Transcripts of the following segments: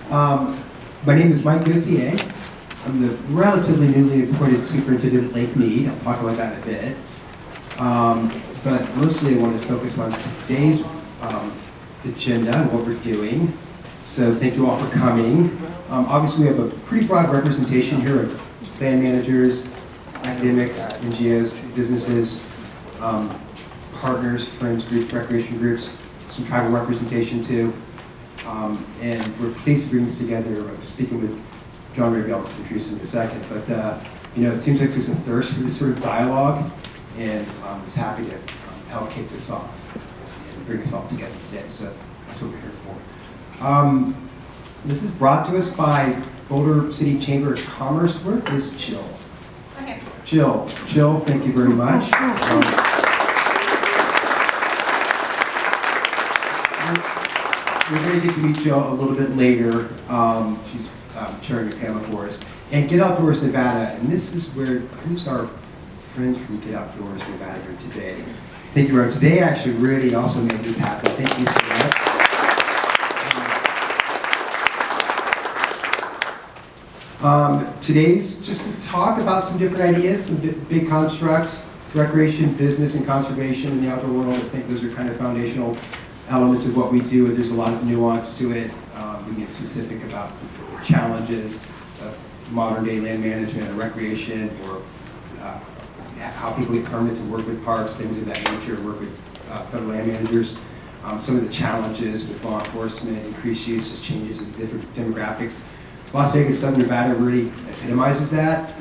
My name is Mike Gauthier. I'm the relatively newly appointed superintendent at Lake Mead. I'll talk about that in a bit. But mostly I want to focus on today's agenda and what we're doing. So thank you all for coming. Obviously we have a pretty broad representation here of land managers, academics, NGOs, businesses, partners, friends groups, recreation groups, some tribal representation too. And we're pleased to bring this together. I'm speaking with John Raby, I'll introduce him in a second, but it seems like there's a thirst for this sort of dialogue, and I'm just happy to help kick this off and bring us all together today. So that's what we're here for. This is brought to us by Boulder City Chamber of Commerce. Where is Jill? Okay. Jill, thank you very much. We're going to get to meet Jill a little bit later. She's chairing a panel for us. And Get Outdoors Nevada, and this is who's our friends from Get Outdoors Nevada here today. Thank you very much. They actually really also made this happen. Thank you so much. Today's just to talk about some different ideas, some big constructs, recreation, business, and conservation in the outdoor world. I think those are kind of foundational elements of what we do. There's a lot of nuance to it. We get specific about the challenges of modern day land management or recreation, or how people get permits and work with parks, things of that nature, work with federal land managers. Some of the challenges with law enforcement, increased use, just changes in different demographics. Las Vegas, Southern Nevada really epitomizes that.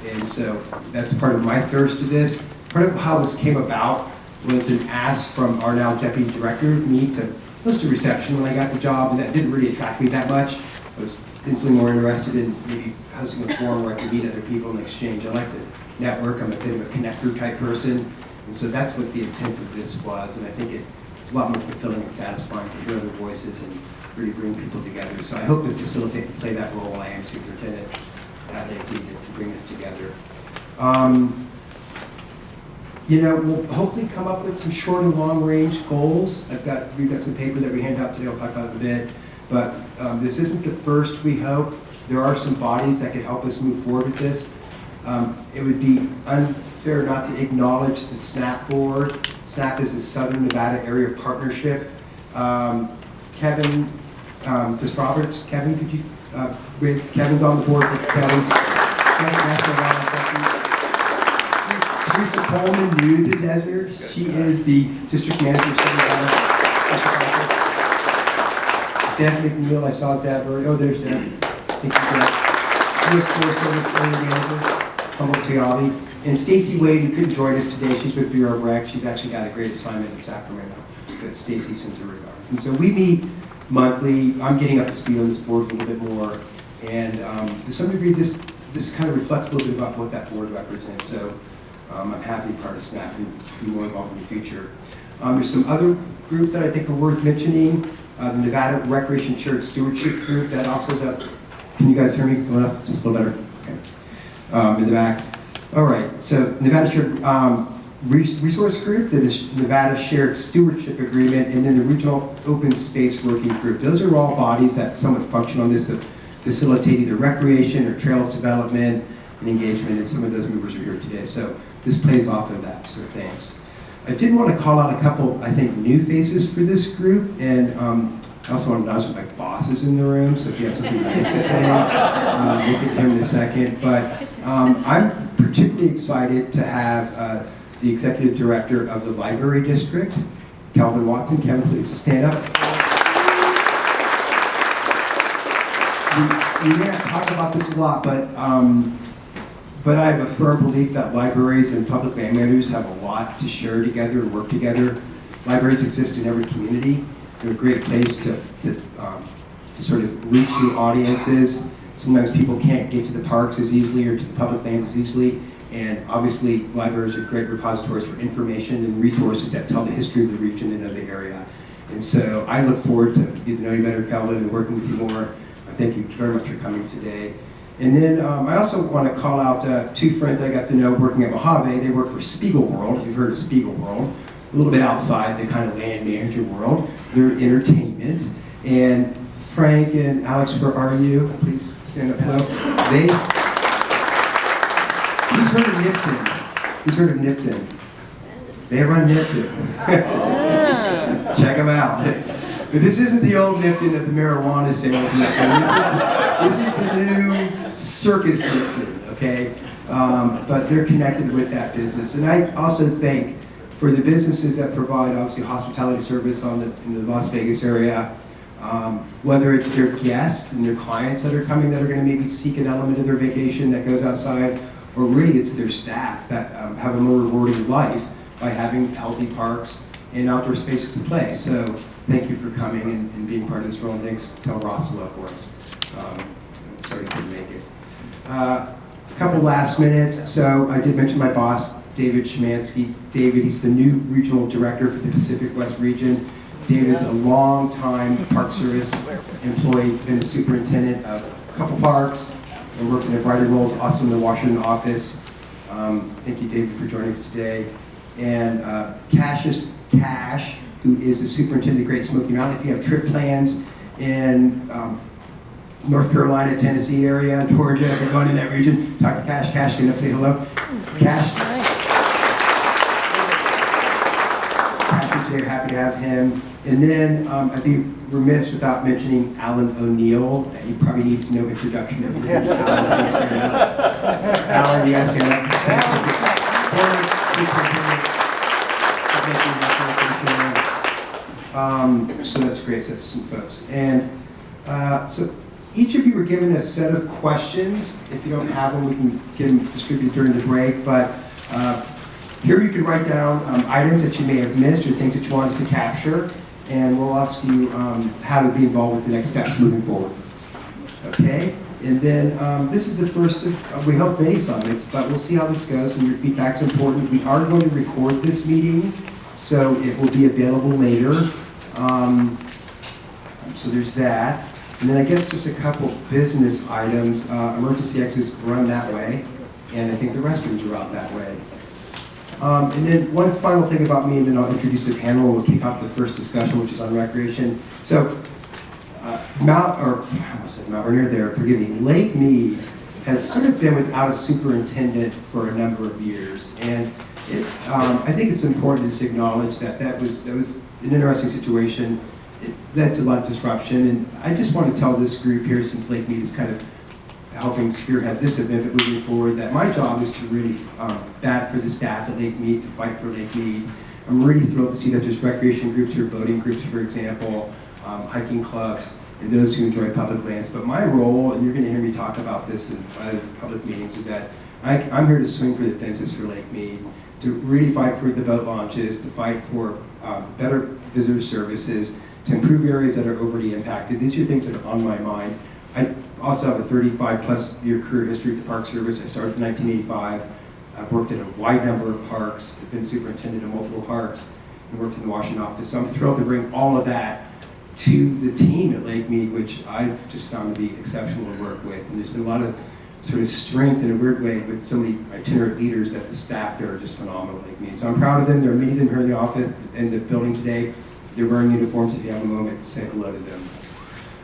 And so that's part of my thirst to this. Part of how this came about was an ask from our now deputy director, Mead, to host a reception when I got the job, and that didn't really attract me that much. I was infinitely more interested in maybe hosting a forum where I could meet other people and exchange. I like to network. I'm a bit of a connector type person, and so that's what the intent of this was. And I think it's a lot more fulfilling and satisfying to hear other voices and really bring people together. So I hope to facilitate and play that role while I am superintendent at Lake Mead to bring this together. We'll hopefully come up with some short and long range goals. We've got some paper that we hand out today, I'll talk about it in a bit. But this isn't the first, we hope. There are some bodies that could help us move forward with this. It would be unfair not to acknowledge the SNAP board. SNAP is a Southern Nevada Area Partnership. Kevin, just Roberts, Kevin, could you, Kevin's on the board, Teresa Coleman, new to Desert. She is the district manager of Southern Nevada District Office. Deb McNeil, I saw Deb earlier. Oh, there's Deb. Thank you, Deb. U.S. Forest Service area manager, Humboldt Tiabi. And Stacy Wade, who couldn't join us today. She's with Bureau of Rec. She's actually got a great assignment in Sacramento that Stacy sent her regard. And so we meet monthly. I'm getting up to speed on this board a little bit more. And to some degree, this kind of reflects a little bit about what that board represents. So I'm happy to be part of SNAP and be more involved in the future. There's some other groups that I think are worth mentioning. The Nevada Recreation Church Stewardship Group, that also is up. Can you guys hear me? Well, just a little better. Okay. In the back. All right. So Nevada Shared Resource Group, the Nevada Shared Stewardship Agreement, and then the Regional Open Space Working Group. Those are all bodies that somewhat function on this to facilitate either recreation or trails development and engagement, and some of those members are here today. So this plays off of that, so thanks. I did want to call out a couple, I think, new faces for this group, and I also want to acknowledge my boss is in the room, so if you have something nice to say, we'll get to him in a second. But I'm particularly excited to have the executive director of the library district, Calvin Watson. Kevin, please stand up. We may not talk about this a lot, but I have a firm belief that libraries and public land managers have a lot to share together and work together. Libraries exist in every community. They're a great place to sort of reach new audiences. Sometimes people can't get to the parks as easily or to the public lands as easily. And obviously, libraries are great repositories for information and resources that tell the history of the region and of the area. And so I look forward to getting to know you better, Calvin, and working with you more. Thank you very much for coming today. And then I also want to call out two friends I got to know working at Mojave. They work for Spiegel World, if you've heard of Spiegel World, a little bit outside the kind of land manager world. They're entertainment. And Frank and Alex, where are you? Please stand up low. Who's heard of Nipton? Who's heard of Nipton? They run Nipton. Check them out. But this isn't the old Nipton of the marijuana sales Nipton. This is the new circus Nipton, okay? But they're connected with that business. And I also think for the businesses that provide, obviously, hospitality service in the Las Vegas area, whether it's their guests and their clients that are coming that are going to maybe seek an element of their vacation that goes outside, or really it's their staff that have a more rewarding life by having healthy parks and outdoor spaces to play. So thank you for coming and being part of this role, and thanks to Rossula for us. I'm sorry you couldn't make it. A couple last minute. So I did mention my boss, David Szymanski. David, he's the new regional director for the Pacific West region. David's a long-time Park Service employee, been a superintendent of a couple parks, and worked in a variety of roles, also in the Washington office. Thank you, David, for joining us today. And Cassius Cash, who is the superintendent of Great Smoky Mountain. If you have trip plans in North Carolina, Tennessee area, Georgia, if you're going in that region, talk to Cash. Cash, stand up, say hello. Cash. Cash, we're happy to have him. And then I'd be remiss without mentioning Alan O'Neill. He probably needs no introduction. Alan, you guys stand up for a second. So that's great. So that's some folks. And so each of you were given a set of questions. If you don't have them, we can get them distributed during the break. But here you can write down items that you may have missed or things that you want us to capture. And we'll ask you how to be involved with the next steps moving forward. Okay? And then this is the first of, we hope, many summits, but we'll see how this goes, and your feedback's important. We are going to record this meeting, so it will be available later. So there's that. And then I guess just a couple business items. Emergency exits run that way, and I think the restrooms are out that way. And then one final thing about me, and then I'll introduce the panel, and we'll kick off the first discussion, which is on recreation. So, Mount Rainier there, forgive me, Lake Mead has sort of been without a superintendent for a number of years. And I think it's important to just acknowledge that that was an interesting situation. It led to a lot of disruption. And I just want to tell this group here, since Lake Mead is kind of helping spearhead this event, but moving forward, that my job is to really bat for the staff at Lake Mead, to fight for Lake Mead. I'm really thrilled to see that there's recreation groups or boating groups, for example, hiking clubs, and those who enjoy public lands. But my role, and you're going to hear me talk about this in public meetings, is that I'm here to swing for the fences for Lake Mead, to really fight for the boat launches, to fight for better visitor services, to improve areas that are overly impacted. These are things that are on my mind. I also have a 35-plus year career history at the Park Service. I started in 1985. I've worked in a wide number of parks. I've been superintendent of multiple parks and worked in the Washington office. So I'm thrilled to bring all of that to the team at Lake Mead, which I've just found to be exceptional to work with. And there's been a lot of sort of strength in a weird way with so many itinerant leaders that the staff there are just phenomenal at Lake Mead. So I'm proud of them. There are many of them here in the office, in the building today. They're wearing uniforms. If you have a moment, say hello to them.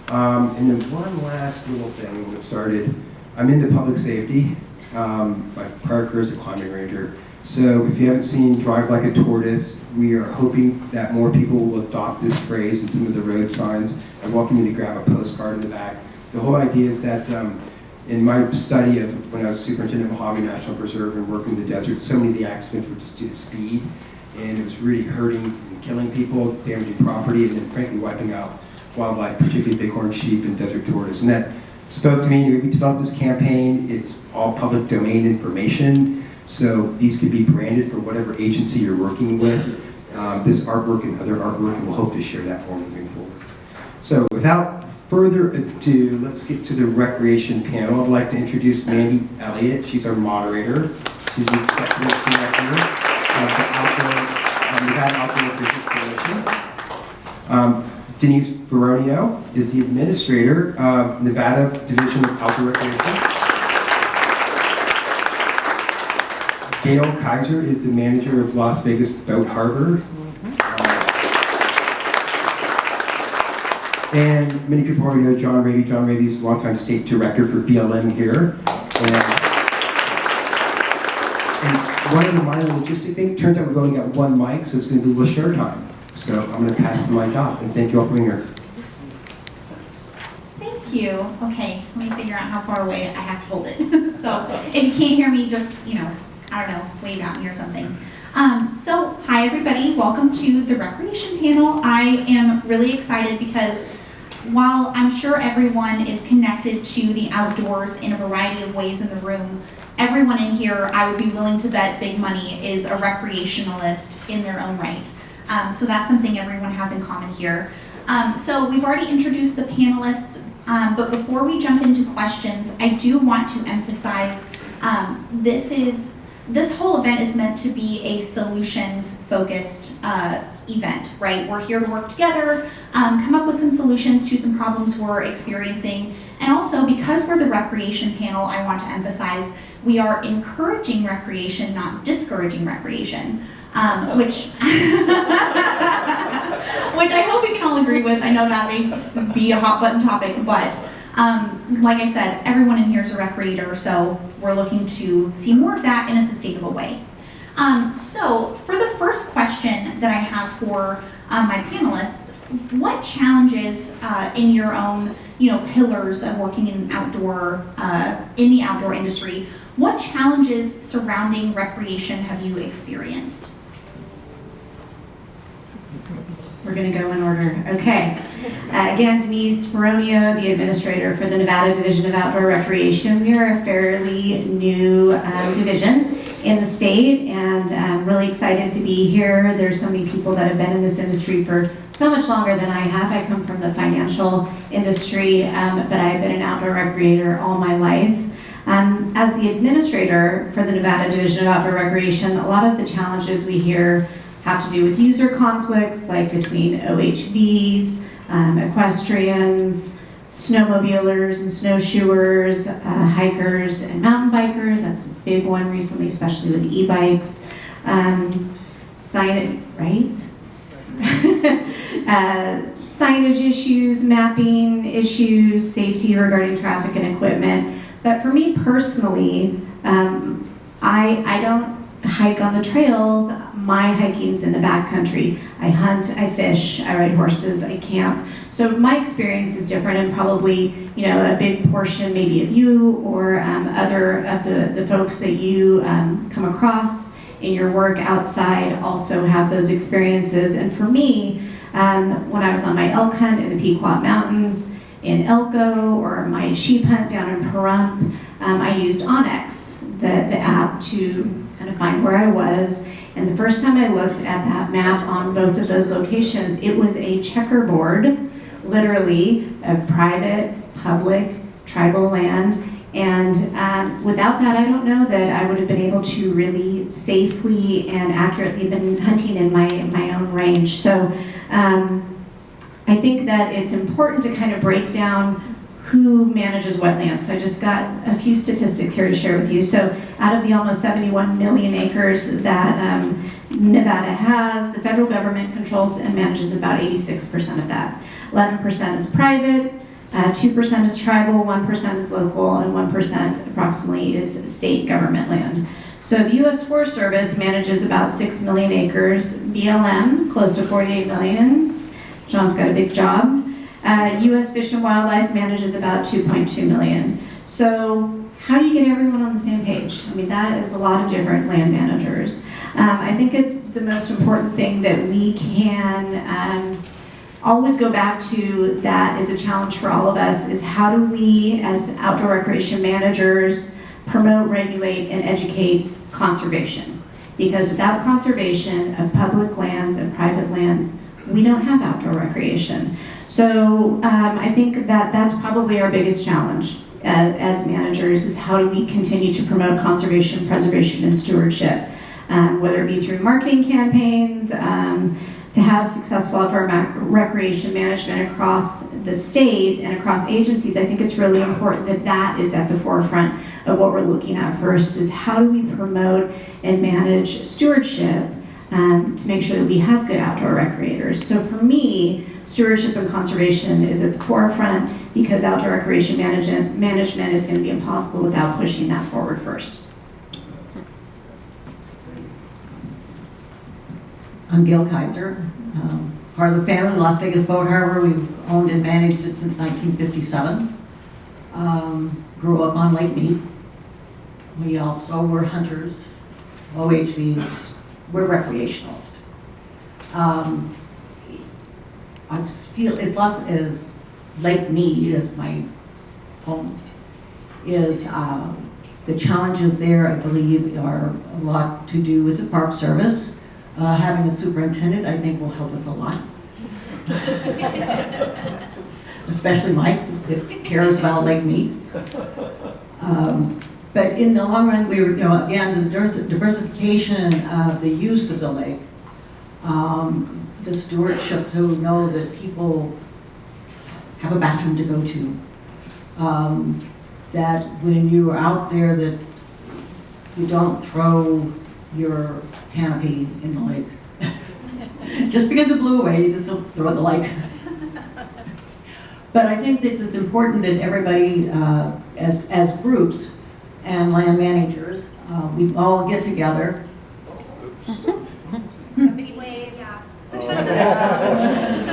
And then one last little thing when we get started. I'm into public safety. My prior career as a climbing ranger. So if you haven't seen Drive Like a Tortoise, we are hoping that more people will adopt this phrase in some of the road signs. I welcome you to grab a postcard in the back. The whole idea is that in my study of when I was superintendent of Mojave National Preserve and working in the desert, so many of the accidents were just due to speed, and it was really hurting and killing people, damaging property, and then frankly wiping out wildlife, particularly bighorn sheep and desert tortoise. And that spoke to me. We developed this campaign. It's all public domain information, so these could be branded for whatever agency you're working with. This artwork and other artwork, and we'll hope to share that more moving forward. So without further ado, let's get to the recreation panel. I'd like to introduce Mandi Elliott. She's our moderator. She's the executive director of the Nevada Outdoor Business Coalition. Denise Beronio is the administrator of Nevada Division of Outdoor Recreation. Gail Kaiser is the manager of Las Vegas Boat Harbor. And many people already know John Raby. John Raby is a longtime state director for BLM here. And one of the minor logistic things, turns out we've only got one mic, so it's going to be a little share time. So I'm going to pass the mic off, and thank you all for being here. Thank you. Okay, let me figure out how far away I have to hold it. So if you can't hear me, just, I don't know, wave at me or something. So hi everybody, welcome to the recreation panel. I am really excited because while I'm sure everyone is connected to the outdoors in a variety of ways in the room, everyone in here, I would be willing to bet big money, is a recreationalist in their own right. So that's something everyone has in common here. So we've already introduced the panelists, but before we jump into questions, I do want to emphasize this whole event is meant to be a solutions-focused event, right? We're here to work together, come up with some solutions to some problems we're experiencing, and also because we're the recreation panel, I want to emphasize we are encouraging recreation, not discouraging recreation, which I hope we can all agree with. I know that may be a hot button topic, but like I said, everyone in here is a recreator, so we're looking to see more of that in a sustainable way. So for the first question that I have for my panelists, what challenges in your own pillars of working in the outdoor industry, what challenges surrounding recreation have you experienced? We're going to go in order. Okay. Again, Denise, Beronio, the administrator for the Nevada Division of Outdoor Recreation. We are a fairly new division in the state, and I'm really excited to be here. There's so many people that have been in this industry for so much longer than I have. I come from the financial industry, but I've been an outdoor recreator all my life. As the administrator for the Nevada Division of Outdoor Recreation, a lot of the challenges we hear have to do with user conflicts, like between OHVs, equestrians, snowmobilers and snowshoers, hikers and mountain bikers. That's a big one recently, especially with e-bikes. Signage, right? Signage issues, mapping issues, safety regarding traffic and equipment. But for me personally, I don't hike on the trails. My hiking's in the backcountry. I hunt, I fish, I ride horses, I camp. So my experience is different, and probably a big portion maybe of you or other of the folks that you come across in your work outside also have those experiences. And for me, when I was on my elk hunt in the Pequot Mountains, in Elko, or my sheep hunt down in Pahrump, I used Onyx, the app, to kind of find where I was. And the first time I looked at that map on both of those locations, it was a checkerboard, literally, of private, public, tribal land. And without that, I don't know that I would have been able to really safely and accurately been hunting in my own range. So I think that it's important to kind of break down who manages wetlands. So I just got a few statistics here to share with you. So out of the almost 71 million acres that Nevada has, the federal government controls and manages about 86% of that. 11% is private, 2% is tribal, 1% is local, and 1% approximately is state government land. So the U.S. Forest Service manages about 6 million acres, BLM close to 48 million. John's got a big job. U.S. Fish and Wildlife manages about 2.2 million. So how do you get everyone on the same page? I mean, that is a lot of different land managers. I think the most important thing that we can always go back to, that is a challenge for all of us, is how do we, as outdoor recreation managers, promote, regulate, and educate conservation? Because without conservation of public lands and private lands, we don't have outdoor recreation. So I think that that's probably our biggest challenge as managers, is how do we continue to promote conservation, preservation, and stewardship, whether it be through marketing campaigns, to have successful outdoor recreation management across the state and across agencies. I think it's really important that that is at the forefront of what we're looking at first, is how do we promote and manage stewardship to make sure that we have good outdoor recreators. So for me, stewardship and conservation is at the forefront because outdoor recreation management is going to be impossible without pushing that forward first. I'm Gail Kaiser, part of the family, Las Vegas Boat Harbor. We've owned and managed it since 1957. Grew up on Lake Mead. We also were hunters, OHVs, we're recreationalists. I feel as Lake Mead as my home is the challenges there, I believe, are a lot to do with the Park Service. Having a superintendent, I think, will help us a lot. Especially Mike, that cares about Lake Mead. But in the long run, we were, again, the diversification of the use of the lake, the stewardship to know that people have a bathroom to go to, that when you're out there that you don't throw your canopy in the lake. Just because it blew away, you just don't throw it in the lake. But I think that it's important that everybody, as groups and land managers, we all get together. Somebody wave, yeah.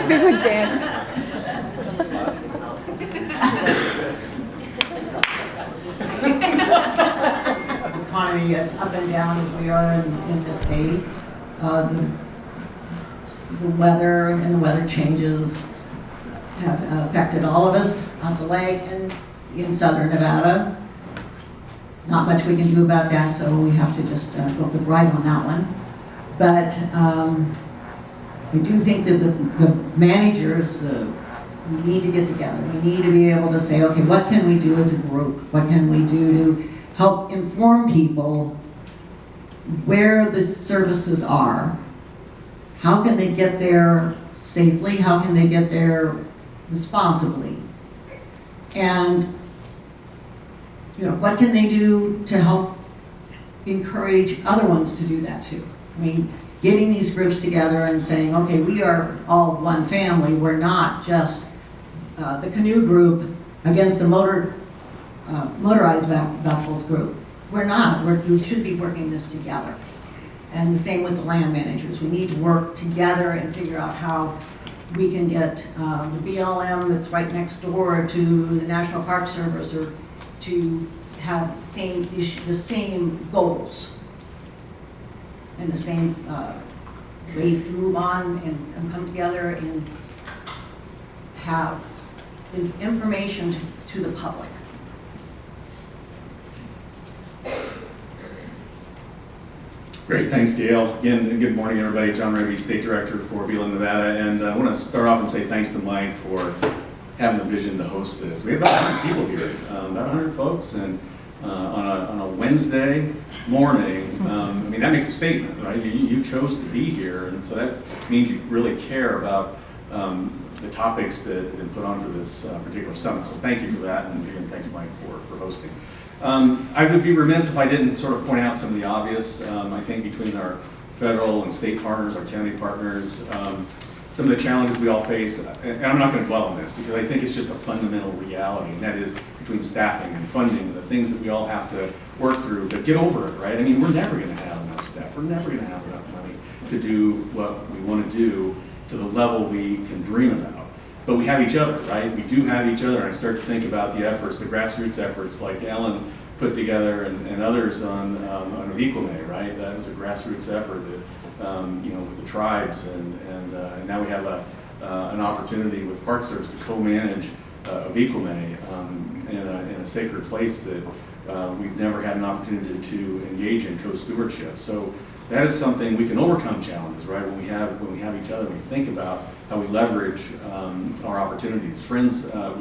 We would dance. The economy as up and down as we are in this day. The weather and the weather changes have affected all of us on the lake and in southern Nevada. Not much we can do about that, so we have to just go with right on that one. But I do think that the managers, we need to get together. We need to be able to say, okay, what can we do as a group? What can we do to help inform people where the services are? How can they get there safely? How can they get there responsibly? And what can they do to help encourage other ones to do that too? I mean, getting these groups together and saying, okay, we are all one family. We're not just the canoe group against the motorized vessels group. We're not. We should be working this together. And the same with the land managers. We need to work together and figure out how we can get the BLM that's right next door to the National Park Service or to have the same goals and the same ways to move on and come together and have information to the public. Great, thanks Gail. Again, good morning everybody. John Raby, State Director for BLM Nevada, and I want to start off and say thanks to Mike for having the vision to host this. We have about 100 people here, about 100 folks, and on a Wednesday morning, I mean that makes a statement, right? You chose to be here, and so that means you really care about the topics that have been put on for this particular summit. So thank you for that, and again, thanks Mike for hosting. I would be remiss if I didn't sort of point out some of the obvious. I think between our federal and state partners, our county partners, some of the challenges we all face, and I'm not going to dwell on this because I think it's just a fundamental reality, and that is between staffing and funding and the things that we all have to work through, but get over it, right? I mean, we're never going to have enough staff. We're never going to have enough money to do what we want to do to the level we can dream about. But we have each other, right? We do have each other, and I start to think about the efforts, the grassroots efforts like Ellen put together and others on Equime, right? That was a grassroots effort that, with the tribes, and now we have an opportunity with Park Service to co-manage Equime in a sacred place that we've never had an opportunity to engage in co-stewardship. So that is something we can overcome challenges, right? When we have each other, we think about how we leverage our opportunities. Friends of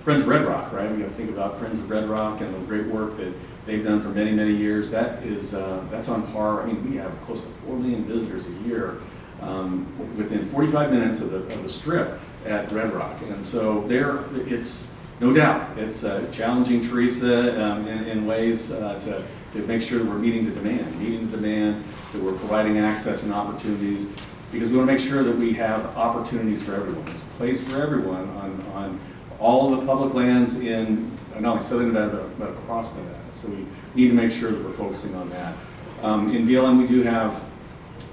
Red Rock, right? We got to think about Friends of Red Rock and the great work that they've done for many, many years. That's on par. I mean, we have close to 4 million visitors a year within 45 minutes of the strip at Red Rock, and so it's no doubt it's challenging Teresa in ways to make sure that we're meeting the demand, that we're providing access and opportunities. because we want to make sure that we have opportunities for everyone. There's a place for everyone on all of the public lands in not only southern Nevada, but across Nevada. So we need to make sure that we're focusing on that. In BLM, we do have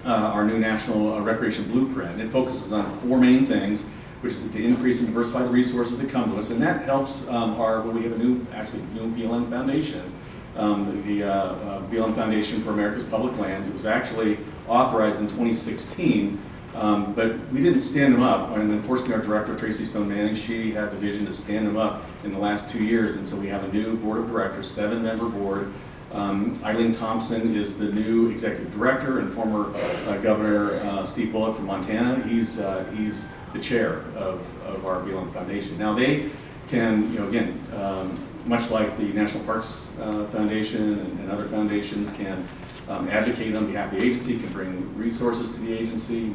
our new National Recreation Blueprint. It focuses on 4 main things, which is the increase in diversified resources that come to us, and that helps we have a new BLM Foundation, the BLM Foundation for America's Public Lands. It was actually authorized in 2016, but we didn't stand them up. And unfortunately, our director, Tracy Stone Manning, she had the vision to stand them up in the last 2 years, and so we have a new board of directors, 7-member board. Eileen Thompson is the new executive director, and former Governor Steve Bullock from Montana. He's the chair of our BLM Foundation. Now they can, again, much like the National Parks Foundation and other foundations, can advocate on behalf of the agency, can bring resources to the agency.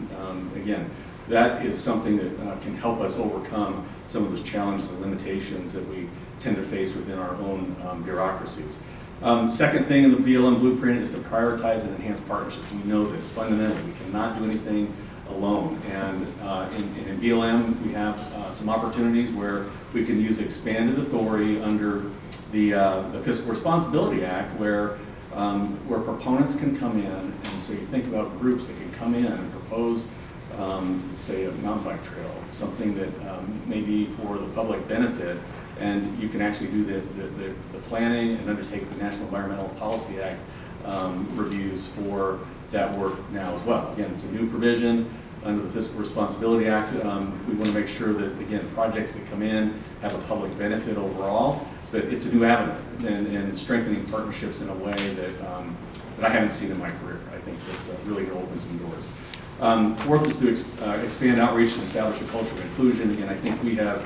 Again, that is something that can help us overcome some of those challenges and limitations that we tend to face within our own bureaucracies. Second thing in the BLM blueprint is to prioritize and enhance partnerships. We know this fundamentally. We cannot do anything alone. And in BLM, we have some opportunities where we can use expanded authority under the Fiscal Responsibility Act, where proponents can come in, and so you think about groups that can come in and propose, say, a mountain bike trail, something that may be for the public benefit, and you can actually do the planning and undertake the National Environmental Policy Act reviews for that work now as well. Again, it's a new provision under the Fiscal Responsibility Act. We want to make sure that, again, projects that come in have a public benefit overall, but it's a new avenue, and strengthening partnerships in a way that I haven't seen in my career. I think that's really going to open some doors. Fourth is to expand outreach and establish a culture of inclusion. Again, I think we have,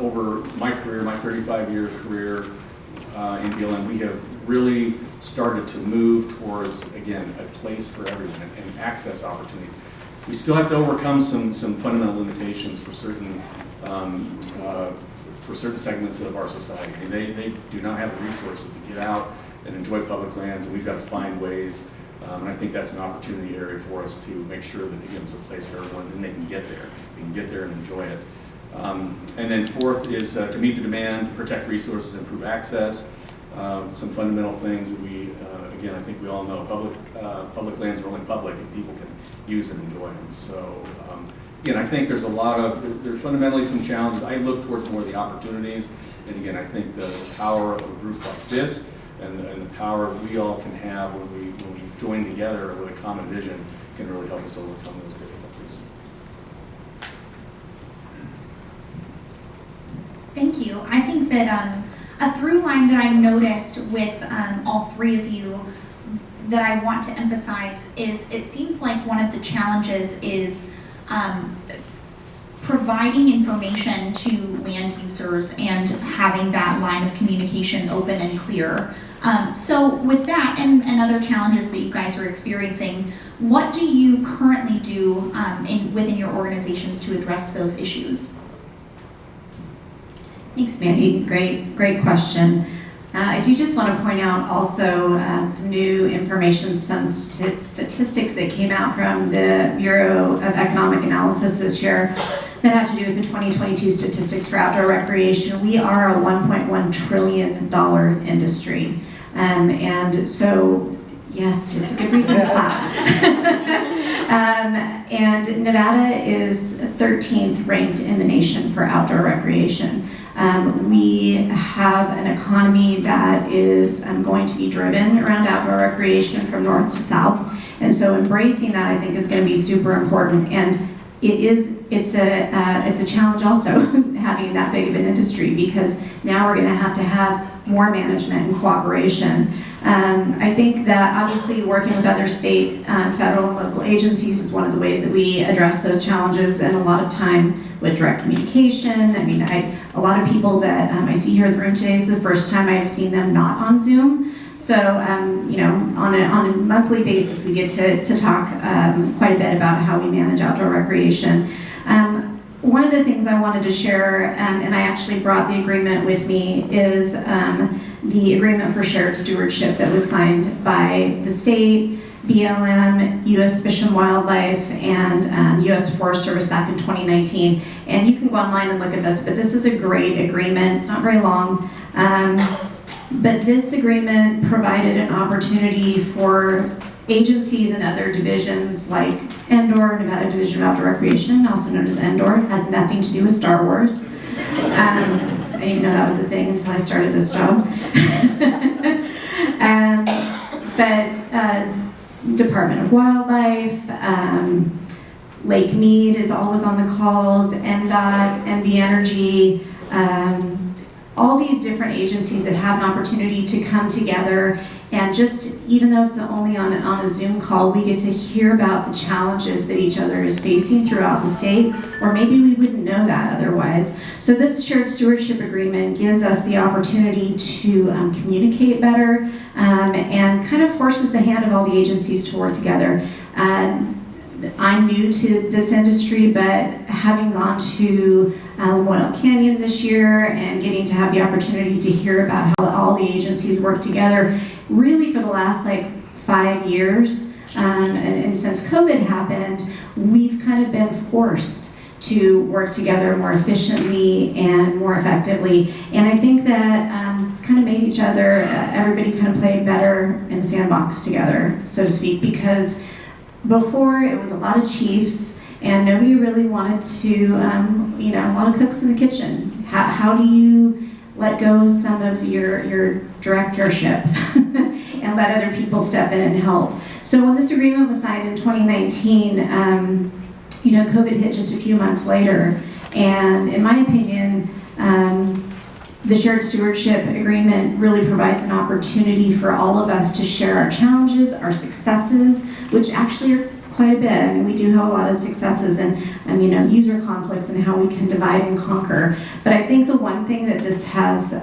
over my career, my 35-year career in BLM, we have really started to move towards, again, a place for everyone and access opportunities. We still have to overcome some fundamental limitations for certain segments of our society. I mean, they do not have the resources to get out and enjoy public lands, and we've got to find ways. And I think that's an opportunity area for us to make sure that, again, there's a place for everyone, and they can get there. They can get there and enjoy it. And then fourth is to meet the demand, protect resources, improve access. Some fundamental things that we, again, I think we all know, public lands are only public and people can use and enjoy them. So, again, I think there's fundamentally some challenges. I look towards more of the opportunities, and again, I think the power of a group like this and the power we all can have when we join together with a common vision can really help us overcome those difficulties. Thank you. I think that a through line that I noticed with all 3 of you that I want to emphasize is it seems like one of the challenges is providing information to land users and having that line of communication open and clear. So with that and other challenges that you guys are experiencing, what do you currently do within your organizations to address those issues? Thanks, Mandi. Great question. I do just want to point out also some new information, some statistics that came out from the Bureau of Economic Analysis this year that had to do with the 2022 statistics for outdoor recreation. We are a $1.1 trillion industry. And so, yes, it's a good reason to clap. And Nevada is 13th ranked in the nation for outdoor recreation. We have an economy that is going to be driven around outdoor recreation from north to south, and so embracing that, I think, is going to be super important. And it's a challenge also having that big of an industry, because now we're going to have more management and cooperation. I think that obviously working with other state, federal, and local agencies is one of the ways that we address those challenges, and a lot of time with direct communication. I mean, a lot of people that I see here in the room today, this is the first time I've seen them not on Zoom. So, you know, on a monthly basis, we get to talk quite a bit about how we manage outdoor recreation. One of the things I wanted to share, and I actually brought the agreement with me, is the agreement for shared stewardship that was signed by the state, BLM, U.S. Fish and Wildlife, and U.S. Forest Service back in 2019. And you can go online and look at this, but this is a great agreement. It's not very long. But this agreement provided an opportunity for agencies and other divisions like Endor, Nevada Division of Outdoor Recreation, also known as Endor, has nothing to do with Star Wars. I didn't even know that was a thing until I started this job. But Department of Wildlife, Lake Mead is always on the calls, NDOT, NV Energy, all these different agencies that have an opportunity to come together and just, even though it's only on a Zoom call, we get to hear about the challenges that each other is facing throughout the state, or maybe we wouldn't know that otherwise. So this shared stewardship agreement gives us the opportunity to communicate better and kind of forces the hand of all the agencies to work together. I'm new to this industry, but having gone to Lamoille Canyon this year and getting to have the opportunity to hear about how all the agencies work together, really for the last like 5 years, and since COVID happened, we've kind of been forced to work together more efficiently and more effectively. And I think that it's kind of made each other, everybody kind of play better in the sandbox together, so to speak, because before it was a lot of chiefs and nobody really wanted to, a lot of cooks in the kitchen. How do you let go of some of your directorship and let other people step in and help? So when this agreement was signed in 2019, COVID hit just a few months later. And in my opinion, the shared stewardship agreement really provides an opportunity for all of us to share our challenges, our successes, which actually are quite a bit. I mean, we do have a lot of successes and, user conflicts and how we can divide and conquer. But I think the one thing that this has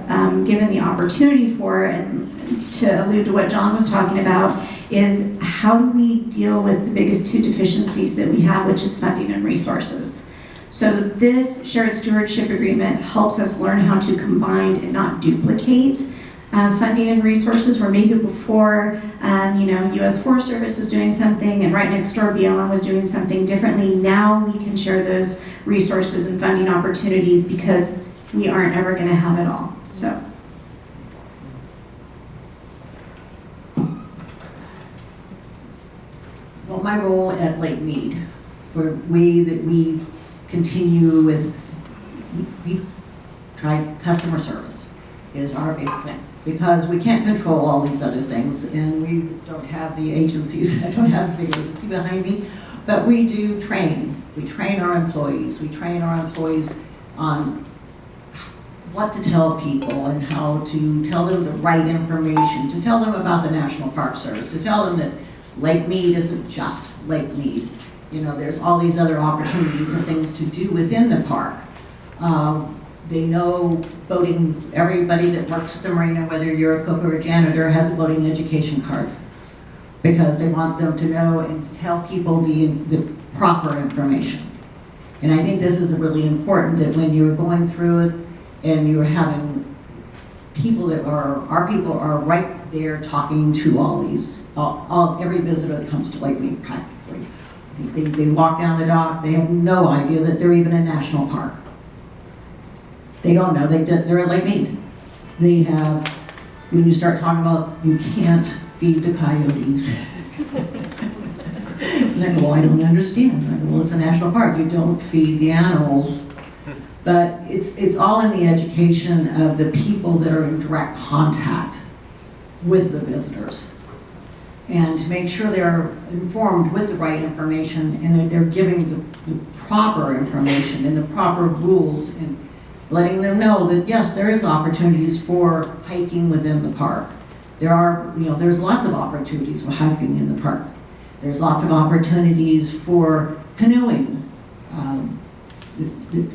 given the opportunity for, and to allude to what John was talking about, is how do we deal with the biggest two deficiencies that we have, which is funding and resources. So this shared stewardship agreement helps us learn how to combine and not duplicate funding and resources, where maybe before, U.S. Forest Service was doing something and right next door BLM was doing something differently. Now we can share those resources and funding opportunities because we aren't ever going to have it all. So. Well, my role at Lake Mead, for way that we continue with, we try customer service is our big thing, because we can't control all these other things, and we don't have the agencies. I don't have a big agency behind me, but we do train. We train our employees. We train our employees on what to tell people and how to tell them the right information, to tell them about the National Park Service, to tell them that Lake Mead isn't just Lake Mead. There's all these other opportunities and things to do within the park. They know boating, everybody that works at the marina, whether you're a cook or a janitor, has a boating education card, because they want them to know and to tell people the proper information. And I think this is really important, that when you're going through it and you're having people that our people are right there talking to every visitor that comes to Lake Mead practically. They walk down the dock, they have no idea that they're even in national park. They don't know, they're at Lake Mead. They have, when you start talking about you can't feed the coyotes. And they go, well, I don't understand. I go, well, it's a national park, you don't feed the animals. But it's all in the education of the people that are in direct contact with the visitors. And to make sure they're informed with the right information and that they're giving the proper information and the proper rules, and letting them know that yes, there is opportunities for hiking within the park. There's lots of opportunities for hiking in the park. There's lots of opportunities for canoeing.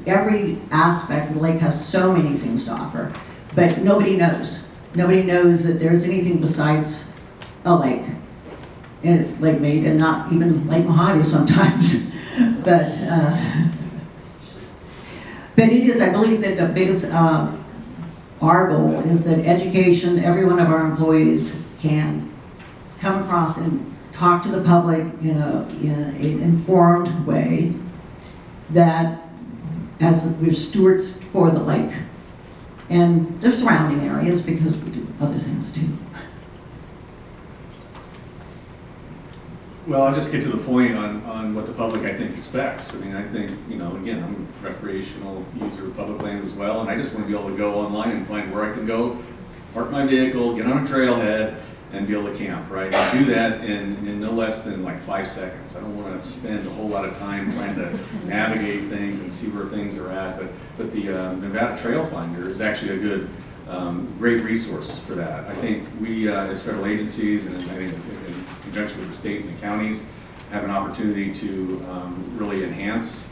Every aspect of the lake has so many things to offer, but nobody knows. Nobody knows that there's anything besides a lake. And it's Lake Mead and not even Lake Mojave sometimes. But it is, I believe that the biggest our goal is that education, every one of our employees can come across and talk to the public in an informed way, that as we're stewards for the lake and the surrounding areas, because we do other things too. Well, I'll just get to the point on what the public, I think, expects. I mean, I think, again, I'm a recreational user of public lands as well, and I just want to be able to go online and find where I can go, park my vehicle, get on a trailhead, and be able to camp, right? And do that in no less than like 5 seconds. I don't want to spend a whole lot of time trying to navigate things and see where things are at, but the Nevada Trail Finder is actually a good, great resource for that. I think we, as federal agencies, and I think in conjunction with the state and the counties, have an opportunity to really enhance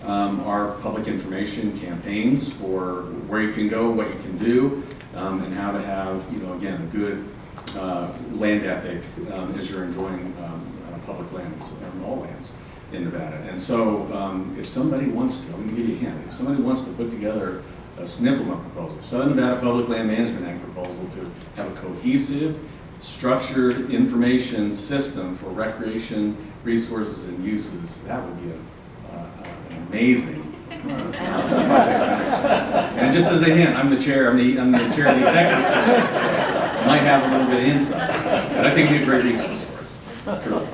our public information campaigns for where you can go, what you can do, and how to have, again, a good land ethic as you're enjoying public lands, all lands in Nevada. And so if somebody wants to, let me give you a hint, if somebody wants to put together a SNPLMA proposal, Southern Nevada Public Land Management Act proposal, to have a cohesive, structured information system for recreation resources and uses, that would be an amazing project. And just as a hint, I'm the chair of the executive committee, so I might have a little bit of insight, but I think it'd be a great resource for us, truly.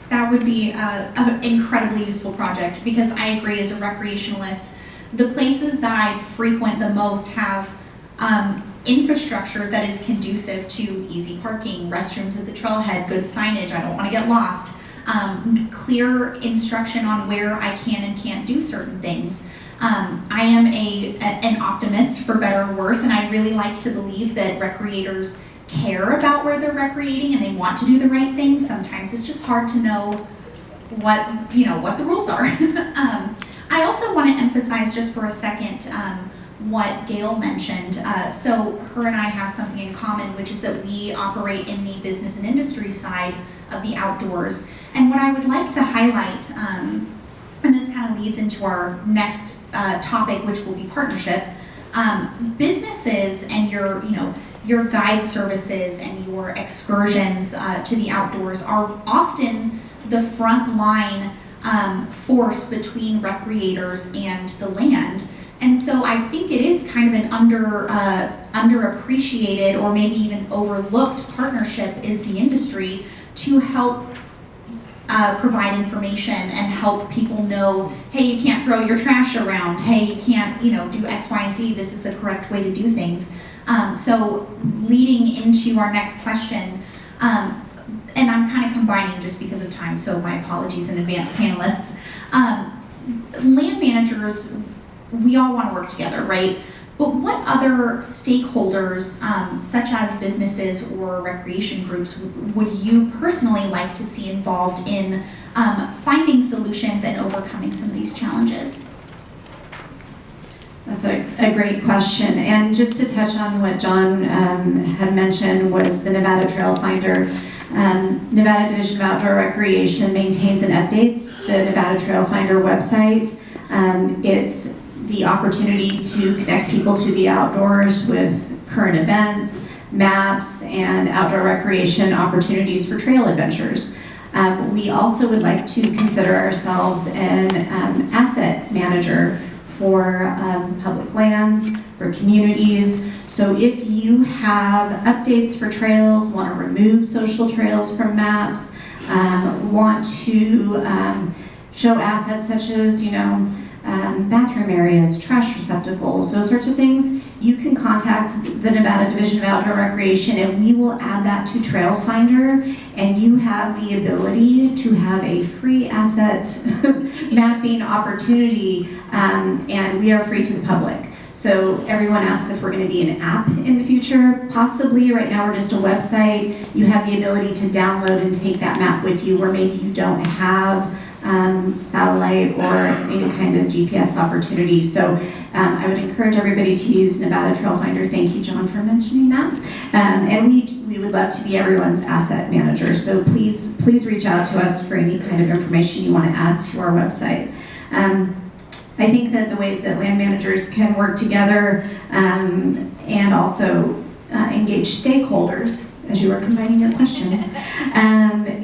That would be an incredibly useful project, because I agree, as a recreationalist, the places that I frequent the most have infrastructure that is conducive to easy parking, restrooms at the trailhead, good signage, I don't want to get lost, clear instruction on where I can and can't do certain things. I am an optimist, for better or worse, and I really like to believe that recreators care about where they're recreating and they want to do the right thing. Sometimes it's just hard to know what the rules are. I also want to emphasize just for a second what Gail mentioned. So her and I have something in common, which is that we operate in the business and industry side of the outdoors. And what I would like to highlight, and this kind of leads into our next topic, which will be partnership. Businesses and your guide services and your excursions to the outdoors are often the front line force between recreators and the land. And so I think it is kind of an underappreciated or maybe even overlooked partnership is the industry to help provide information and help people know, hey, you can't throw your trash around, hey, you can't do X, Y, and Z, this is the correct way to do things. So leading into our next question, and I'm kind of combining just because of time, so my apologies in advance, panelists. Land managers, we all want to work together, right? But what other stakeholders, such as businesses or recreation groups, would you personally like to see involved in finding solutions and overcoming some of these challenges? That's a great question. And just to touch on what John had mentioned was the Nevada Trail Finder. Nevada Division of Outdoor Recreation maintains and updates the Nevada Trail Finder website. It's the opportunity to connect people to the outdoors with current events, maps, and outdoor recreation opportunities for trail adventures. We also would like to consider ourselves an asset manager for public lands, for communities. So if you have updates for trails, want to remove social trails from maps, want to show assets such as, bathroom areas, trash receptacles, those sorts of things, you can contact the Nevada Division of Outdoor Recreation and we will add that to Trail Finder, and you have the ability to have a free asset mapping opportunity, and we are free to the public. So everyone asks if we're going to be an app in the future. Possibly. Right now we're just a website. You have the ability to download and take that map with you where maybe you don't have satellite or any kind of GPS opportunity. So I would encourage everybody to use Nevada Trail Finder. Thank you, John, for mentioning that. And we would love to be everyone's asset manager. So please reach out to us for any kind of information you want to add to our website. I think that the ways that land managers can work together and also engage stakeholders, as you were combining your questions,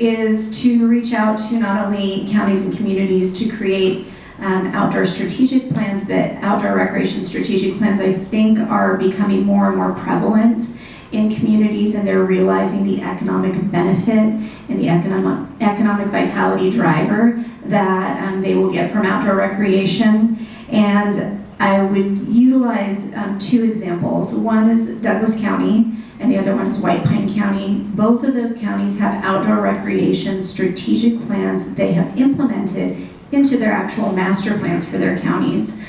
is to reach out to not only counties and communities to create outdoor strategic plans, but outdoor recreation strategic plans, I think, are becoming more and more prevalent in communities, and they're realizing the economic benefit and the economic vitality driver that they will get from outdoor recreation. And I would utilize two examples. One is Douglas County, and the other one is White Pine County. Both of those counties have outdoor recreation strategic plans that they have implemented into their actual master plans for their counties.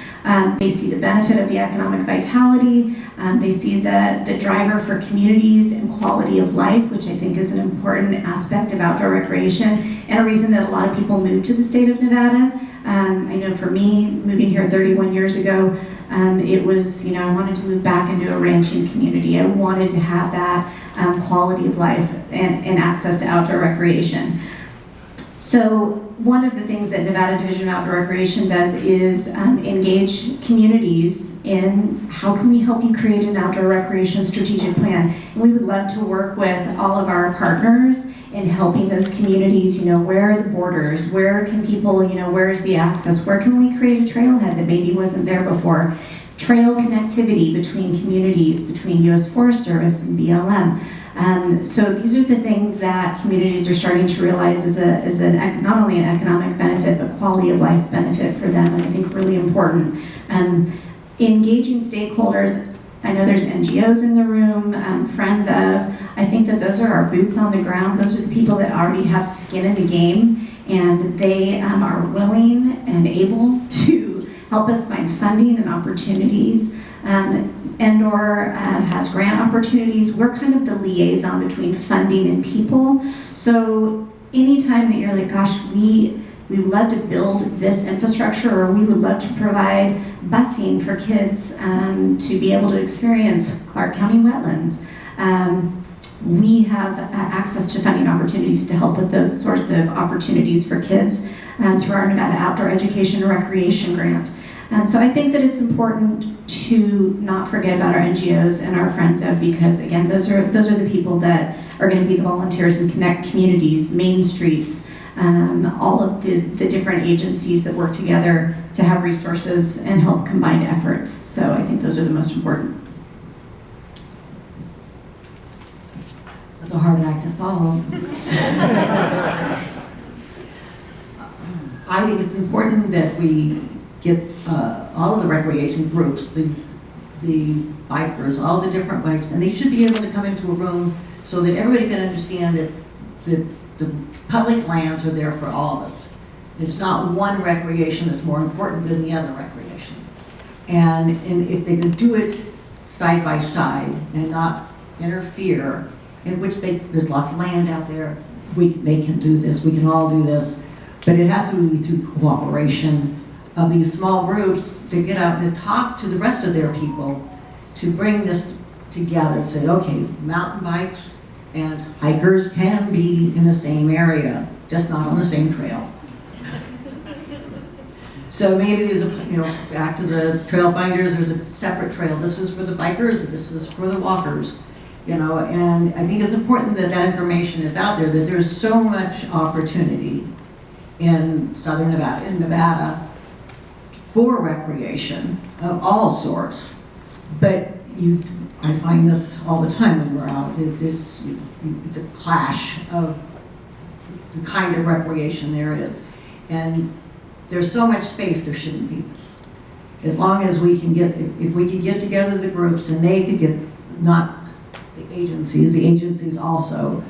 They see the benefit of the economic vitality. They see the driver for communities and quality of life, which I think is an important aspect of outdoor recreation and a reason that a lot of people move to the state of Nevada. I know for me, moving here 31 years ago, it was, I wanted to move back into a ranching community. I wanted to have that quality of life and access to outdoor recreation. So one of the things that Nevada Division of Outdoor Recreation does is engage communities in how can we help you create an outdoor recreation strategic plan. And we would love to work with all of our partners in helping those communities, where are the borders, where can people, where's the access, where can we create a trailhead that maybe wasn't there before, trail connectivity between communities, between U.S. Forest Service and BLM. So these are the things that communities are starting to realize is not only an economic benefit, but quality of life benefit for them, and I think really important. Engaging stakeholders, I know there's NGOs in the room, friends of, I think that those are our boots on the ground. Those are the people that already have skin in the game, and they are willing and able to help us find funding and opportunities. and/or has grant opportunities. We're kind of the liaison between funding and people. So anytime that you're like, gosh, we would love to build this infrastructure, or we would love to provide busing for kids to be able to experience Clark County wetlands. We have access to funding opportunities to help with those sorts of opportunities for kids through our Nevada Outdoor Education and Recreation Grant. So I think that it's important to not forget about our NGOs and our friends of, because again, those are the people that are going to be the volunteers and connect communities, main streets, all of the different agencies that work together to have resources and help combine efforts. So I think those are the most important. It's a hard act to follow. I think it's important that we get all of the recreation groups, the bikers, all the different bikes, and they should be able to come into a room so that everybody can understand that the public lands are there for all of us. There's not one recreation that's more important than the other recreation. And if they could do it side by side and not interfere, in which there's lots of land out there, they can do this, we can all do this, but it has to be through cooperation of these small groups to get out and to talk to the rest of their people, to bring this together, say, okay, mountain bikes and hikers can be in the same area, just not on the same trail. So maybe there's back to the trail finders, there's a separate trail. This is for the bikers, this is for the walkers. And I think it's important that that information is out there, that there's so much opportunity in southern Nevada, for recreation of all sorts. But I find this all the time when we're out. It's a clash of the kind of recreation there is. And there's so much space, there shouldn't be this. As long as we can if we can get together the groups, and they could get, not the agencies also,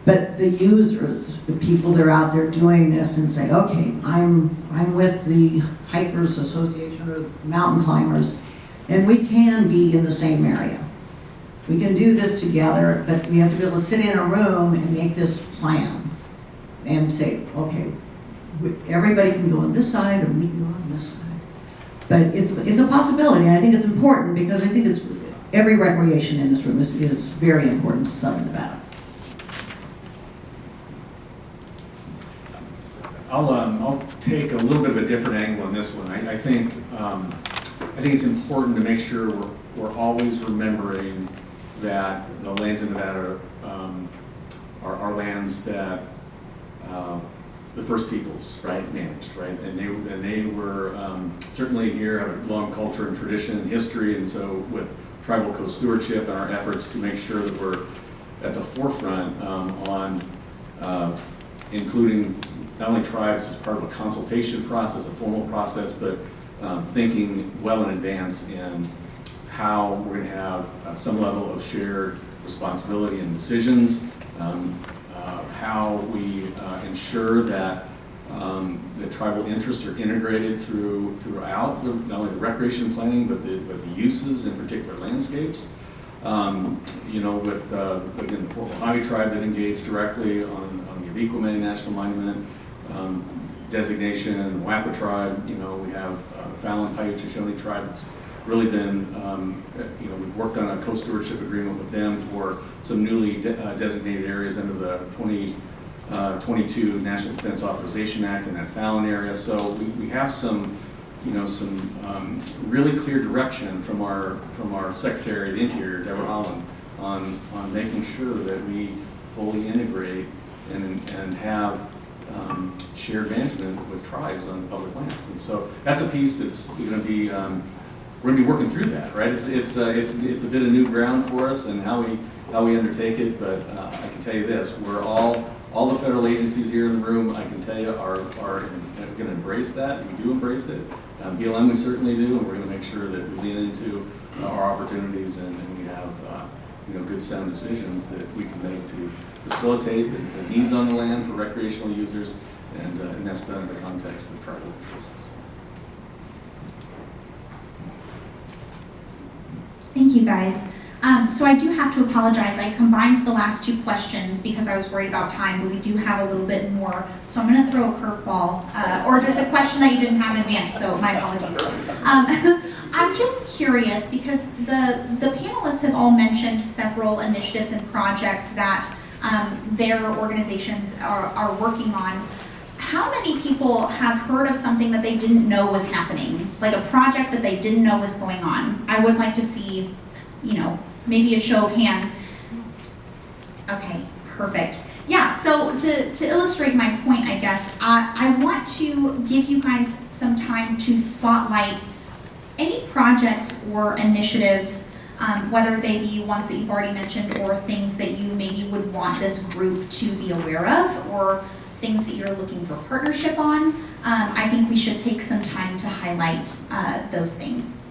but the users, the people that are out there doing this, and say, okay, I'm with the Hikers Association or mountain climbers, and we can be in the same area. We can do this together, but we have to be able to sit in a room and make this plan and say, okay, everybody can go on this side, or we can go on this side. But it's a possibility, and I think it's important, because I think every recreation in this room is very important to Southern Nevada. I'll take a little bit of a different angle on this one. I think it's important to make sure we're always remembering that the lands in Nevada are lands that the First Peoples, right, managed, right, and they were certainly here have a long culture and tradition and history, and so with tribal co-stewardship and our efforts to make sure that we're at the forefront on including not only tribes as part of a consultation process, a formal process, but thinking well in advance in how we're going to have some level of shared responsibility and decisions, how we ensure that the tribal interests are integrated throughout not only the recreation planning, but the uses in particular landscapes. You know, with again, the Fort Mojave tribe that engaged directly on the Abiquimening National Monument designation, the Wappa tribe, you know, we have the Fallon Paiute Shoshone tribe that's really been, you know, we've worked on a co-stewardship agreement with them for some newly designated areas under the 2022 National Defense Authorization Act in that Fallon area. So we have some, you know, some really clear direction from our Secretary of the Interior, Deborah Holland, on making sure that we fully integrate and have shared management with tribes on public lands. And so that's a piece that's going to be we're going to be working through that, right? It's a bit of new ground for us and how we undertake it. But I can tell you this: we're all the federal agencies here in the room, I can tell you, are going to embrace that. We do embrace it. BLM we certainly do, and we're going to make sure that we lean into our opportunities and we have you know, good sound decisions that we can make to facilitate the needs on the land for recreational users, and that's done in the context of tribal interests. Thank you, guys. So I do have to apologize. I combined the last two questions because I was worried about time, but we do have a little bit more. So I'm going to throw a curveball, or just a question that you didn't have in advance, so my apologies. I'm just curious because the panelists have all mentioned several initiatives and projects that their organizations are working on. How many people have heard of something that they didn't know was happening? Like a project that they didn't know was going on? I would like to see, you know, maybe a show of hands. Okay, perfect. Yeah, so to illustrate my point, I guess, I want to give you guys some time to spotlight any projects or initiatives, whether they be ones that you've already mentioned or things that you maybe would want this group to be aware of, or things that you're looking for partnership on. I think we should take some time to highlight those things.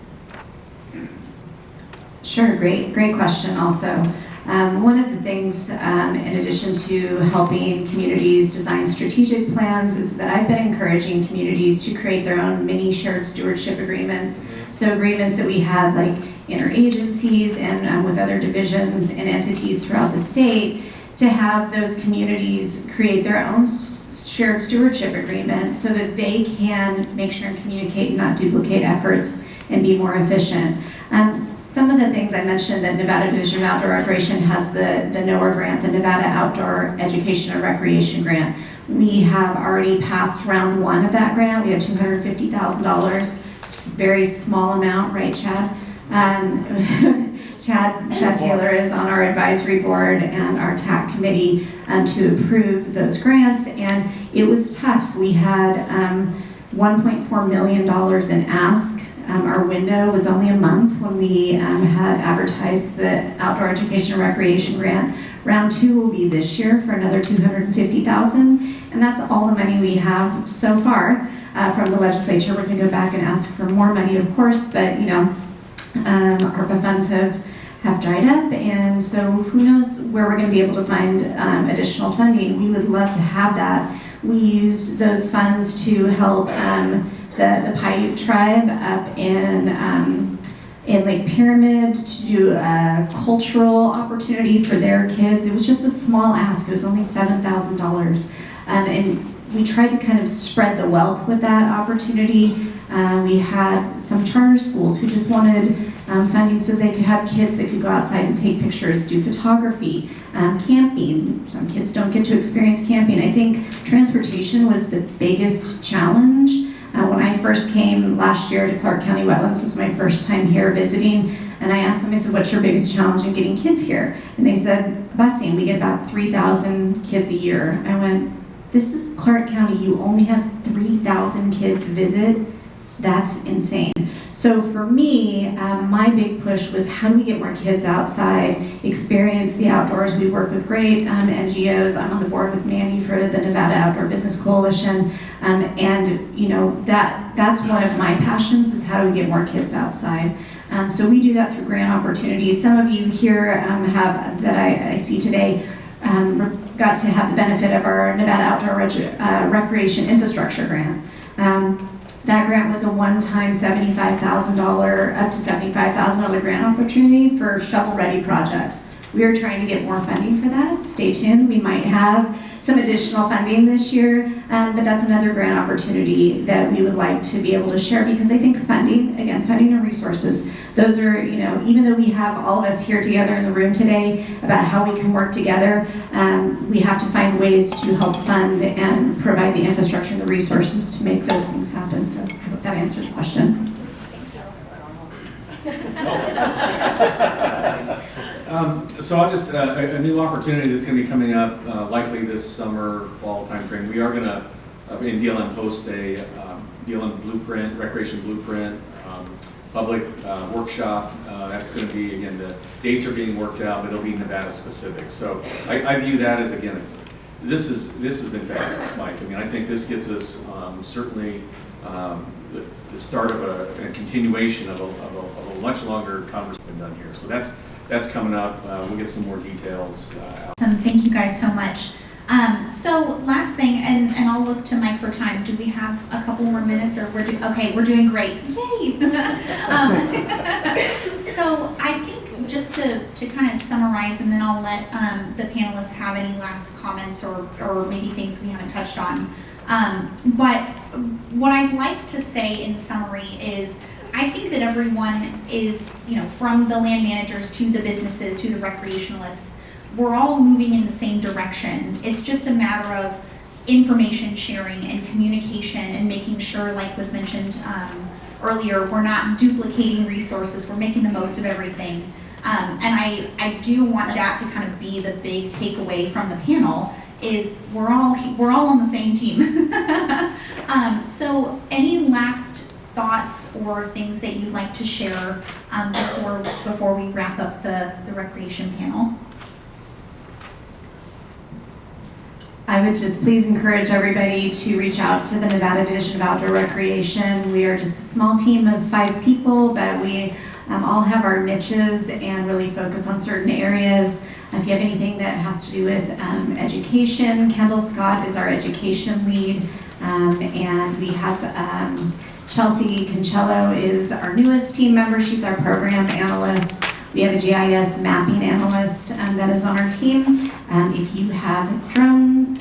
Sure, great question also. One of the things, in addition to helping communities design strategic plans, is that I've been encouraging communities to create their own mini shared stewardship agreements. So agreements that we have like interagencies and with other divisions and entities throughout the state, to have those communities create their own shared stewardship agreement so that they can make sure and communicate and not duplicate efforts and be more efficient. Some of the things I mentioned, that Nevada Division of Outdoor Recreation has the NOAA grant, the Nevada Outdoor Education and Recreation Grant. We have already passed round one of that grant. We had $250,000, just a very small amount, right, Chad? Chad Taylor is on our advisory board and our TAC committee to approve those grants, and it was tough. We had $1.4 million in ask. Our window was only a month when we had advertised the Outdoor Education and Recreation Grant. Round two will be this year for another $250,000, and that's all the money we have so far from the legislature. We're going to go back and ask for more money, of course, but you know, ARPA funds have dried up, and so who knows where we're going to be able to find additional funding. We would love to have that. We used those funds to help the Paiute tribe up in Lake Pyramid to do a cultural opportunity for their kids. It was just a small ask. It was only $7,000, and we tried to kind of spread the wealth with that opportunity. We had some charter schools who just wanted funding so they could have kids that could go outside and take pictures, do photography, camping. Some kids don't get to experience camping. I think transportation was the biggest challenge. When I first came last year to Clark County Wetlands, this was my first time here visiting, and I asked them, I said, what's your biggest challenge in getting kids here? And they said, busing. We get about 3,000 kids a year. I went, this is Clark County, you only have 3,000 kids visit? That's insane. So for me, my big push was how do we get more kids outside, experience the outdoors. We work with great NGOs. I'm on the board with Mandi for the Nevada Outdoor Business Coalition. And you know, that's one of my passions is how do we get more kids outside. So we do that through grant opportunities. Some of you here have, that I see today, got to have the benefit of our Nevada Outdoor Recreation Infrastructure Grant. That grant was a one-time $75,000, up to $75,000 grant opportunity for shovel-ready projects. We are trying to get more funding for that. Stay tuned. We might have some additional funding this year, but that's another grant opportunity that we would like to be able to share because I think funding, again, funding and resources, those are, you know, even though we have all of us here together in the room today about how we can work together, we have to find ways to help fund and provide the infrastructure and the resources to make those things happen. So I hope that answers the question. So I'll just, a new opportunity that's going to be coming up likely this summer, fall timeframe. We are going to, in BLM, host a BLM blueprint, recreation blueprint, public workshop. That's going to be, again, the dates are being worked out, but it'll be Nevada specific. So I view that as, again, this has been fabulous, Mike. I mean, I think this gets us certainly the start of a continuation of a much longer conversation done here. So that's coming up. We'll get some more details out. Awesome. Thank you guys so much. So last thing, and I'll look to Mike for time. Do we have a couple more minutes, or we're doing great. Yay! So I think just to kind of summarize, and then I'll let the panelists have any last comments or maybe things we haven't touched on. But what I'd like to say in summary is I think that everyone is, you know, from the land managers to the businesses to the recreationalists, we're all moving in the same direction. It's just a matter of information sharing and communication and making sure, like was mentioned earlier, we're not duplicating resources, we're making the most of everything. And I do want that to kind of be the big takeaway from the panel is we're all on the same team. So any last thoughts or things that you'd like to share before we wrap up the recreation panel? I would just please encourage everybody to reach out to the Nevada Division of Outdoor Recreation. We are just a small team of 5 people, but we all have our niches and really focus on certain areas. If you have anything that has to do with education, Kendall Scott is our education lead, and we have Chelsea Concello is our newest team member. She's our program analyst. We have a GIS mapping analyst that is on our team. If you have drone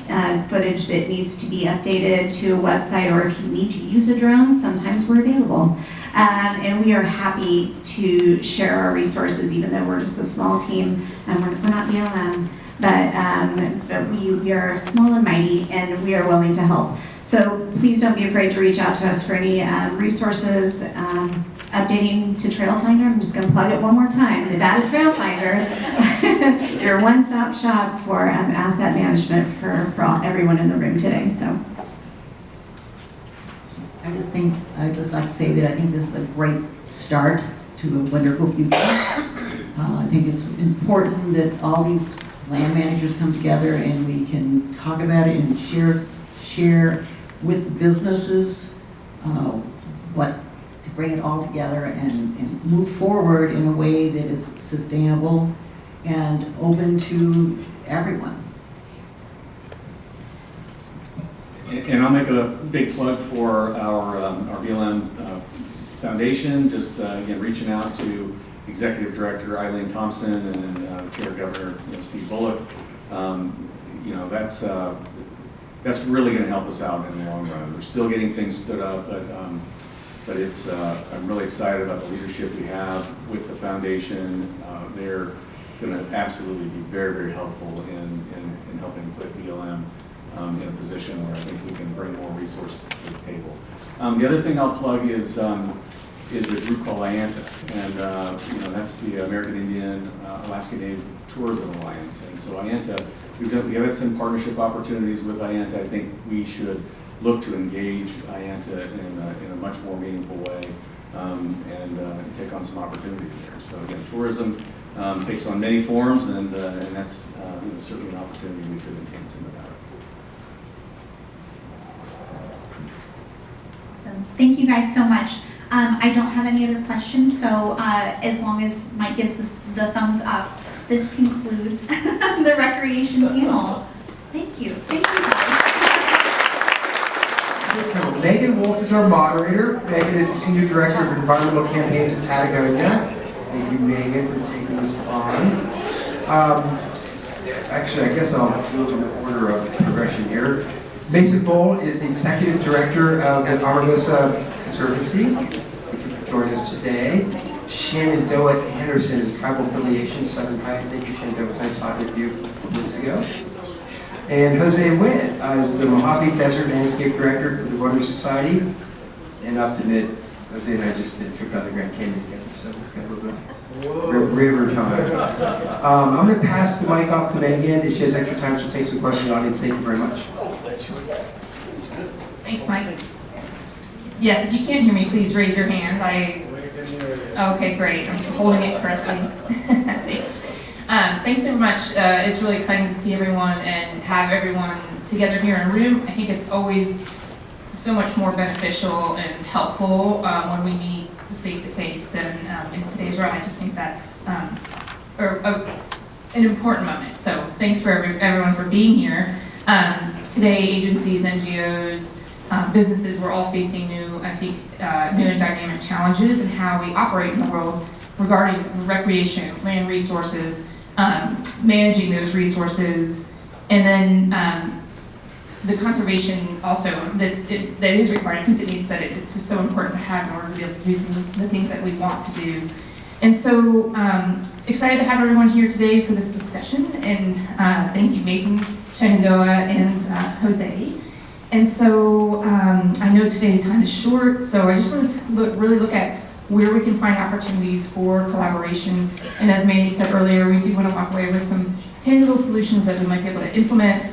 footage that needs to be updated to a website, or if you need to use a drone, sometimes we're available. And we are happy to share our resources, even though we're just a small team. We're not BLM, but we are small and mighty, and we are willing to help. So please don't be afraid to reach out to us for any resources. Updating to Trail Finder, I'm just going to plug it one more time. Nevada Trail Finder, your one-stop shop for asset management for everyone in the room today. So. I'd just like to say that I think this is a great start to a wonderful future. I think it's important that all these land managers come together and we can talk about it and share with the businesses what to bring it all together and move forward in a way that is sustainable and open to everyone. And I'll make a big plug for our BLM Foundation, just again reaching out to Executive Director Eileen Thompson and Chair Governor Steve Bullock. That's really going to help us out in the long run. We're still getting things stood up, but But it's, I'm really excited about the leadership we have with the foundation. They're going to absolutely be very, very helpful in helping put BLM in a position where I think we can bring more resources to the table. The other thing I'll plug is a group called IANTA, and that's the American Indian Alaska Native Tourism Alliance. And so IANTA, we have had some partnership opportunities with IANTA. I think we should look to engage IANTA in a much more meaningful way and take on some opportunities there. So again, tourism takes on many forms, and that's certainly an opportunity we could enhance in Nevada. Awesome. Thank you guys so much. I don't have any other questions, so as long as Mike gives the thumbs up, this concludes the recreation panel. Thank you. Thank you guys. Meghan Wolf is our moderator. Meghan is the Senior Director of Environmental Campaigns at Patagonia. Thank you, Meghan, for taking this on. Actually, I guess I'll do it in the order of progression here. Mason Bowl is the Executive Director of the Armagosa Conservancy. Thank you for joining us today. Shanandoah Anderson is a tribal affiliation, Southern Paiute. Thank you, Shanandoah. It's nice talking with you a couple weeks ago. And Jose Nguyen is the Mojave Desert Landscape Director for the Boulder Society. And I have to admit, Jose and I just did a trip down the Grand Canyon together, so we've got a little bit of river time. I'm going to pass the mic off to Meghan. If she has extra time, she'll take some questions from the audience. Thank you very much. Thanks, Mike. Yes, if you can't hear me, please raise your hand. Okay, great. I'm holding it correctly. Thanks. Thanks so much. It's really exciting to see everyone and have everyone together here in a room. I think it's always so much more beneficial and helpful when we meet face to face. And in today's world, I just think that's an important moment. So thanks for everyone for being here. Today, agencies, NGOs, businesses, we're all facing new and dynamic challenges in how we operate in the world regarding recreation, land resources, managing those resources, and then the conservation also that is required. I think Denise said it. It's just so important to have in order to be able to do the things that we want to do. And so excited to have everyone here today for this discussion. And thank you, Mason, Shanandoah, and Jose. And so I know today's time is short, so I just wanted to really look at where we can find opportunities for collaboration. And as Mandi said earlier, we do want to walk away with some tangible solutions that we might be able to implement,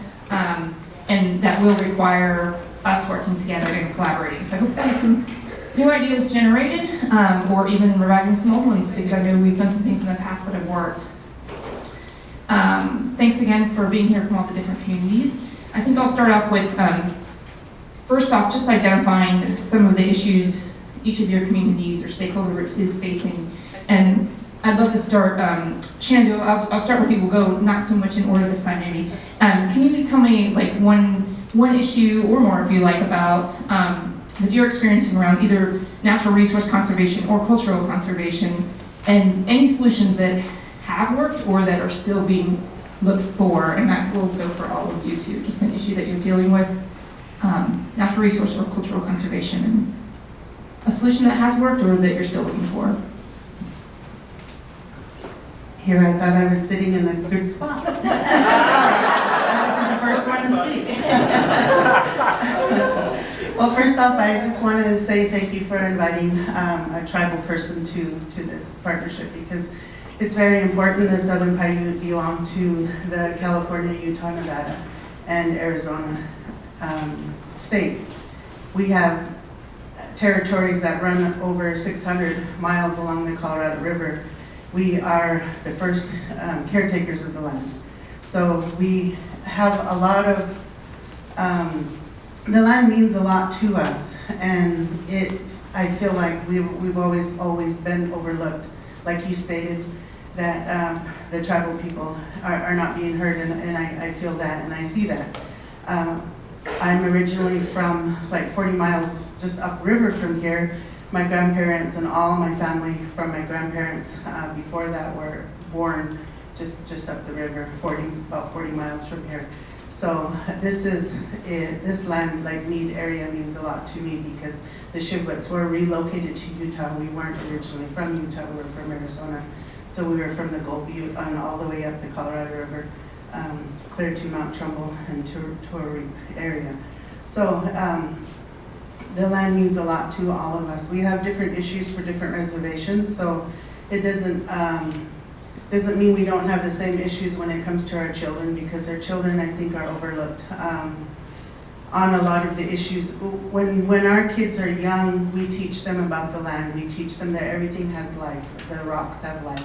and that will require us working together and collaborating. So hopefully some new ideas generated, or even reviving some old ones, because I know we've done some things in the past that have worked. Thanks again for being here from all the different communities. I think I'll start off with, first off, just identifying some of the issues each of your communities or stakeholder groups is facing. And I'd love to start, Shanandoah, I'll start with you. We'll go not so much in order this time, maybe. Can you tell me like one issue or more, if you like, about that you're experiencing around either natural resource conservation or cultural conservation, and any solutions that have worked or that are still being looked for, and that will go for all of you too, just an issue that you're dealing with, natural resource or cultural conservation, and a solution that has worked or that you're still looking for. Here I thought I was sitting in a good spot. I wasn't the first one to speak. Well, first off, I just want to say thank you for inviting a tribal person to this partnership, because it's very important. The Southern Paiute belong to the California, Utah, Nevada, and Arizona states. We have territories that run over 600 miles along the Colorado River. We are the first caretakers of the land. So we have a lot of, the land means a lot to us, and I feel like we've always been overlooked. Like you stated, that the tribal people are not being heard, and I feel that and I see that. I'm originally from like 40 miles just upriver from here. My grandparents and all my family from my grandparents before that were born just up the river, about 40 miles from here. So this land, like Mead area, means a lot to me because the Shivwits were relocated to Utah. We weren't originally from Utah, we were from Arizona. So we were from the Gold Butte on all the way up the Colorado River, clear to Mount Trumbull and Torrey area. So the land means a lot to all of us. We have different issues for different reservations, so it doesn't mean we don't have the same issues when it comes to our children, because our children, I think, are overlooked on a lot of the issues. When our kids are young, we teach them about the land. We teach them that everything has life, the rocks have life.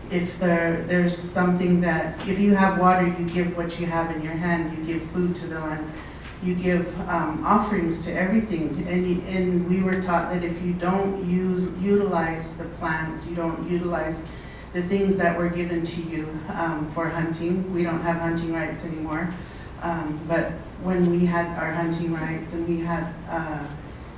If there's something that, if you have water, you give what you have in your hand, you give food to the land, you give offerings to everything. And we were taught that if you don't utilize the plants, you don't utilize the things that were given to you for hunting. We don't have hunting rights anymore, but when we had our hunting rights and we had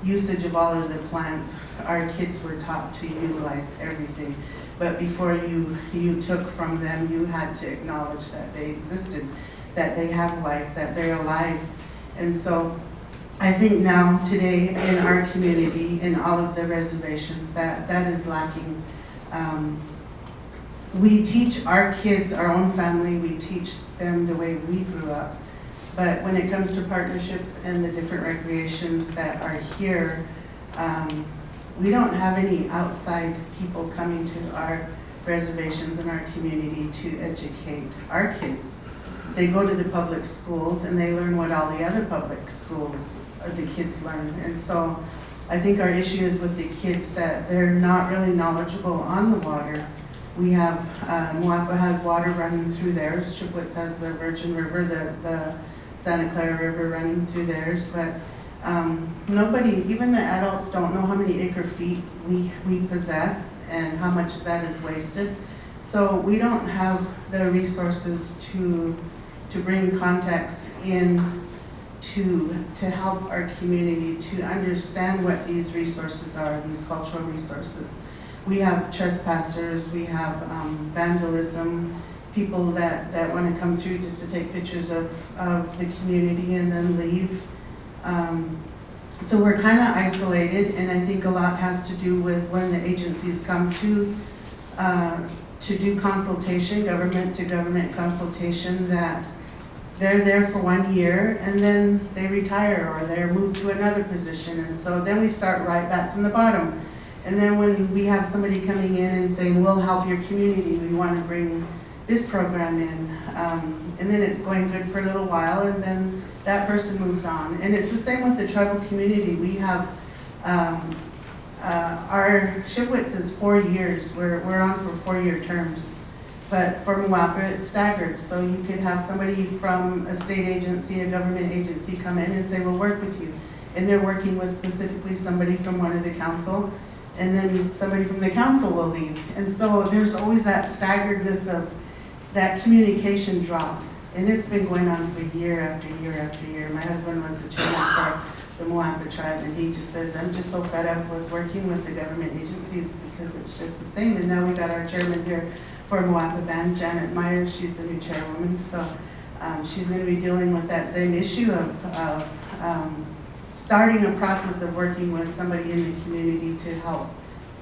usage of all of the plants, our kids were taught to utilize everything. But before you took from them, you had to acknowledge that they existed, that they have life, that they're alive. And so I think now, today, in our community, in all of the reservations, that is lacking. We teach our kids, our own family, we teach them the way we grew up. But when it comes to partnerships and the different recreations that are here, we don't have any outside people coming to our reservations in our community to educate our kids. They go to the public schools and they learn what all the other public schools, the kids learn. And so I think our issue is with the kids that they're not really knowledgeable on the water. We have, Moapa has water running through theirs, Shivwits has the Virgin River, the Santa Clara River running through theirs, but nobody, even the adults, don't know how many acre feet we possess and how much of that is wasted. So we don't have the resources to bring contacts in to help our community to understand what these resources are, these cultural resources. We have trespassers, we have vandalism, people that want to come through just to take pictures of the community and then leave. So we're kind of isolated, and I think a lot has to do with when the agencies come to do consultation, government to government consultation, that they're there for 1 year and then they retire or they're moved to another position, and so then we start right back from the bottom. And then when we have somebody coming in and saying, we'll help your community, we want to bring this program in, and then it's going good for a little while, and then that person moves on. And it's the same with the tribal community. We have, our Shivwits is 4 years. We're on for 4-year terms. But for Moapa, it's staggered. So you could have somebody from a state agency, a government agency come in and say, we'll work with you. And they're working with specifically somebody from one of the council, and then somebody from the council will leave. And so there's always that staggeredness of that communication drops. And it's been going on for year after year after year. My husband was the chairman for the Moapa tribe, and he just says, I'm just so fed up with working with the government agencies because it's just the same. And now we got our chairman here for Moapa Band, Janet Myers. She's the new chairwoman. So she's going to be dealing with that same issue of starting a process of working with somebody in the community to help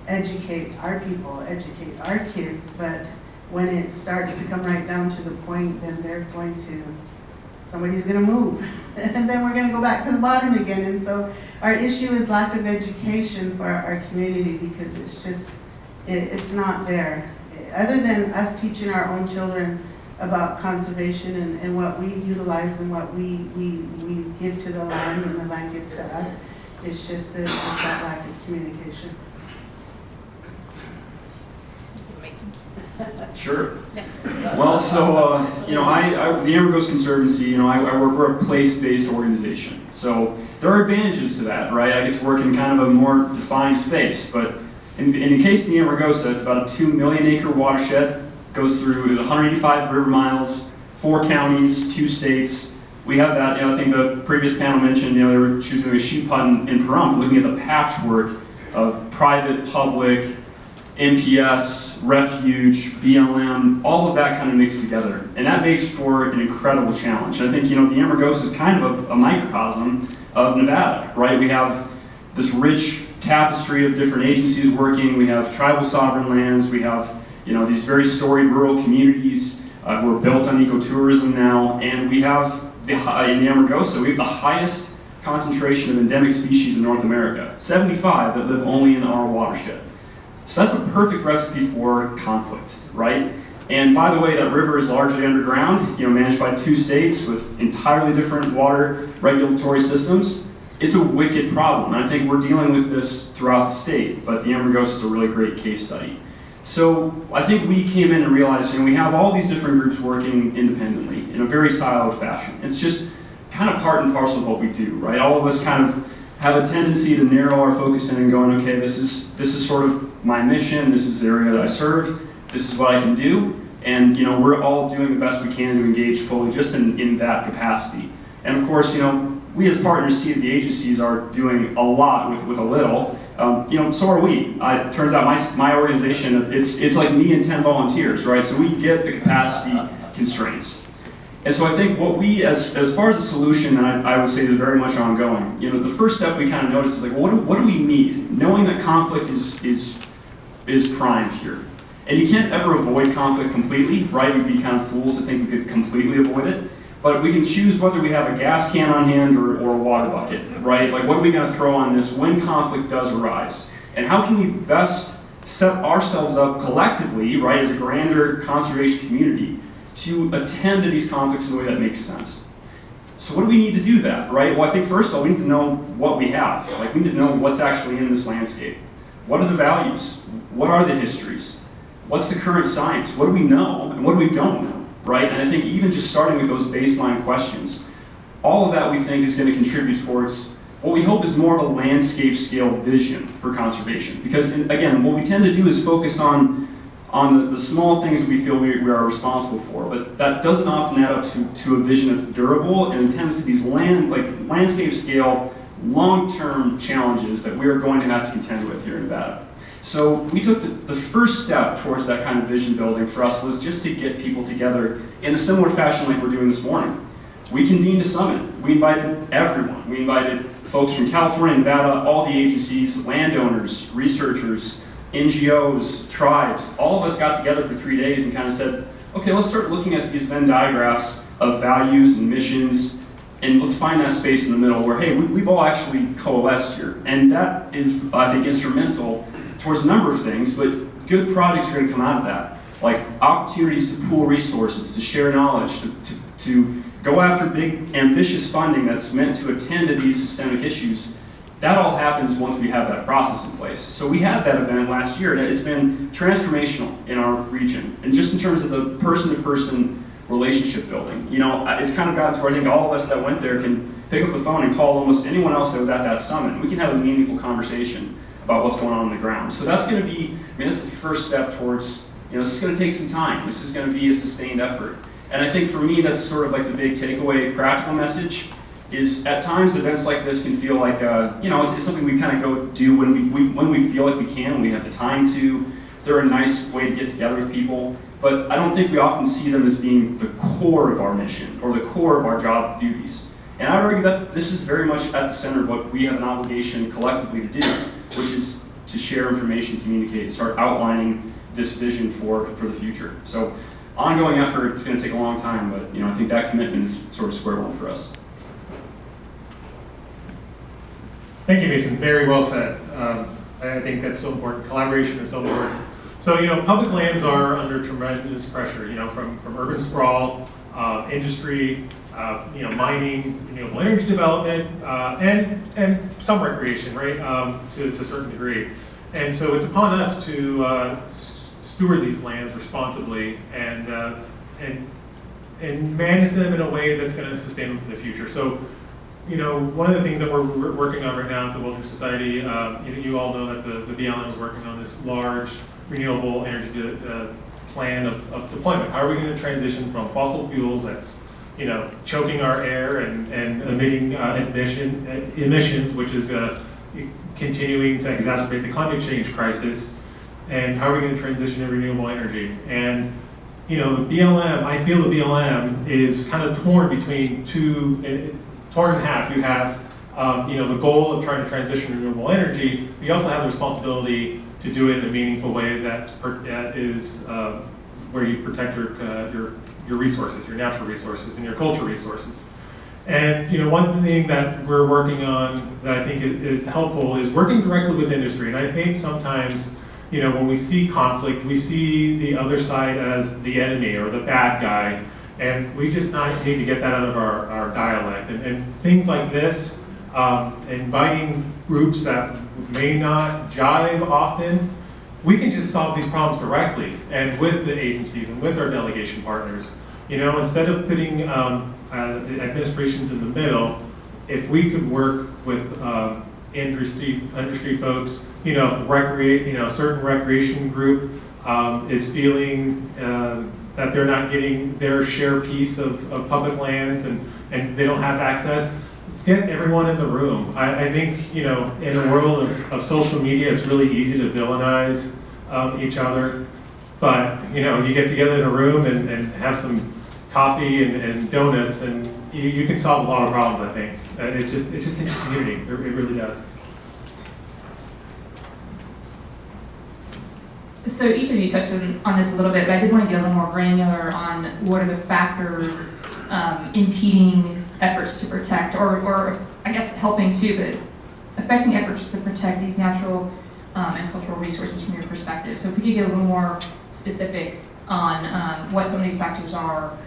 educate our people, educate our kids. But when it starts to come right down to the point, then somebody's going to move. And then we're going to go back to the bottom again. And so our issue is lack of education for our community, because it's just, it's not there. Other than us teaching our own children about conservation and what we utilize and what we give to the land and the land gives to us, it's just, there's just that lack of communication. Sure. Well, so, the Amber Ghost Conservancy, we're a place-based organization. So there are advantages to that, right? I get to work in kind of a more defined space. But in the case of the Amber Ghost, it's about a 2 million acre watershed, goes through 185 river miles, 4 counties, 2 states. We have that, I think the previous panel mentioned, they were choosing a sheep hunt in Pahrump, looking at the patchwork of private, public, MPS, refuge, BLM, all of that kind of mixed together. And that makes for an incredible challenge. And I think, the Amargosa is kind of a microcosm of Nevada, right? We have this rich tapestry of different agencies working. We have tribal sovereign lands. We have, these very storied rural communities who are built on ecotourism now. And we have, in the Amargosa, we have the highest concentration of endemic species in North America, 75 that live only in our watershed. So that's a perfect recipe for conflict, right? And by the way, that river is largely underground, managed by 2 states with entirely different water regulatory systems. It's a wicked problem, and I think we're dealing with this throughout the state, but the Amargosa is a really great case study. So I think we came in and realized, we have all these different groups working independently in a very siloed fashion. It's just kind of part and parcel of what we do, right? All of us kind of have a tendency to narrow our focus in and going, okay, this is sort of my mission, this is the area that I serve, this is what I can do, and we're all doing the best we can to engage fully just in that capacity. And of course, we as partners see that the agencies are doing a lot with a little. So are we. It turns out my organization, it's like me and 10 volunteers, right? So we get the capacity constraints. And so I think what we, as far as the solution, and I would say is very much ongoing, the first step we kind of notice is like, well, what do we need? Knowing that conflict is primed here. And you can't ever avoid conflict completely, right? We'd be kind of fools to think we could completely avoid it. But we can choose whether we have a gas can on hand or a water bucket, right? Like, what are we going to throw on this when conflict does arise? And how can we best set ourselves up collectively, right, as a grander conservation community, to attend to these conflicts in a way that makes sense? So what do we need to do that, right? Well, I think first of all, we need to know what we have. Like, we need to know what's actually in this landscape. What are the values? What are the histories? What's the current science? What do we know and what do we don't know, right? And I think even just starting with those baseline questions, all of that we think is going to contribute towards what we hope is more of a landscape scale vision for conservation. Because again, what we tend to do is focus on the small things that we feel we are responsible for, but that doesn't often add up to a vision that's durable and intends to these landscape scale, long-term challenges that we are going to have to contend with here in Nevada. So we took the first step towards that kind of vision building for us was just to get people together in a similar fashion like we're doing this morning. We convened a summit. We invited everyone. We invited folks from California, Nevada, all the agencies, landowners, researchers, NGOs, tribes. All of us got together for 3 days and kind of said, okay, let's start looking at these Venn diagrams of values and missions, and let's find that space in the middle where, hey, we've all actually coalesced here. And that is, I think, instrumental towards a number of things, but good projects are going to come out of that. Like opportunities to pool resources, to share knowledge, to go after big, ambitious funding that's meant to attend to these systemic issues. That all happens once we have that process in place. So we had that event last year, and it's been transformational in our region. And just in terms of the person-to-person relationship building, it's kind of gotten to where I think all of us that went there can pick up the phone and call almost anyone else that was at that summit. We can have a meaningful conversation about what's going on the ground. So that's going to be, that's the first step towards, this is going to take some time. This is going to be a sustained effort. And I think for me, that's sort of like the big takeaway practical message is at times events like this can feel like, it's something we kind of go do when we feel like we can, when we have the time to. They're a nice way to get together with people. But I don't think we often see them as being the core of our mission or the core of our job duties. And I would argue that this is very much at the center of what we have an obligation collectively to do, which is to share information, communicate, start outlining this vision for the future. So ongoing effort, it's going to take a long time, but I think that commitment is sort of square one for us. Thank you, Mason. Very well said. I think that's so important. Collaboration is so important. So, public lands are under tremendous pressure, from urban sprawl, industry, mining, renewable energy development, and some recreation, right, to a certain degree. And so it's upon us to steward these lands responsibly and manage them in a way that's going to sustain them for the future. So, one of the things that we're working on right now at the Wilderness Society, you all know that the BLM is working on this large renewable energy plan of deployment. How are we going to transition from fossil fuels that's choking our air and emitting emissions, which is continuing to exacerbate the climate change crisis, and how are we going to transition to renewable energy? And you know, the BLM, I feel the BLM is kind of torn between torn in half. You have, you know, the goal of trying to transition to renewable energy, but you also have the responsibility to do it in a meaningful way that is where you protect your resources, your natural resources, and your cultural resources. And you know, one thing that we're working on that I think is helpful is working directly with industry. And I think sometimes, you know, when we see conflict, we see the other side as the enemy or the bad guy, and we just need to get that out of our dialect. And things like this, inviting groups that may not jive often, we can just solve these problems directly and with the agencies and with our delegation partners. You know, instead of putting administrations in the middle, if we could work with industry folks, you know, a certain recreation group is feeling that they're not getting their share piece of public lands and they don't have access, let's get everyone in the room. I think, you know, in a world of social media, it's really easy to villainize each other, but, you know, you get together in a room and have some coffee and donuts, and you can solve a lot of problems, I think. It just takes community, it really does. So each of you touched on this a little bit, but I did want to get a little more granular on what are the factors impeding efforts to protect, or I guess helping too, but affecting efforts to protect these natural and cultural resources from your perspective. So if we could get a little more specific on what some of these factors are,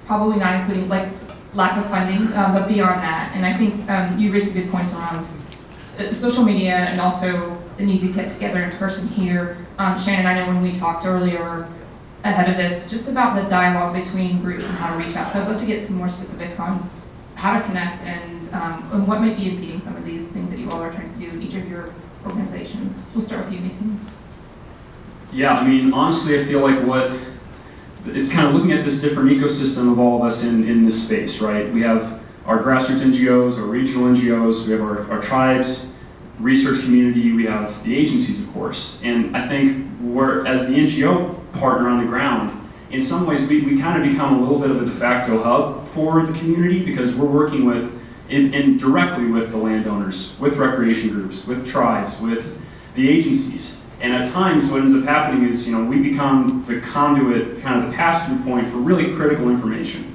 probably not including like lack of funding, but beyond that. And I think you raised some good points around social media and also the need to get together in person here. Shannon, I know when we talked earlier ahead of this, just about the dialogue between groups and how to reach out. So I'd love to get some more specifics on how to connect and what might be impeding some of these things that you all are trying to do in each of your organizations. We'll start with you, Mason. Yeah, I mean, honestly, I feel like it's kind of looking at this different ecosystem of all of us in this space, right? We have our grassroots NGOs, our regional NGOs, we have our tribes, research community, we have the agencies, of course. And I think as the NGO partner on the ground, in some ways we kind of become a little bit of a de facto hub for the community because we're working directly with the landowners, with recreation groups, with tribes, with the agencies. And at times what ends up happening is, you know, we become the conduit, kind of the pass-through point for really critical information.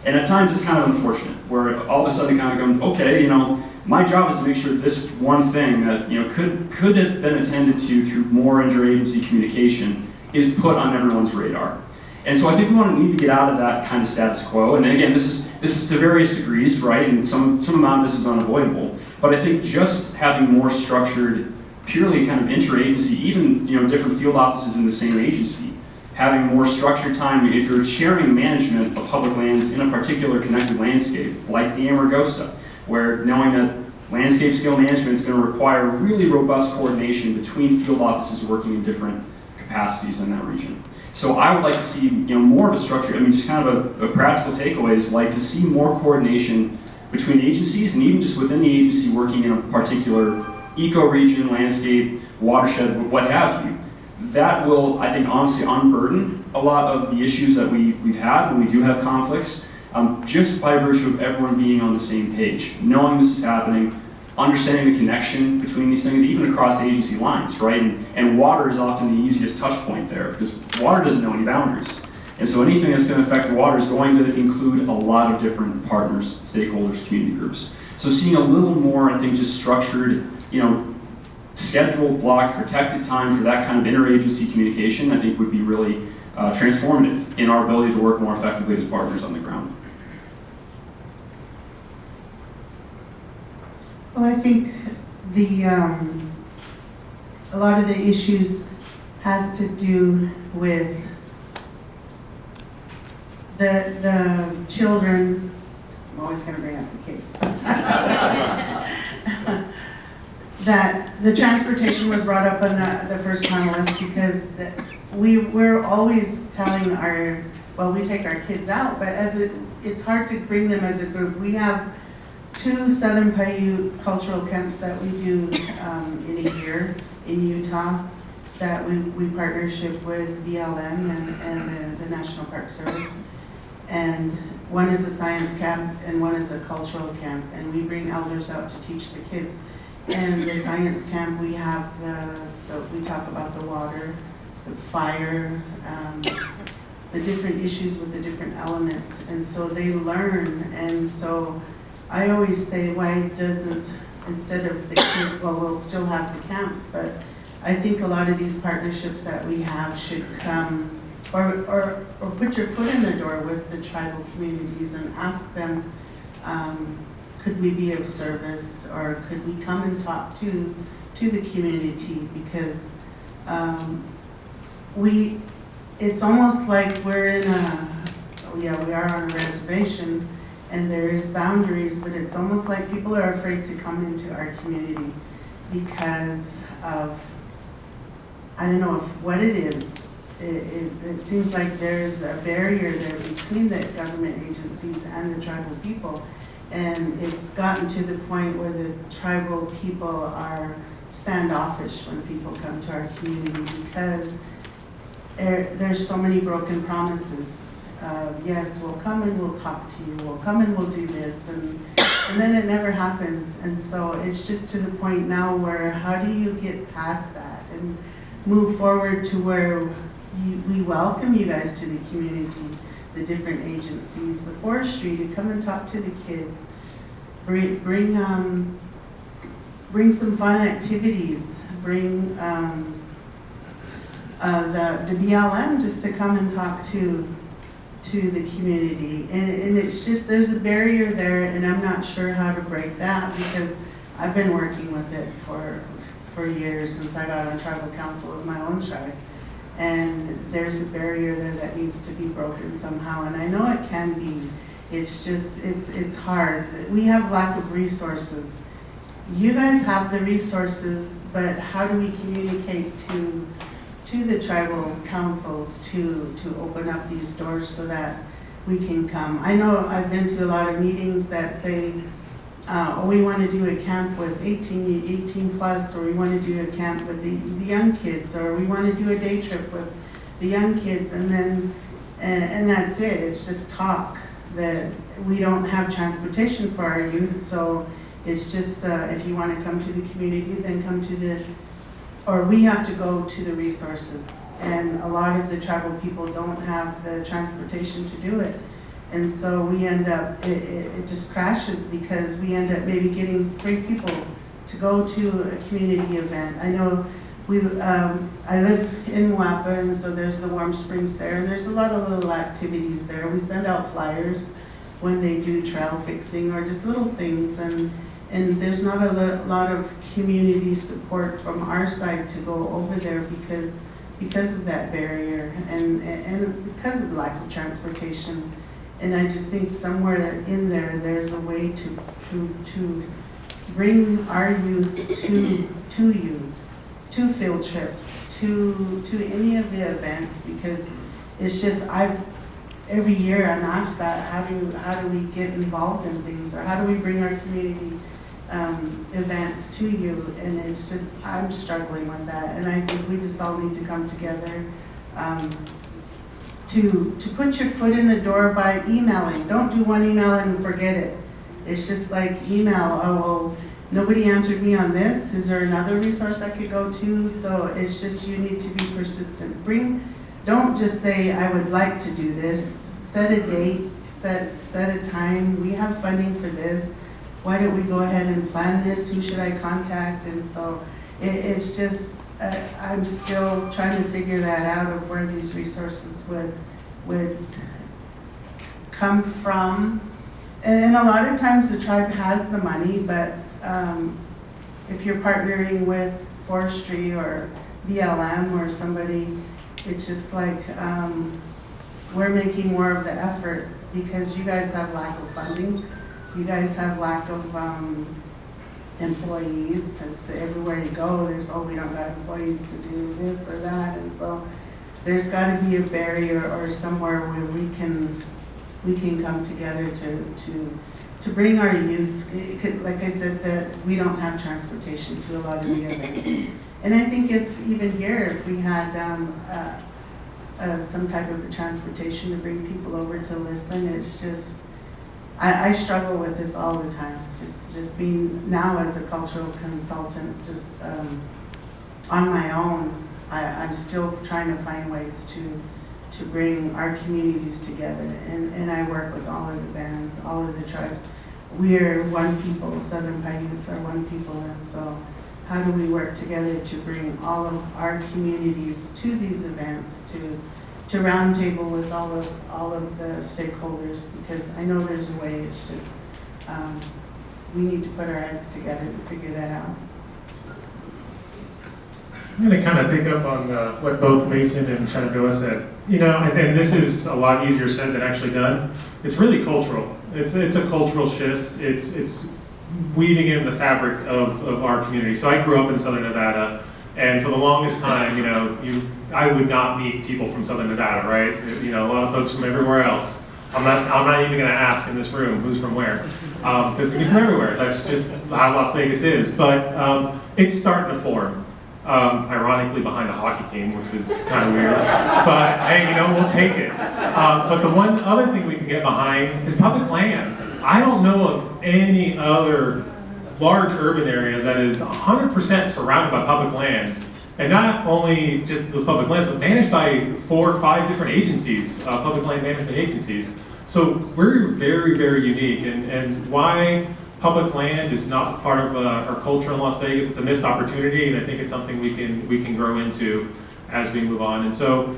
And at times it's kind of unfortunate, where all of a sudden it kind of goes, okay, you know, my job is to make sure that this one thing that, you know, could have been attended to through more interagency communication is put on everyone's radar. And so I think we need to get out of that kind of status quo. And again, this is to various degrees, right? And some amount of this is unavoidable. But I think just having more structured, purely kind of interagency, even, you know, different field offices in the same agency, having more structured time. If you're sharing management of public lands in a particular connected landscape, like the Amargosa, where knowing that landscape scale management is going to require really robust coordination between field offices working in different capacities in that region. So I would like to see, you know, more of a structure. I mean, just kind of a practical takeaway is like to see more coordination between agencies and even just within the agency working in a particular eco-region, landscape, watershed, what have you. That will, I think, honestly unburden a lot of the issues that we've had when we do have conflicts, just by virtue of everyone being on the same page, knowing this is happening, understanding the connection between these things, even across agency lines, right? And water is often the easiest touch point there, because water doesn't know any boundaries. And so anything that's going to affect water is going to include a lot of different partners, stakeholders, community groups. So seeing a little more, I think, just structured, you know, scheduled, blocked, protected time for that kind of interagency communication, I think would be really transformative in our ability to work more effectively as partners on the ground. Well, I think a lot of the issues has to do with the children. I'm always going to bring up the kids. That the transportation was brought up on the first panelist because we're always telling we take our kids out, but it's hard to bring them as a group. We have 2 Southern Paiute cultural camps that we do in a year in Utah, that we partnership with BLM and the National Park Service. And one is a science camp and one is a cultural camp. And we bring elders out to teach the kids. And the science camp, we have we talk about the water, the fire, the different issues with the different elements. And so they learn. And so I always say, why doesn't, instead of the kids, well, we'll still have the camps, but I think a lot of these partnerships that we have should come, or put your foot in the door with the tribal communities and ask them, could we be of service, or could we come and talk to the community? Because it's almost like we're in we are on a reservation, and there is boundaries, but it's almost like people are afraid to come into our community because of, I don't know what it is. It seems like there's a barrier there between the government agencies and the tribal people. And it's gotten to the point where the tribal people are standoffish when people come to our community because there's so many broken promises. Yes, we'll come and we'll talk to you, we'll come and we'll do this, and then it never happens. And so it's just to the point now where how do you get past that and move forward to where we welcome you guys to the community, the different agencies, the forestry, to come and talk to the kids, bring some fun activities, bring the BLM just to come and talk to the community. And it's just, there's a barrier there, and I'm not sure how to break that because I've been working with it for years, since I got on tribal council with my own tribe. And there's a barrier there that needs to be broken somehow, and I know it can be. It's just, it's hard. We have lack of resources. You guys have the resources, but how do we communicate to the tribal councils to open up these doors so that we can come? I know I've been to a lot of meetings that say, we want to do a camp with 18 plus, or we want to do a camp with the young kids, or we want to do a day trip with the young kids, and then and that's it. It's just talk. That we don't have transportation for our youth, so it's just if you want to come to the community, then come to or we have to go to the resources, and a lot of the tribal people don't have the transportation to do it. And so we end up, it just crashes because we end up maybe getting 3 people to go to a community event. I know I live in Wapa, and so there's the warm springs there, and there's a lot of little activities there. We send out flyers when they do trail fixing or just little things, and there's not a lot of community support from our side to go over there because of that barrier and because of the lack of transportation. And I just think somewhere in there's a way to bring our youth to you, to field trips, to any of the events, because it's just every year I'm asked that, how do we get involved in things, or how do we bring our community events to you? And it's just, I'm struggling with that, and I think we just all need to come together to put your foot in the door by emailing. Don't do one email and forget it. It's just like email, oh well, nobody answered me on this, is there another resource I could go to? So it's just, you need to be persistent. Don't just say, I would like to do this. Set a date, set a time. We have funding for this. Why don't we go ahead and plan this? Who should I contact? And so it's just, I'm still trying to figure that out of where these resources would come from. And a lot of times the tribe has the money, but if you're partnering with forestry or BLM or somebody, it's just like we're making more of the effort because you guys have lack of funding. You guys have lack of employees. It's everywhere you go, there's, oh, we don't got employees to do this or that. And so there's got to be a barrier or somewhere where we can come together to bring our youth. Like I said, that we don't have transportation to a lot of the events. And I think if even here, if we had some type of a transportation to bring people over to listen, it's just, I struggle with this all the time. Just being now as a cultural consultant, just on my own, I'm still trying to find ways to bring our communities together. And I work with all of the bands, all of the tribes. We're one people, Southern Paiutes are one people, and so how do we work together to bring all of our communities to these events, to roundtable with all of the stakeholders, because I know there's a way, it's just, we need to put our heads together to figure that out. I'm going to kind of pick up on what both Mason and Shanandoah said. You know, and this is a lot easier said than actually done. It's really cultural. It's a cultural shift. It's weaving in the fabric of our community. So I grew up in Southern Nevada, and for the longest time, you know, I would not meet people from Southern Nevada, right? You know, a lot of folks from everywhere else. I'm not even going to ask in this room who's from where, because they're from everywhere. That's just how Las Vegas is. But it's starting to form. Ironically behind a hockey team, which was kind of weird. But hey, you know, we'll take it. But the one other thing we can get behind is public lands. I don't know of any other large urban area that is 100% surrounded by public lands. And not only just those public lands, but managed by 4 or 5 different agencies, public land management agencies. So we're very, very unique. And why public land is not part of our culture in Las Vegas. It's a missed opportunity, and I think it's something we can grow into as we move on. And so,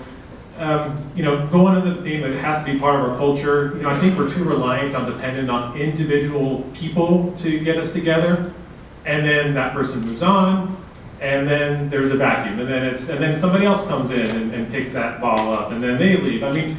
you know, going into the theme that it has to be part of our culture, you know, I think we're too reliant on dependent on individual people to get us together, and then that person moves on, and then there's a vacuum, and then somebody else comes in and picks that ball up, and then they leave. I mean,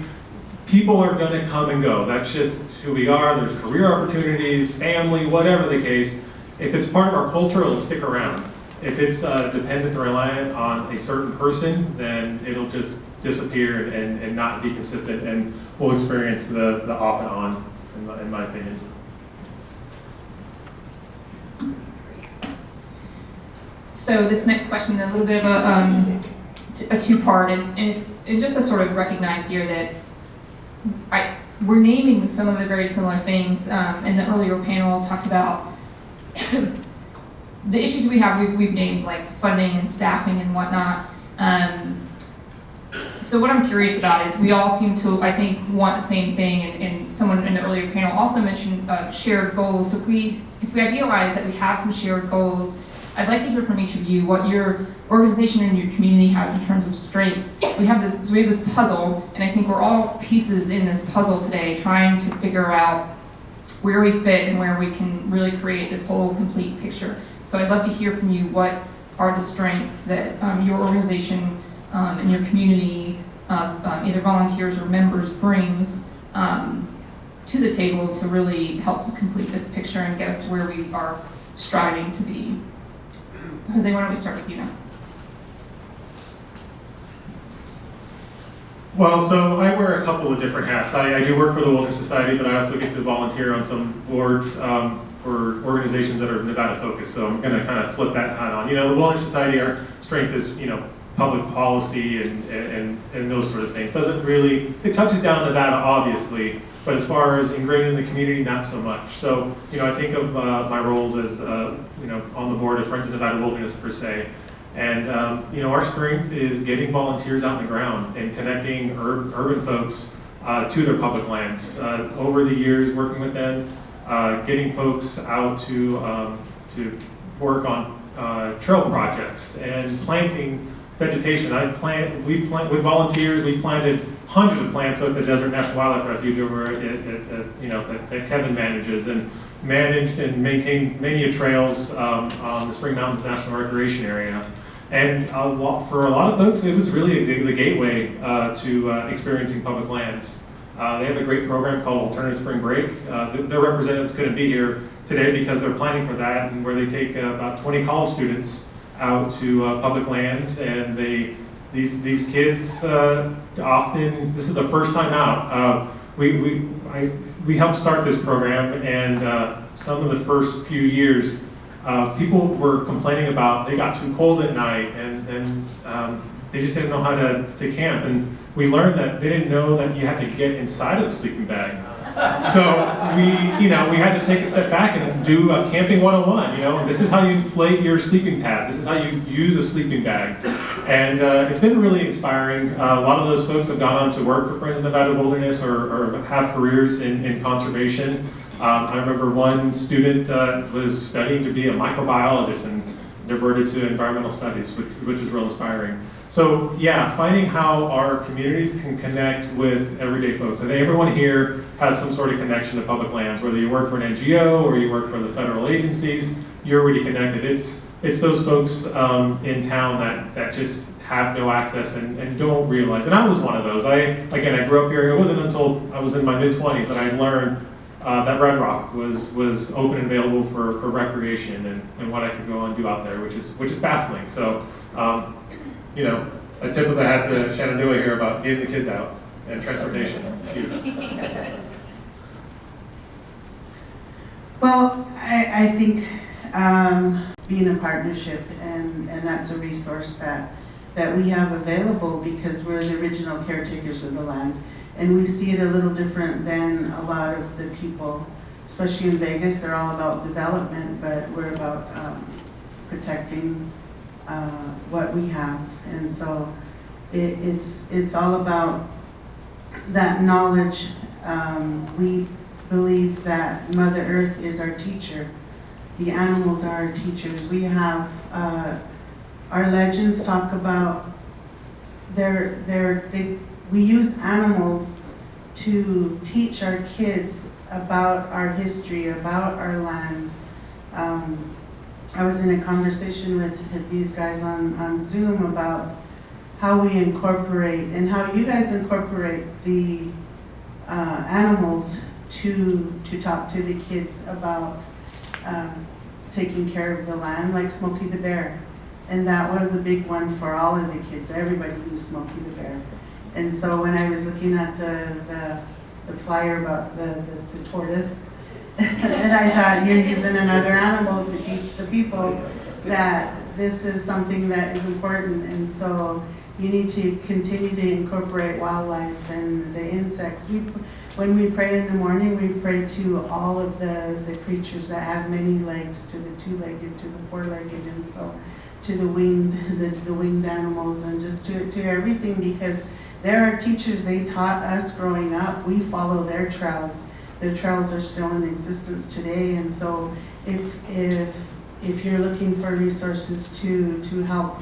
people are going to come and go. That's just who we are. There's career opportunities, family, whatever the case. If it's part of our culture, it'll stick around. If it's dependent or reliant on a certain person, then it'll just disappear and not be consistent, and we'll experience the off and on, in my opinion. So this next question, a little bit of a two-part, and just to sort of recognize here that we're naming some of the very similar things. In the earlier panel, talked about the issues we have. We've named like funding and staffing and whatnot. So what I'm curious about is we all seem to, I think, want the same thing. And someone in the earlier panel also mentioned shared goals. So if we idealize that we have some shared goals, I'd like to hear from each of you what your organization and your community has in terms of strengths. We have this puzzle, and I think we're all pieces in this puzzle today, trying to figure out where we fit and where we can really create this whole complete picture. So I'd love to hear from you what are the strengths that your organization and your community of either volunteers or members brings to the table to really help to complete this picture and get us to where we are striving to be. Jose, why don't we start with you now? Well, so I wear a couple of different hats. I do work for the Wilderness Society, but I also get to volunteer on some boards for organizations that are Nevada focused. So I'm going to kind of flip that hat on. You know, the Wilderness Society, our strength is, you know, public policy and those sort of things. Doesn't really, it touches down Nevada, obviously, but as far as ingrained in the community, not so much. So, you know, I think of my roles as, you know, on the board of Friends of Nevada Wilderness per se. And, you know, our strength is getting volunteers out on the ground and connecting urban folks to their public lands. Over the years, working with them, getting folks out to work on trail projects and planting vegetation. With volunteers, we've planted hundreds of plants at the Desert National Wildlife Refuge over that Kevin manages, and managed and maintained many trails on the Spring Mountains National Recreation Area. And for a lot of folks, it was really the gateway to experiencing public lands. They have a great program called Alternative Spring Break. Their representatives couldn't be here today because they're planning for that, and where they take about 20 college students out to public lands, and these kids often, this is the first time out. We helped start this program, and some of the first few years, people were complaining about they got too cold at night and they just didn't know how to camp. And we learned that they didn't know that you had to get inside of the sleeping bag. So we had to take a step back and do a camping 101, this is how you inflate your sleeping pad. This is how you use a sleeping bag. And it's been really inspiring. A lot of those folks have gone on to work for Friends of Nevada Wilderness or have careers in conservation. I remember one student was studying to be a microbiologist and diverted to environmental studies, which is real inspiring. So yeah, finding how our communities can connect with everyday folks. I think everyone here has some sort of connection to public lands, whether you work for an NGO or you work for the federal agencies, you're already connected. It's those folks in town that just have no access and don't realize. And I was one of those. I grew up here. It wasn't until I was in my mid-20s that I learned that Red Rock was open and available for recreation and what I could go and do out there, which is baffling. So, a tip of the hat to Shanandoah here about getting the kids out and transportation. It's huge. Well, I think being a partnership and that's a resource that we have available because we're the original caretakers of the land. And we see it a little different than a lot of the people, especially in Vegas. They're all about development, but we're about protecting what we have. And so it's all about that knowledge. We believe that Mother Earth is our teacher. The animals are our teachers. We have, our legends talk about we use animals to teach our kids about our history, about our land. I was in a conversation with these guys on Zoom about how we incorporate and how you guys incorporate the animals to talk to the kids about taking care of the land, like Smokey the Bear. And that was a big one for all of the kids. Everybody knew Smokey the Bear. And so when I was looking at the flyer about the tortoise, and I thought you're using another animal to teach the people that this is something that is important. And so you need to continue to incorporate wildlife and the insects. When we pray in the morning, we pray to all of the creatures that have many legs, to the two-legged, to the four-legged, and so to the winged animals, and just to everything, because they're our teachers. They taught us growing up. We follow their trails. Their trails are still in existence today, and so if you're looking for resources to help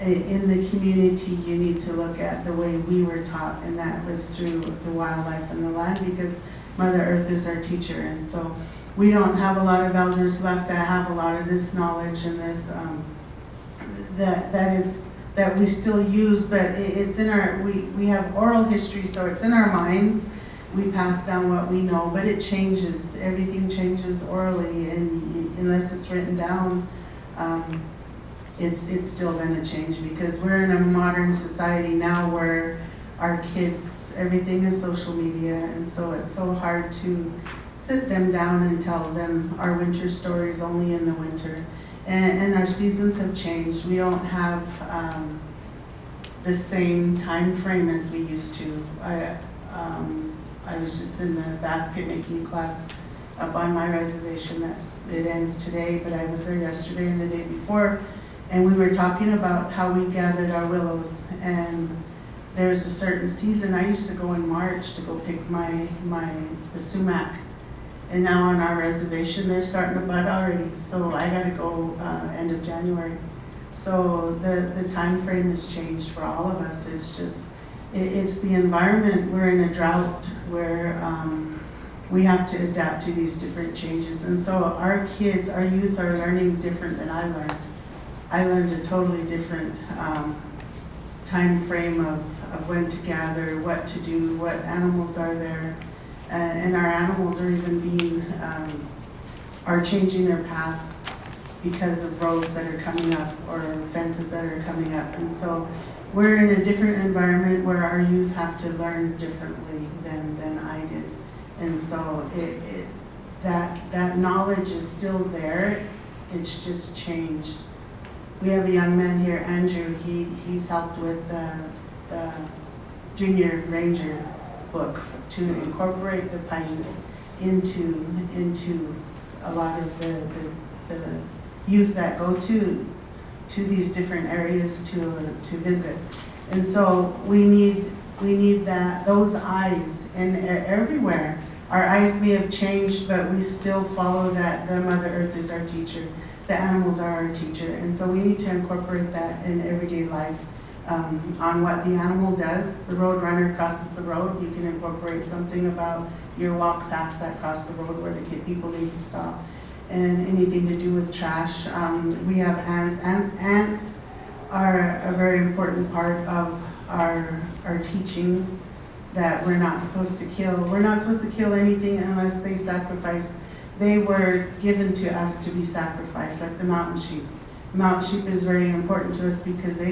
in the community, you need to look at the way we were taught, and that was through the wildlife and the land, because Mother Earth is our teacher. And so we don't have a lot of elders left that have a lot of this knowledge and this that we still use, but it's in our, we have oral history, so it's in our minds. We pass down what we know, but it changes. Everything changes orally, and unless it's written down, it's still going to change, because we're in a modern society now where our kids, everything is social media, and so it's so hard to sit them down and tell them our winter stories only in the winter. And our seasons have changed. We don't have the same time frame as we used to. I was just in a basket making class up on my reservation. It ends today, but I was there yesterday and the day before, and we were talking about how we gathered our willows. And there's a certain season. I used to go in March to go pick the sumac. And now on our reservation, they're starting to bud already. So I got to go end of January. So the time frame has changed for all of us. It's just, it's the environment. We're in a drought where we have to adapt to these different changes. And so our kids, our youth are learning different than I learned. I learned a totally different time frame of when to gather, what to do, what animals are there. And our animals are even are changing their paths because of roads that are coming up or fences that are coming up. And so we're in a different environment where our youth have to learn differently than I did. And so that knowledge is still there. it's just changed. We have a young man here, Andrew, he's helped with the Junior Ranger book to incorporate the Paiute into a lot of the youth that go to these different areas to visit. And so we need those eyes, and everywhere. Our eyes may have changed, but we still follow that the Mother Earth is our teacher, the animals are our teacher, and so we need to incorporate that in everyday life. On what the animal does, the road runner crosses the road, you can incorporate something about your walk past that cross the road where the people need to stop. And anything to do with trash. We have ants, and ants are a very important part of our teachings that we're not supposed to kill. We're not supposed to kill anything unless they sacrifice. They were given to us to be sacrificed, like the mountain sheep. Mountain sheep is very important to us because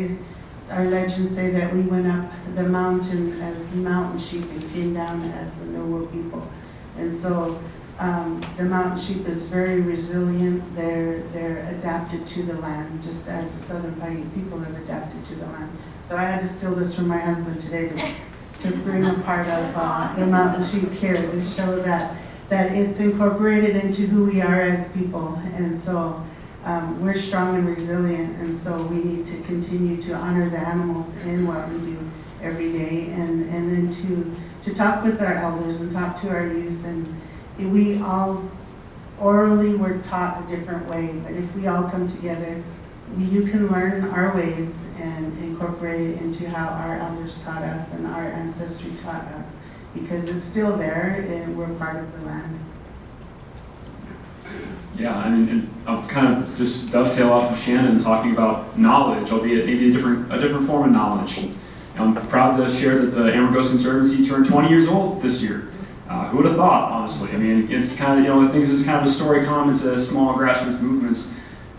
our legends say that we went up the mountain as mountain sheep and came down as the Noah people. And so the mountain sheep is very resilient. They're adapted to the land, just as the Southern Paiute people have adapted to the land. So I had to steal this from my husband today to bring a part of the mountain sheep here to show that it's incorporated into who we are as people. And so we're strong and resilient, and so we need to continue to honor the animals in what we do every day, and then to talk with our elders and talk to our youth. And we all orally were taught a different way, but if we all come together, you can learn our ways and incorporate it into how our elders taught us and our ancestry taught us, because it's still there and we're part of the land. Yeah, I mean, and I'll kind of just dovetail off of Shannon talking about knowledge, albeit maybe a different form of knowledge. I'm proud to share that the Amherst Conservancy turned 20 years old this year. Who would have thought, honestly? I mean, it's kind of, things is kind of a story common to small grassroots movements.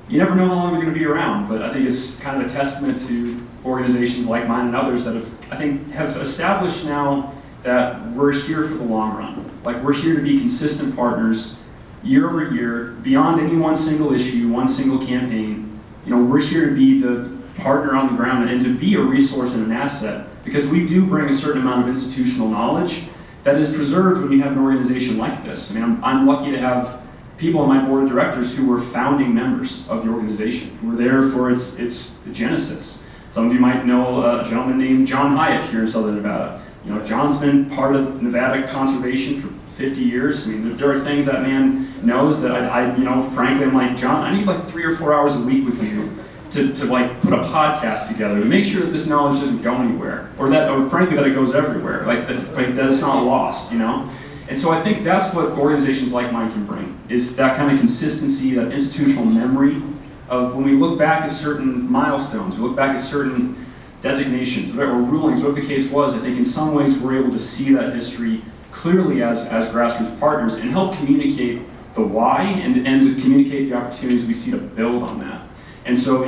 You never know how long they're going to be around, but I think it's kind of a testament to organizations like mine and others that have established now that we're here for the long run. Like, we're here to be consistent partners year over year, beyond any one single issue, one single campaign. We're here to be the partner on the ground and to be a resource and an asset, because we do bring a certain amount of institutional knowledge that is preserved when you have an organization like this. I mean, I'm lucky to have people on my board of directors who were founding members of the organization, who were there for its genesis. Some of you might know a gentleman named John Hyatt here in Southern Nevada. John's been part of Nevada conservation for 50 years. I mean, there are things that man knows that I frankly, I'm like, John, I need like 3 or 4 hours a week with you to like put a podcast together to make sure that this knowledge doesn't go anywhere, or frankly that it goes everywhere, that it's not lost, And so I think that's what organizations like mine can bring, is that kind of consistency, that institutional memory of when we look back at certain milestones, we look back at certain designations, or rulings, whatever the case was. I think in some ways we're able to see that history clearly as grassroots partners and help communicate the why and to communicate the opportunities we see to build on that. And so,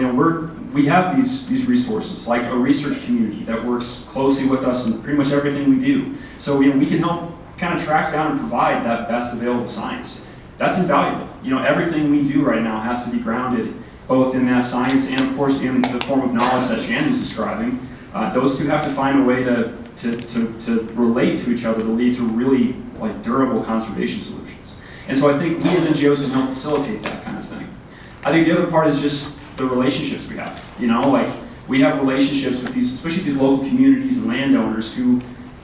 we have these resources, like a research community that works closely with us in pretty much everything we do. So, we can help kind of track down and provide that best available science. That's invaluable. Everything we do right now has to be grounded both in that science and, of course, in the form of knowledge that Shannon's describing. Those two have to find a way to relate to each other to lead to really durable conservation solutions. And so I think we as NGOs can help facilitate that kind of thing. I think the other part is just the relationships we have. We have relationships with especially these local communities and landowners who,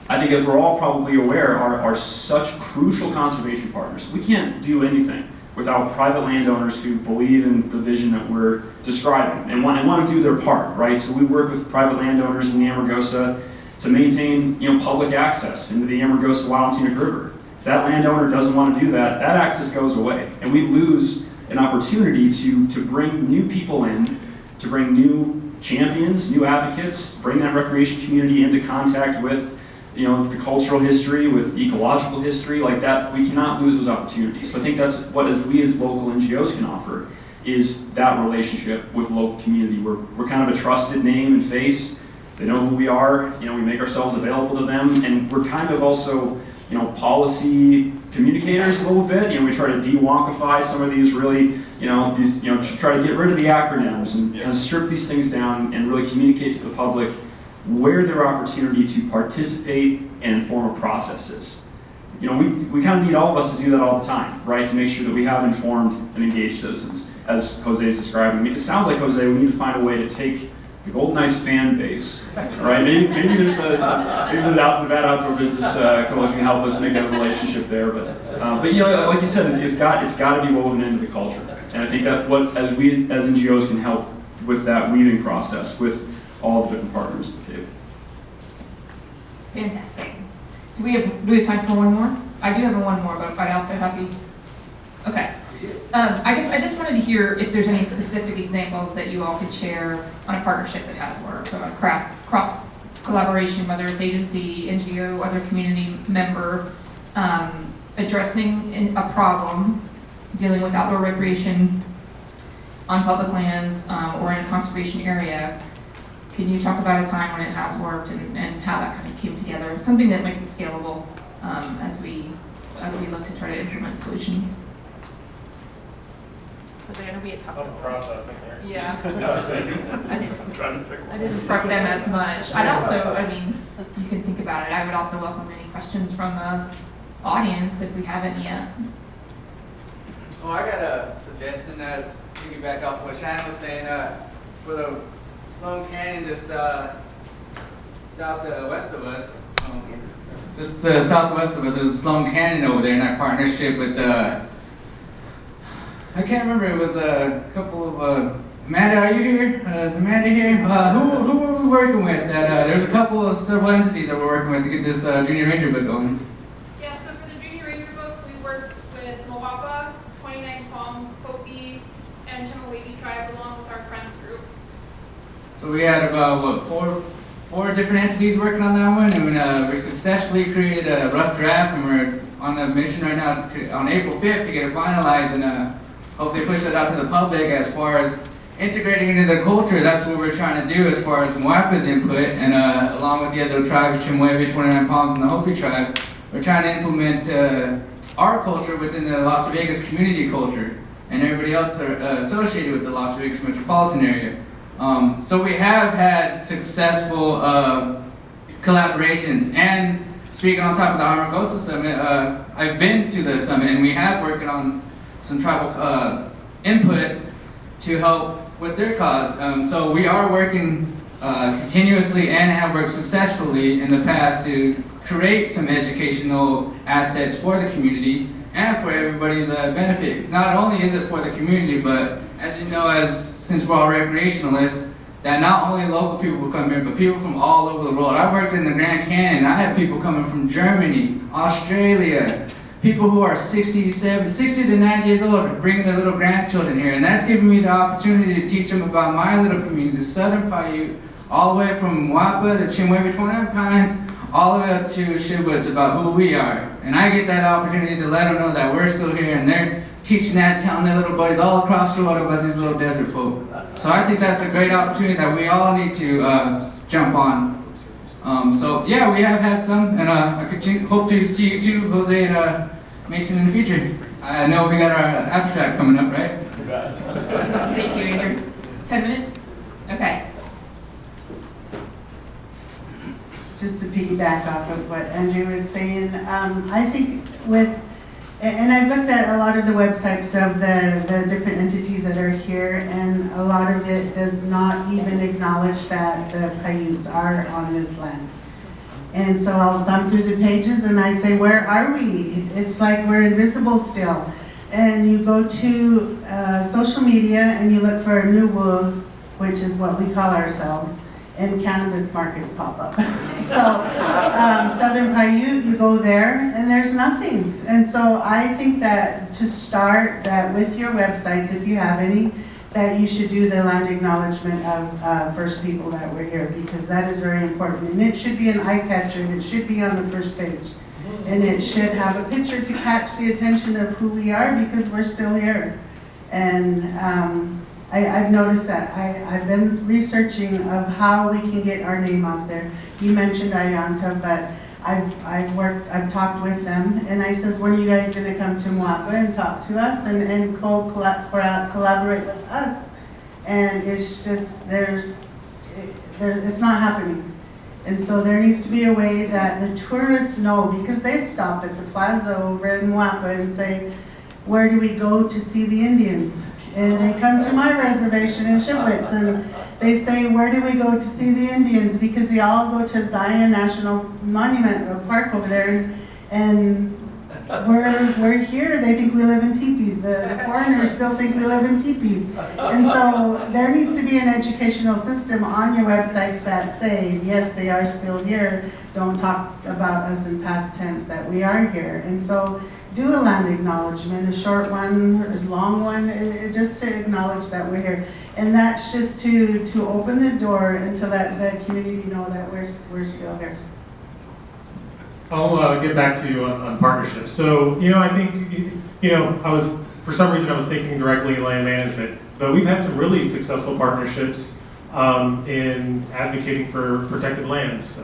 I think, as we're all probably aware, are such crucial conservation partners. We can't do anything without private landowners who believe in the vision that we're describing and want to do their part, right? So we work with private landowners in the Amargosa to maintain, public access into the Amargosa Wild and Scenic River. If that landowner doesn't want to do that, that access goes away, and we lose an opportunity to bring new people in, to bring new champions, new advocates, bring that recreation community into contact with the cultural history, with ecological history, like that. We cannot lose those opportunities. So I think that's what we as local NGOs can offer, is that relationship with local community. We're kind of a trusted name and face. They know who we are. We make ourselves available to them, and we're kind of also policy communicators a little bit. We try to de-wonkify some of these really, to try to get rid of the acronyms and kind of strip these things down and really communicate to the public where their opportunity to participate and inform a process is. We kind of need all of us to do that all the time, right? To make sure that we have informed and engaged citizens, as Jose is describing. It sounds like, Jose, we need to find a way to take the Golden Knights fan base, right? Maybe there's the Nevada Outdoor Business Coalition can help us make that relationship there. But like you said, it's got to be woven into the culture. And I think that as we as NGOs can help with that weaving process with all the different partners at the table. Fantastic. Do we have time for one more? I do have one more, but I also have you. Okay. I guess I just wanted to hear if there's any specific examples that you all could share on a partnership that has worked, on a cross collaboration, whether it's agency, NGO, other community member, addressing a problem, dealing with outdoor recreation on public lands or in a conservation area. Can you talk about a time when it has worked and how that kind of came together? Something that might be scalable as we look to try to implement solutions. Because they're going to be a tough processing there. Yeah. I'm trying to pick one. I didn't prep them as much. You can think about it. I would also welcome any questions from the audience if we haven't yet. Oh, I got a suggestion as piggyback off what Shannon was saying. For the Sloan Canyon, just southwest of us, there's a Sloan Canyon over there in our partnership with I can't remember, it was a couple of, Amanda, are you here? Is Amanda here? Who were we working with? There's a couple of several entities that we're working with to get this Junior Ranger book going. Yeah, so for the Junior Ranger book, we worked with Moapa, 29 Palms, Kopi, and Chemawabi tribe along with our friends group. So we had about, four different entities working on that one, and we successfully created a rough draft, and we're on a mission right now on April 5th to get it finalized and hopefully push that out to the public as far as integrating into the culture. That's what we're trying to do as far as Moapa's input, and along with the other tribes, Chemehuevi, 29 Palms, and the Hopi tribe, we're trying to implement our culture within the Las Vegas community culture, and everybody else are associated with the Las Vegas metropolitan area. So we have had successful collaborations, and speaking on top of the Armagosa Summit, I've been to the summit, and we have working on some tribal input to help with their cause. So we are working continuously and have worked successfully in the past to create some educational assets for the community and for everybody's benefit. Not only is it for the community, but as you know, since we're all recreationalists, that not only local people will come here, but people from all over the world. I worked in the Grand Canyon. I have people coming from Germany, Australia, people who are 60 to 90 years old, bringing their little grandchildren here. And that's giving me the opportunity to teach them about my little community, the Southern Paiute, all the way from Moapa to Chemehuevi 29 Pines, all the way up to Shivwits, about who we are. And I get that opportunity to let them know that we're still here, and they're teaching that, telling their little buddies all across the world about these little desert folk. So I think that's a great opportunity that we all need to jump on. So yeah, we have had some, and I hope to see you too, Jose and Mason, in the future. I know we got our abstract coming up, right? Thank you, Andrew. 10 minutes? Okay. Just to piggyback off of what Andrew was saying, I think and I've looked at a lot of the websites of the different entities that are here, and a lot of it does not even acknowledge that the Paiutes are on this land. And so I'll thumb through the pages and I'd say, where are we? It's like we're invisible still. And you go to social media and you look for Nuwu, which is what we call ourselves, and cannabis markets pop up. So Southern Paiute, you go there and there's nothing. And so I think that to start that with your websites, if you have any, that you should do the land acknowledgement of First People that were here, because that is very important. And it should be an eye catcher, and it should be on the first page. And it should have a picture to catch the attention of who we are, because we're still here. And I've noticed that. I've been researching of how we can get our name out there. You mentioned Ayanta, but I've talked with them, and I says, when are you guys gonna come to Moapa and talk to us and collaborate with us? And it's just, it's not happening. And so there needs to be a way that the tourists know, because they stop at the plaza over in Moapa and say, where do we go to see the Indians? And they come to my reservation in Shivwits and they say, where do we go to see the Indians? Because they all go to Zion National Monument or Park over there, and we're here, they think we live in teepees. The foreigners still think we live in teepees. And so there needs to be an educational system on your websites that say, yes, they are still here. Don't talk about us in past tense, that we are here. And so do a land acknowledgement, a short one, a long one, just to acknowledge that we're here. And that's just to open the door and to let the community know that we're still here. I'll get back to you on partnerships. So, I think, for some reason I was thinking directly in land management, but we've had some really successful partnerships in advocating for protected lands.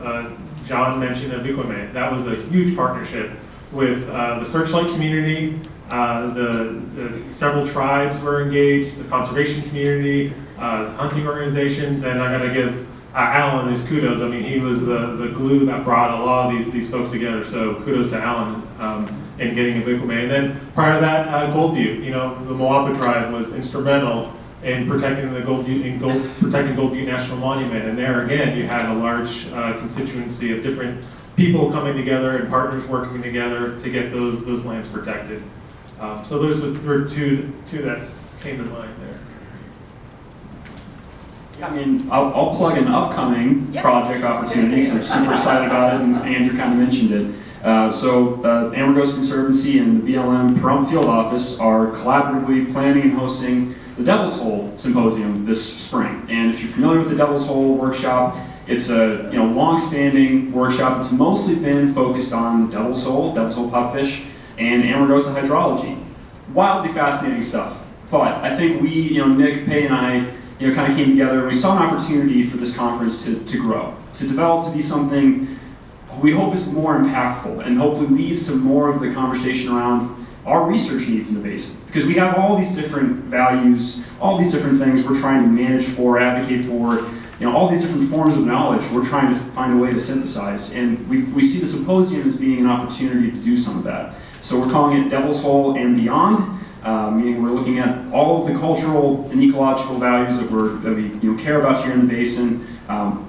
John mentioned Abikwame. That was a huge partnership with the Searchlight community, the several tribes were engaged, the conservation community, hunting organizations, and I'm going to give Alan his kudos. I mean, he was the glue that brought a lot of these folks together, so kudos to Alan in getting Abikwame. And then prior to that, Gold Butte, the Moapa tribe was instrumental in protecting the Gold Butte, protecting Gold Butte National Monument. And there again, you had a large constituency of different people coming together and partners working together to get those lands protected. So those were two that came to mind there. Yeah, I mean, I'll plug an upcoming project opportunity because I'm super excited about it, and Andrew kind of mentioned it. Ambergos Conservancy and the BLM Pahrump Field Office are collaboratively planning and hosting the Devil's Hole Symposium this spring. And if you're familiar with the Devil's Hole workshop, it's a long-standing workshop that's mostly been focused on Devil's Hole pupfish, and Ambergos hydrology. Wildly fascinating stuff. But I think we, Nick, Pei, and I, kind of came together and we saw an opportunity for this conference to grow, to develop to be something we hope is more impactful and hopefully leads to more of the conversation around our research needs in the basin. Because we have all these different values, all these different things we're trying to manage for, advocate for, all these different forms of knowledge we're trying to find a way to synthesize. And we see the symposium as being an opportunity to do some of that. So we're calling it Devil's Hole and Beyond, meaning we're looking at all of the cultural and ecological values that we care about here in the basin.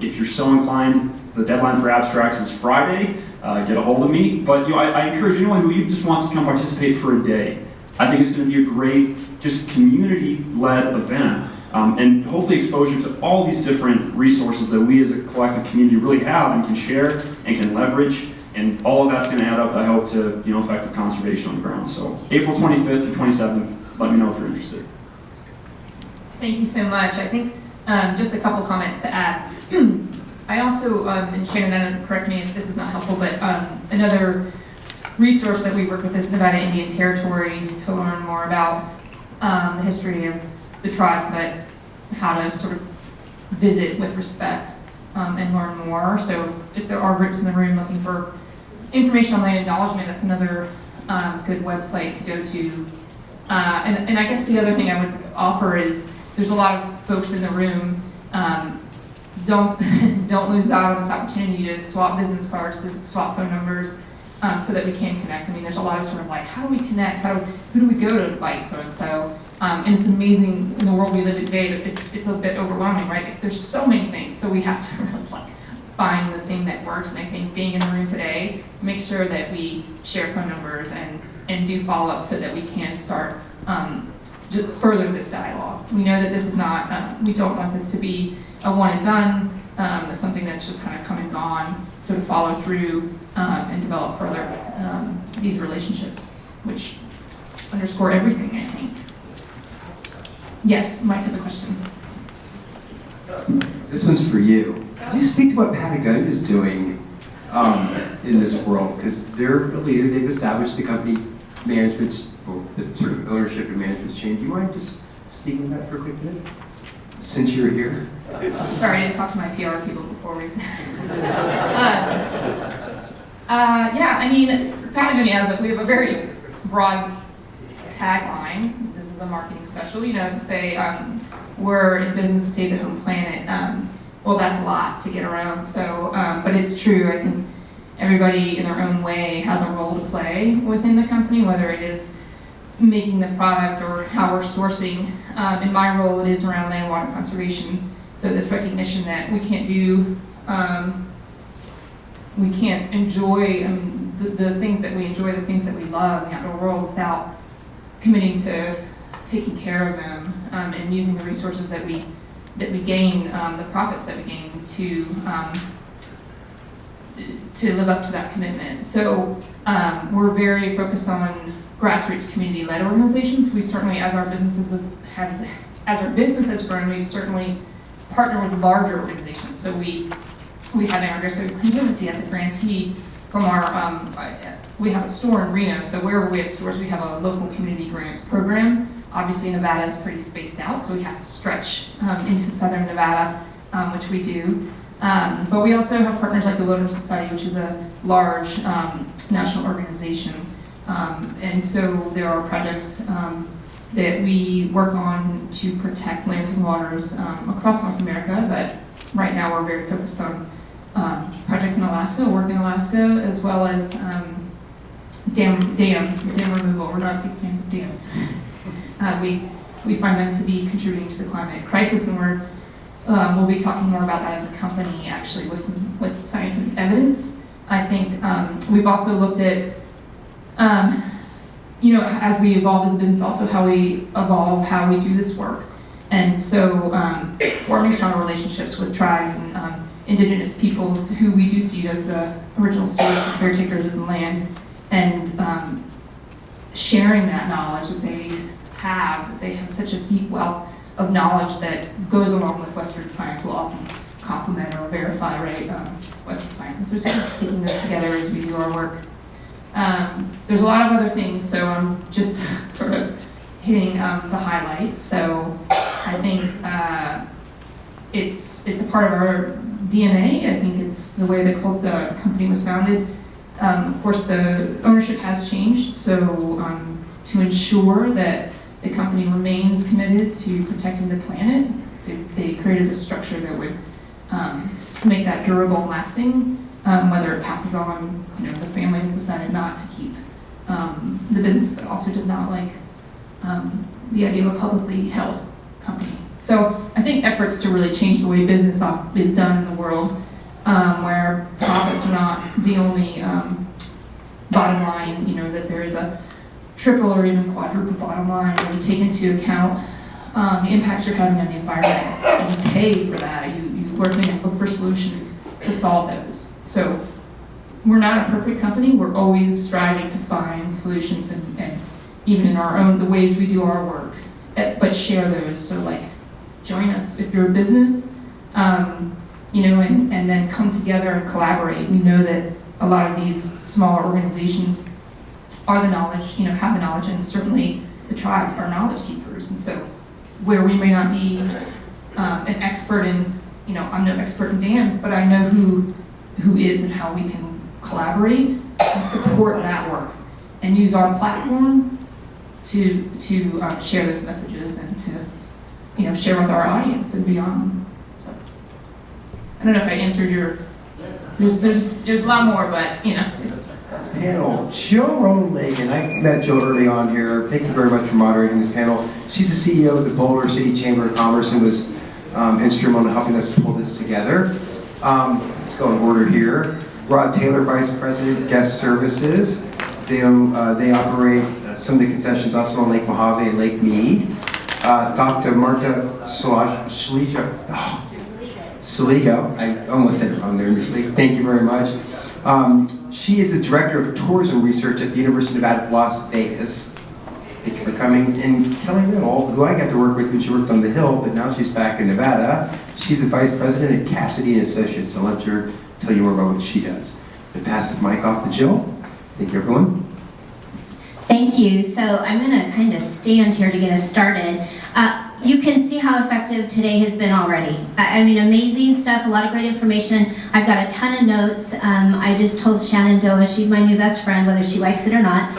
If you're so inclined, the deadline for abstracts is Friday. Get a hold of me. But I encourage anyone who even just wants to come participate for a day. I think it's going to be a great, just community-led event, and hopefully exposure to all these different resources that we as a collective community really have and can share and can leverage. And all of that's going to add up, I hope, to effective conservation on the ground. So April 25th through 27th, let me know if you're interested. Thank you so much. I think just a couple comments to add. I also, and Shanandoah, correct me if this is not helpful, but another resource that we work with is Nevada Indian Territory to learn more about the history of the tribes, but how to sort of visit with respect and learn more. So if there are groups in the room looking for information on land acknowledgement, that's another good website to go to. And I guess the other thing I would offer is there's a lot of folks in the room, don't lose out on this opportunity to swap business cards, to swap phone numbers, so that we can connect. I mean, there's a lot of sort of like, how do we connect? Who do we go to invite so-and-so? And it's amazing in the world we live in today that it's a bit overwhelming, right? There's so many things, so we have to really find the thing that works. And I think being in the room today, make sure that we share phone numbers and do follow-up so that we can start just further this dialogue. We know that this is not, we don't want this to be a one and done, something that's just kind of come and gone, so to follow through and develop further these relationships, which underscore everything, I think. Yes, Mike has a question. This one's for you. Could you speak to what Patagonia is doing in this world? Because they're a leader, they've established the company management, or the sort of ownership and management chain. Do you mind just speaking to that for a quick minute? Since you're here. Sorry, I didn't talk to my PR people before we. Yeah, I mean, Patagonia, we have a very broad tagline. This is a marketing special, to say we're in business to save the home planet. Well, that's a lot to get around. So, but it's true. I think everybody in their own way has a role to play within the company, whether it is making the product or how we're sourcing. In my role, it is around land and water conservation. So this recognition that we can't enjoy the things that we enjoy, the things that we love in the outdoor world without committing to taking care of them and using the resources that we gain, the profits that we gain to live up to that commitment. So we're very focused on grassroots community-led organizations. We certainly, as our business has grown, we've certainly partnered with larger organizations. So we have Agricultural Conservancy as a grantee from our, we have a store in Reno, so wherever we have stores, we have a local community grants program. Obviously, Nevada is pretty spaced out, so we have to stretch into southern Nevada, which we do. But we also have partners like the Wilderness Society, which is a large national organization. And so there are projects that we work on to protect lands and waters across North America, but right now we're very focused on projects in Alaska, work in Alaska, as well as dam removal. We're not big fans of dams. We find them to be contributing to the climate crisis, and we'll be talking more about that as a company, actually, with scientific evidence. I think we've also looked at, as we evolve as a business, also how we evolve how we do this work. And so forming stronger relationships with tribes and indigenous peoples who we do see as the original stewards and caretakers of the land, and sharing that knowledge that they have such a deep wealth of knowledge that goes along with Western science, will often complement or verify, Western science. And so sort of taking this together as we do our work. There's a lot of other things, so I'm just sort of hitting the highlights. So I think it's a part of our DNA. I think it's the way the company was founded. Of course, the ownership has changed, so to ensure that the company remains committed to protecting the planet, they created a structure that would make that durable and lasting, whether it passes on, the family has decided not to keep the business, but also does not like the idea of a publicly held company. So I think efforts to really change the way business is done in the world, where profits are not the only bottom line, that there is a triple or even quadruple bottom line, where you take into account the impacts you're having on the environment, and you pay for that. You work and look for solutions to solve those. So we're not a perfect company. We're always striving to find solutions, and even in the ways we do our work, but share those. So join us if you're a business, and then come together and collaborate. We know that a lot of these smaller organizations are the knowledge, have the knowledge, and certainly the tribes are knowledge keepers. And so where we may not be an expert in, I'm no expert in dams, but I know who is and how we can collaborate and support that work and use our platform to share those messages and to, share with our audience and beyond. So I don't know if I answered your, there's a lot more, but, Panel, Joe Roland-Lagan. I met Joe early on here. Thank you very much for moderating this panel. She's the CEO of the Boulder City Chamber of Commerce and was instrumental in helping us pull this together. Let's go in order here. Rod Taylor, Vice President, Guest Services. They operate some of the concessions also on Lake Mojave and Lake Mead. Dr. Marta Saligo, I almost said it wrong there initially. Thank you very much. She is the Director of Tourism Research at the University of Nevada, Las Vegas. Thank you for coming. And Kelly Riddle, who I got to work with when she worked on the Hill, but now she's back in Nevada. She's the Vice President at Cassidy & Associates. I'll let her tell you more about what she does. I'm going to pass the mic off to Jill. Thank you, everyone. Thank you. So I'm going to kind of stand here to get us started. you can see how effective today has been already. I mean, amazing stuff, a lot of great information. I've got a ton of notes. I just told Shanandoah she's my new best friend, whether she likes it or not.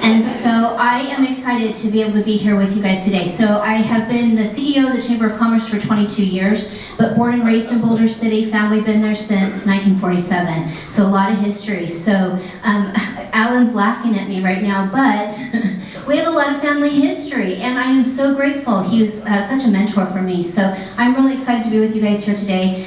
And so I am excited to be able to be here with you guys today. So I have been the CEO of the Chamber of Commerce for 22 years, but born and raised in Boulder City, family been there since 1947. So a lot of history. So Alan's laughing at me right now, but we have a lot of family history, and I am so grateful. He was such a mentor for me. So I'm really excited to be with you guys here today.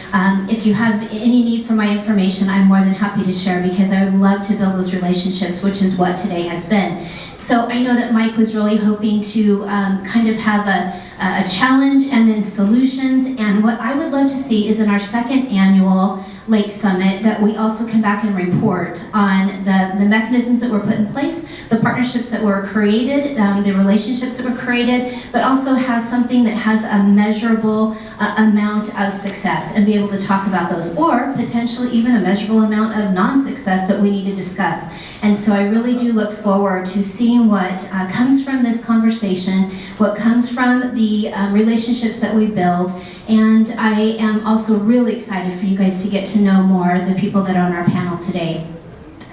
If you have any need for my information, I'm more than happy to share, because I would love to build those relationships, which is what today has been. So I know that Mike was really hoping to kind of have a challenge and then solutions, and what I would love to see is in our second annual Lake Summit that we also come back and report on the mechanisms that were put in place, the partnerships that were created, the relationships that were created, but also have something that has a measurable amount of success and be able to talk about those, or potentially even a measurable amount of non-success that we need to discuss. And so I really do look forward to seeing what comes from this conversation, what comes from the relationships that we build. And I am also really excited for you guys to get to know more the people that are on our panel today.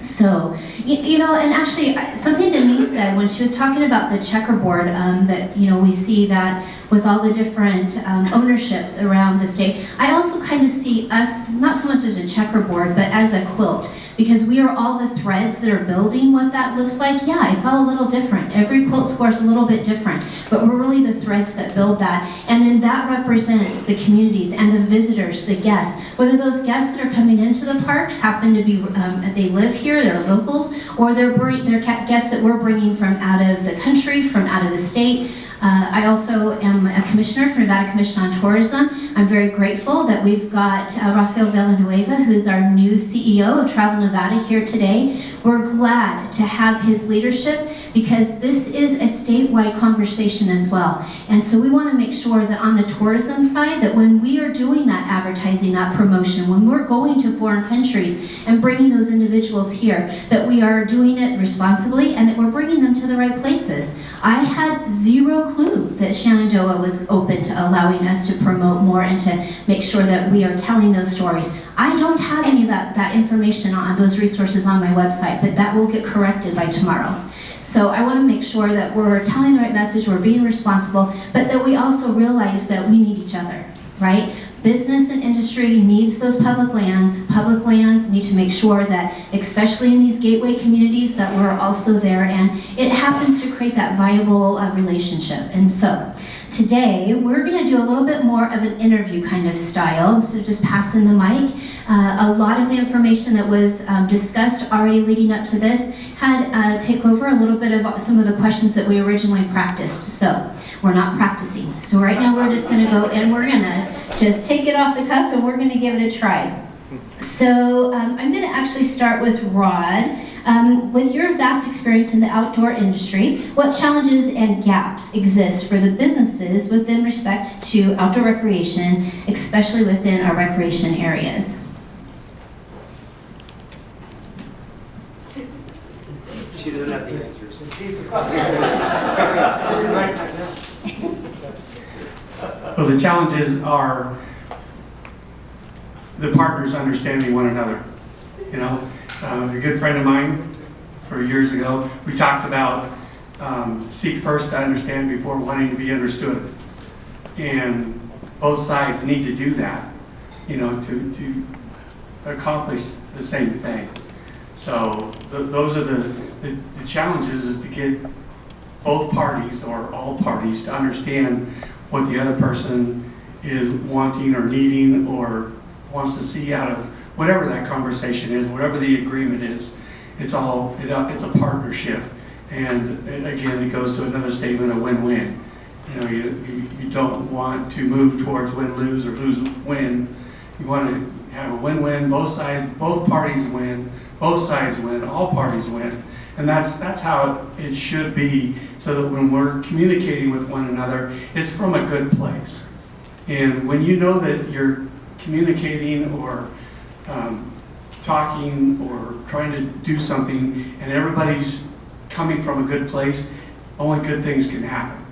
So, you know, and actually something Denise said when she was talking about the checkerboard, that, you know, we see that with all the different ownerships around the state. I also kind of see us, not so much as a checkerboard, but as a quilt, because we are all the threads that are building what that looks like. Yeah, it's all a little different. Every quilt score is a little bit different, but we're really the threads that build that. And then that represents the communities and the visitors, the guests. Whether those guests that are coming into the parks happen to be, they live here, they're locals, or they're guests that we're bringing from out of the country, from out of the state. I also am a commissioner for Nevada Commission on Tourism. I'm very grateful that we've got Rafael Villanueva, who's our new CEO of Travel Nevada, here today. We're glad to have his leadership, because this is a statewide conversation as well. And so we want to make sure that on the tourism side, that when we are doing that advertising, that promotion, when we're going to foreign countries and bringing those individuals here, that we are doing it responsibly and that we're bringing them to the right places. I had zero clue that Shanandoah was open to allowing us to promote more and to make sure that we are telling those stories. I don't have any of that information on those resources on my website, but that will get corrected by tomorrow. So I want to make sure that we're telling the right message, we're being responsible, but that we also realize that we need each other, right? Business and industry needs those public lands. Public lands need to make sure that, especially in these gateway communities, that we're also there, and it happens to create that viable relationship. And so today we're going to do a little bit more of an interview kind of style, so just passing the mic. A lot of the information that was discussed already leading up to this had take over a little bit of some of the questions that we originally practiced. So we're not practicing. So right now we're just going to go and we're going to just take it off the cuff and we're going to give it a try. So I'm going to actually start with Rod. With your vast experience in the outdoor industry, what challenges and gaps exist for the businesses within respect to outdoor recreation, especially within our recreation areas? She doesn't have the answers. Well, the challenges are the partners understanding one another. You know, a good friend of mine for years ago, we talked about seek first to understand before wanting to be understood. And both sides need to do that, you know, to accomplish the same thing. So those are the challenges, is to get both parties or all parties to understand what the other person is wanting or needing or wants to see out of whatever that conversation is, whatever the agreement is. It's a partnership. And again, it goes to another statement of win-win. You know, you don't want to move towards win-lose or lose-win. You want to have a win-win, both parties win, both sides win, all parties win. And that's how it should be, so that when we're communicating with one another, it's from a good place. And when you know that you're communicating or talking or trying to do something and everybody's coming from a good place, only good things can happen.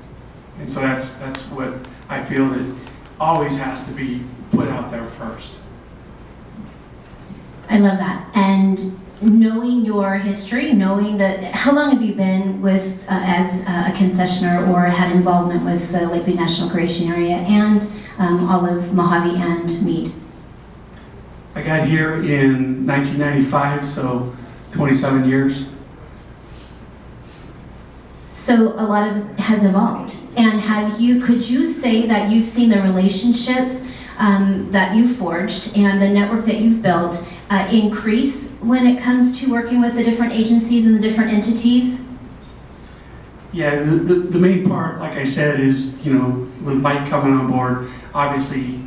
And so that's what I feel that always has to be put out there first. I love that. And knowing your history, knowing that, how long have you been with, as a concessioner or had involvement with the Lake Mead National Recreation Area and all of Mojave and Mead? I got here in 1995, so 27 years. So a lot of it has evolved. And could you say that you've seen the relationships that you've forged and the network that you've built increase when it comes to working with the different agencies and the different entities? Yeah, the main part, like I said, is, with Mike coming on board, obviously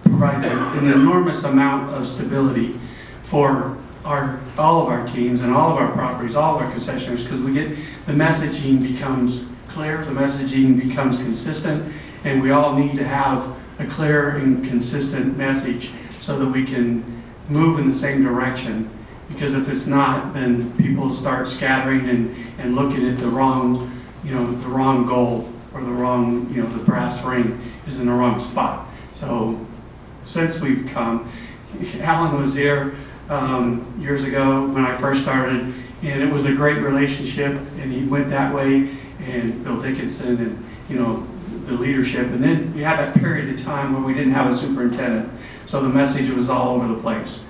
provides an enormous amount of stability for all of our teams and all of our properties, all of our concessionaires, because the messaging becomes clear, the messaging becomes consistent, and we all need to have a clear and consistent message so that we can move in the same direction. Because if it's not, then people start scattering and looking at the wrong, the wrong goal, or the wrong, the brass ring is in the wrong spot. So since we've come, Alan was here years ago when I first started, and it was a great relationship, and he went that way, and Bill Dickinson and, the leadership. And then we had that period of time where we didn't have a superintendent, so the message was all over the place.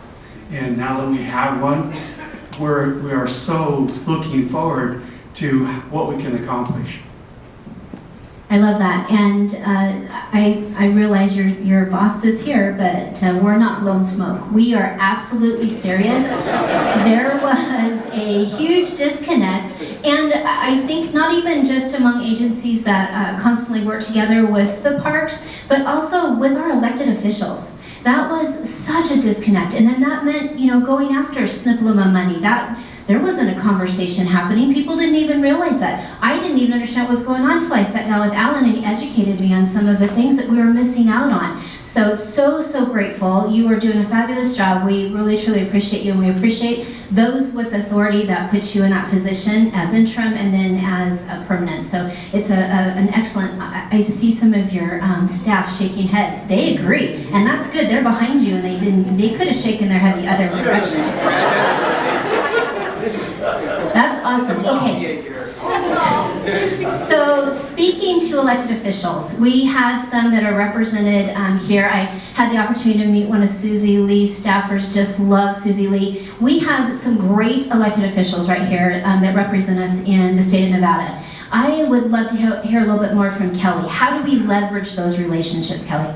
And now that we have one, we are so looking forward to what we can accomplish. I love that, and I realize your boss is here, but we're not blowing smoke. We are absolutely serious. There was a huge disconnect, and I think not even just among agencies that constantly work together with the parks, but also with our elected officials. That was such a disconnect, and then that meant, going after SNPLMA money. There wasn't a conversation happening. People didn't even realize that. I didn't even understand what was going on until I sat down with Alan and he educated me on some of the things that we were missing out on. So grateful. You are doing a fabulous job. We really, truly appreciate you, and we appreciate those with authority that put you in that position as interim and then as a permanent. So it's an excellent, I see some of your staff shaking heads. They agree, and that's good. They're behind you, and they could have shaken their head the other direction. That's awesome. Okay. So speaking to elected officials, we have some that are represented here. I had the opportunity to meet one of Susie Lee's staffers. Just love Susie Lee. We have some great elected officials right here that represent us in the state of Nevada. I would love to hear a little bit more from Kelly. How do we leverage those relationships, Kelly?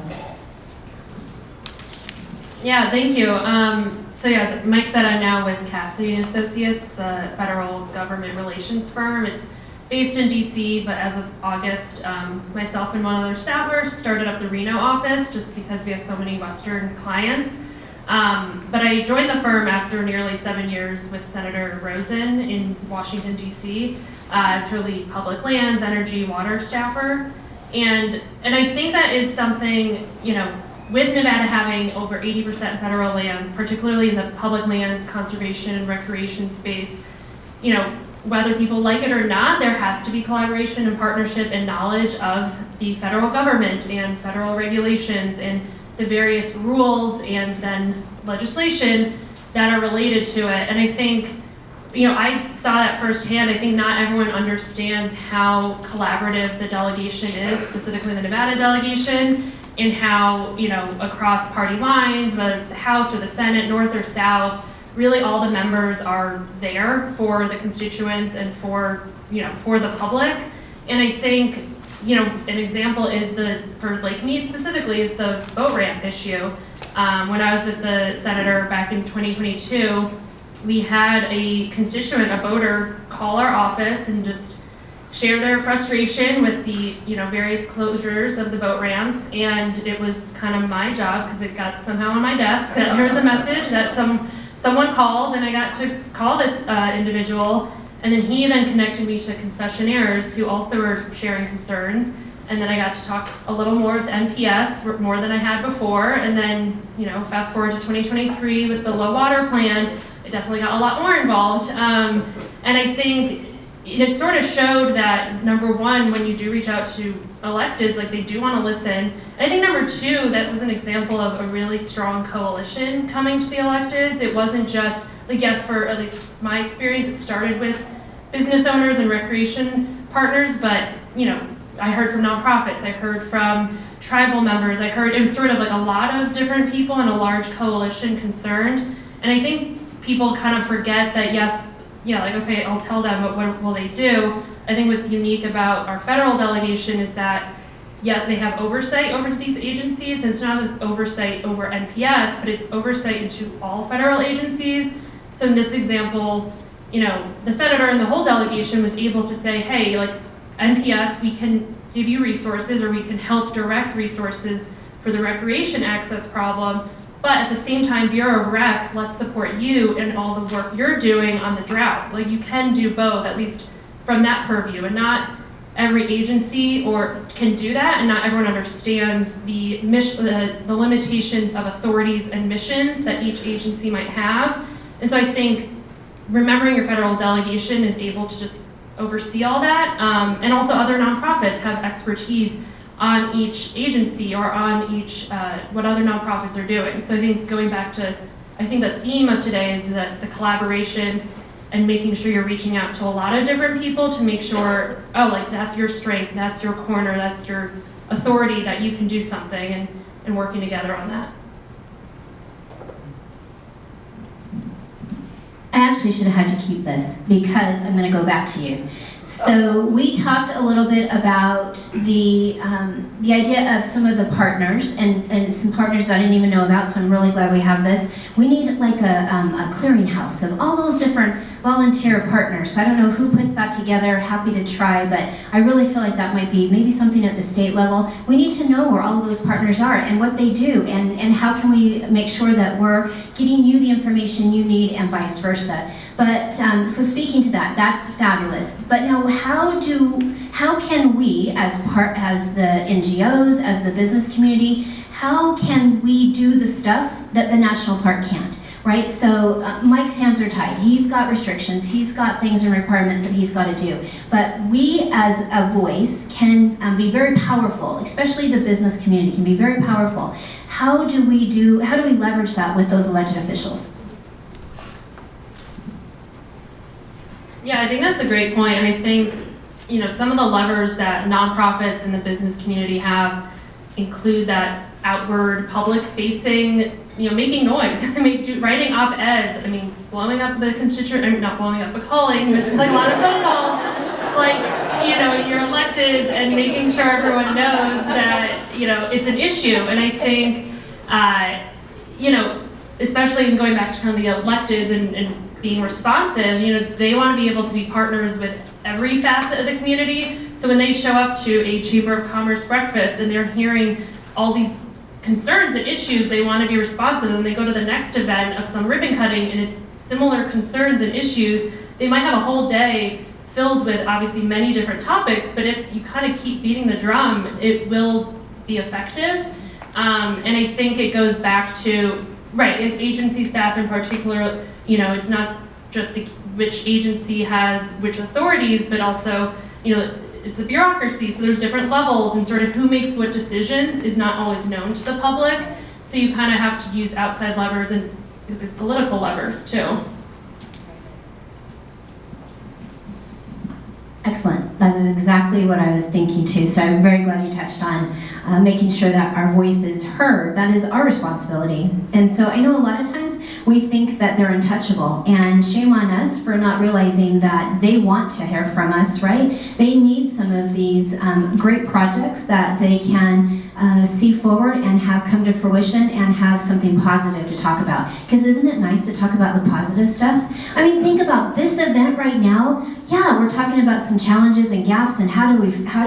Yeah, thank you. So yeah, as Mike said, I'm now with Cassidy & Associates. It's a federal government relations firm. It's based in DC, but as of August, myself and one other staffer started up the Reno office just because we have so many Western clients. But I joined the firm after nearly 7 years with Senator Rosen in Washington, DC, as her lead public lands, energy, water staffer. And I think that is something, with Nevada having over 80% federal lands, particularly in the public lands, conservation, and recreation space, whether people like it or not, there has to be collaboration and partnership and knowledge of the federal government and federal regulations and the various rules and then legislation that are related to it. And I think, I saw that firsthand. I think not everyone understands how collaborative the delegation is, specifically the Nevada delegation, and how, across party lines, whether it's the House or the Senate, North or South, really all the members are there for the constituents and for the public. And I think, an example is for Lake Mead specifically, is the boat ramp issue. When I was with the senator back in 2022, we had a constituent, a boater, call our office and just share their frustration with the various closures of the boat ramps, and it was kind of my job, because it got somehow on my desk, that there was a message that someone called, and I got to call this individual, and then he connected me to concessionaires who also were sharing concerns, and then I got to talk a little more with NPS, more than I had before, and then fast forward to 2023 with the low water plan, I definitely got a lot more involved, and I think it sort of showed that, number one, when you do reach out to electeds, like they do want to listen. And I think number two, that was an example of a really strong coalition coming to the electeds. It wasn't just, like, yes, for at least my experience, it started with business owners and recreation partners, but, you know, I heard from nonprofits, I heard from tribal members, it was sort of like a lot of different people and a large coalition concerned. And I think people kind of forget that, yes, yeah, like, okay, I'll tell them, but what will they do? I think what's unique about our federal delegation is that, yeah, they have oversight over these agencies, and it's not just oversight over NPS, but it's oversight into all federal agencies. So in this example, you know, the senator and the whole delegation was able to say, hey, like, NPS, we can give you resources, or we can help direct resources for the recreation access problem, but at the same time, Bureau of Rec, let's support you in all the work you're doing on the drought. Like, you can do both, at least from that purview, and not every agency can do that, and not everyone understands the limitations of authorities and missions that each agency might have. And so I think remembering your federal delegation is able to just oversee all that, and also other nonprofits have expertise on each agency or on each what other nonprofits are doing. So I think going back to, I think the theme of today is that the collaboration and making sure you're reaching out to a lot of different people to make sure, oh, like, that's your strength, that's your corner, that's your authority, that you can do something, and working together on that. I actually should have had you keep this, because I'm going to go back to you. So we talked a little bit about the idea of some of the partners, and some partners that I didn't even know about, so I'm really glad we have this. We need like a clearinghouse of all those different volunteer partners. So I don't know who puts that together, happy to try, but I really feel like that might be maybe something at the state level. We need to know where all of those partners are and what they do, and how can we make sure that we're getting you the information you need and vice versa. But so speaking to that, that's fabulous. But now, how can we, as the NGOs, as the business community, how can we do the stuff that the national park can't? Right? So Mike's hands are tied. He's got restrictions. He's got things and requirements that he's got to do. But we, as a voice, can be very powerful. Especially the business community can be very powerful. How do we leverage that with those elected officials? Yeah, I think that's a great point, and I think, you know, some of the levers that nonprofits and the business community have include that outward, public-facing, you know, making noise, writing op-eds, I mean, blowing up the constituent, not blowing up, but calling, like a lot of phone calls, like, you know, you're elected, and making sure everyone knows that, you know, it's an issue. And I think, you know, especially in going back to kind of the electeds and being responsive, you know, they want to be able to be partners with every facet of the community. So when they show up to a Chamber of Commerce breakfast and they're hearing all these concerns and issues, they want to be responsive, and they go to the next event of some ribbon cutting and it's similar concerns and issues, they might have a whole day filled with obviously many different topics, but if you kind of keep beating the drum, it will be effective. And I think it goes back to, right, agency staff in particular, you know, it's not just which agency has which authorities, but also, you know, it's a bureaucracy, so there's different levels, and sort of who makes what decisions is not always known to the public, so you kind of have to use outside levers and political levers too. Excellent. That is exactly what I was thinking too. So I'm very glad you touched on making sure that our voice is heard. That is our responsibility. And so I know a lot of times we think that they're untouchable, and shame on us for not realizing that they want to hear from us, right? They need some of these great projects that they can see forward and have come to fruition and have something positive to talk about. Because isn't it nice to talk about the positive stuff? I mean, think about this event right now. Yeah, we're talking about some challenges and gaps and how do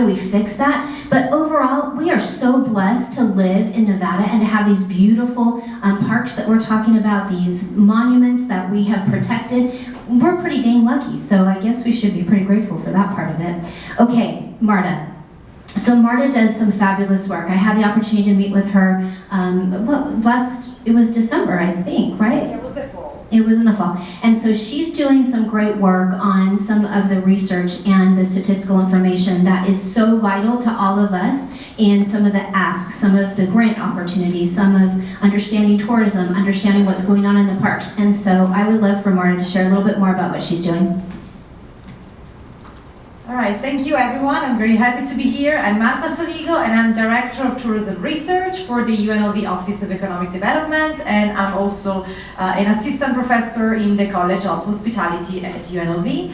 we fix that? But overall, we are so blessed to live in Nevada and to have these beautiful parks that we're talking about, these monuments that we have protected. We're pretty dang lucky, so I guess we should be pretty grateful for that part of it. Okay, Marta. So Marta does some fabulous work. I had the opportunity to meet with her, it was December, I think, right? Yeah, was it fall? It was in the fall. And so she's doing some great work on some of the research and the statistical information that is so vital to all of us, and some of the asks, some of the grant opportunities, some of understanding tourism, understanding what's going on in the parks. And so I would love for Marta to share a little bit more about what she's doing. All right, thank you everyone. I'm very happy to be here. I'm Marta Soligo and I'm Director of Tourism Research for the UNLV Office of Economic Development, and I'm also an Assistant Professor in the College of Hospitality at UNLV.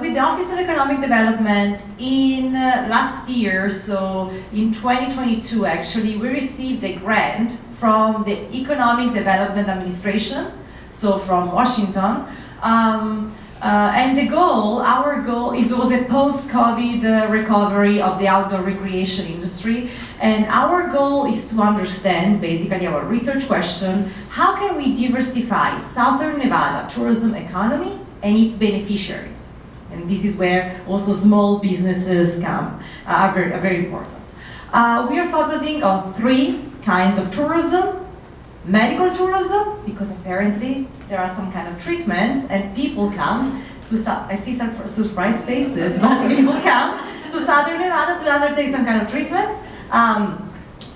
With the Office of Economic Development in last year, so in 2022 actually, we received a grant from the Economic Development Administration, so from Washington. And the goal, our goal, was a post-COVID recovery of the outdoor recreation industry. And our goal is to understand, basically our research question, how can we diversify Southern Nevada tourism economy and its beneficiaries? And this is where also small businesses come, are very important. We are focusing on 3 kinds of tourism. Medical tourism, because apparently there are some kind of treatments and people come to, I see some surprised faces, but people come to Southern Nevada to undertake some kind of treatments.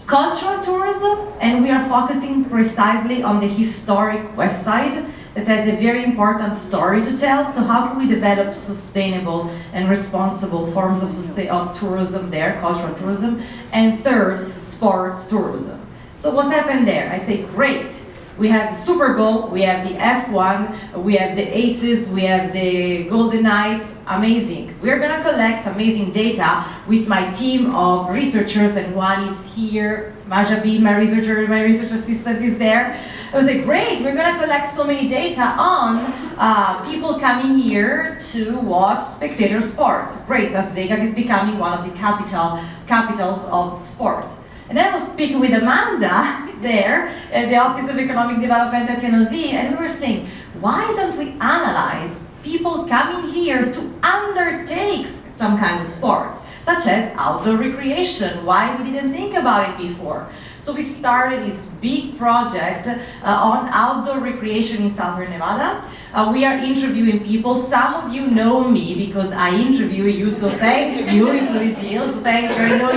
Cultural tourism, and we are focusing precisely on the historic West Side that has a very important story to tell. So how can we develop sustainable and responsible forms of tourism there, cultural tourism? And third, sports tourism. So what happened there? I say, great. We have the Super Bowl, we have the F1, we have the Aces, we have the Golden Knights, amazing. We're gonna collect amazing data with my team of researchers, and one is here, Majabi, my research assistant is there. I was like, great, we're gonna collect so many data on people coming here to watch spectator sports. Great, Las Vegas is becoming one of the capitals of sports. And then I was speaking with Amanda there at the Office of Economic Development at UNLV, and we were saying, why don't we analyze people coming here to undertake some kind of sports, such as outdoor recreation? Why we didn't think about it before? So we started this big project on outdoor recreation in Southern Nevada. We are interviewing people. Some of you know me because I interview you, so thank you, including Jill. So thank you. I know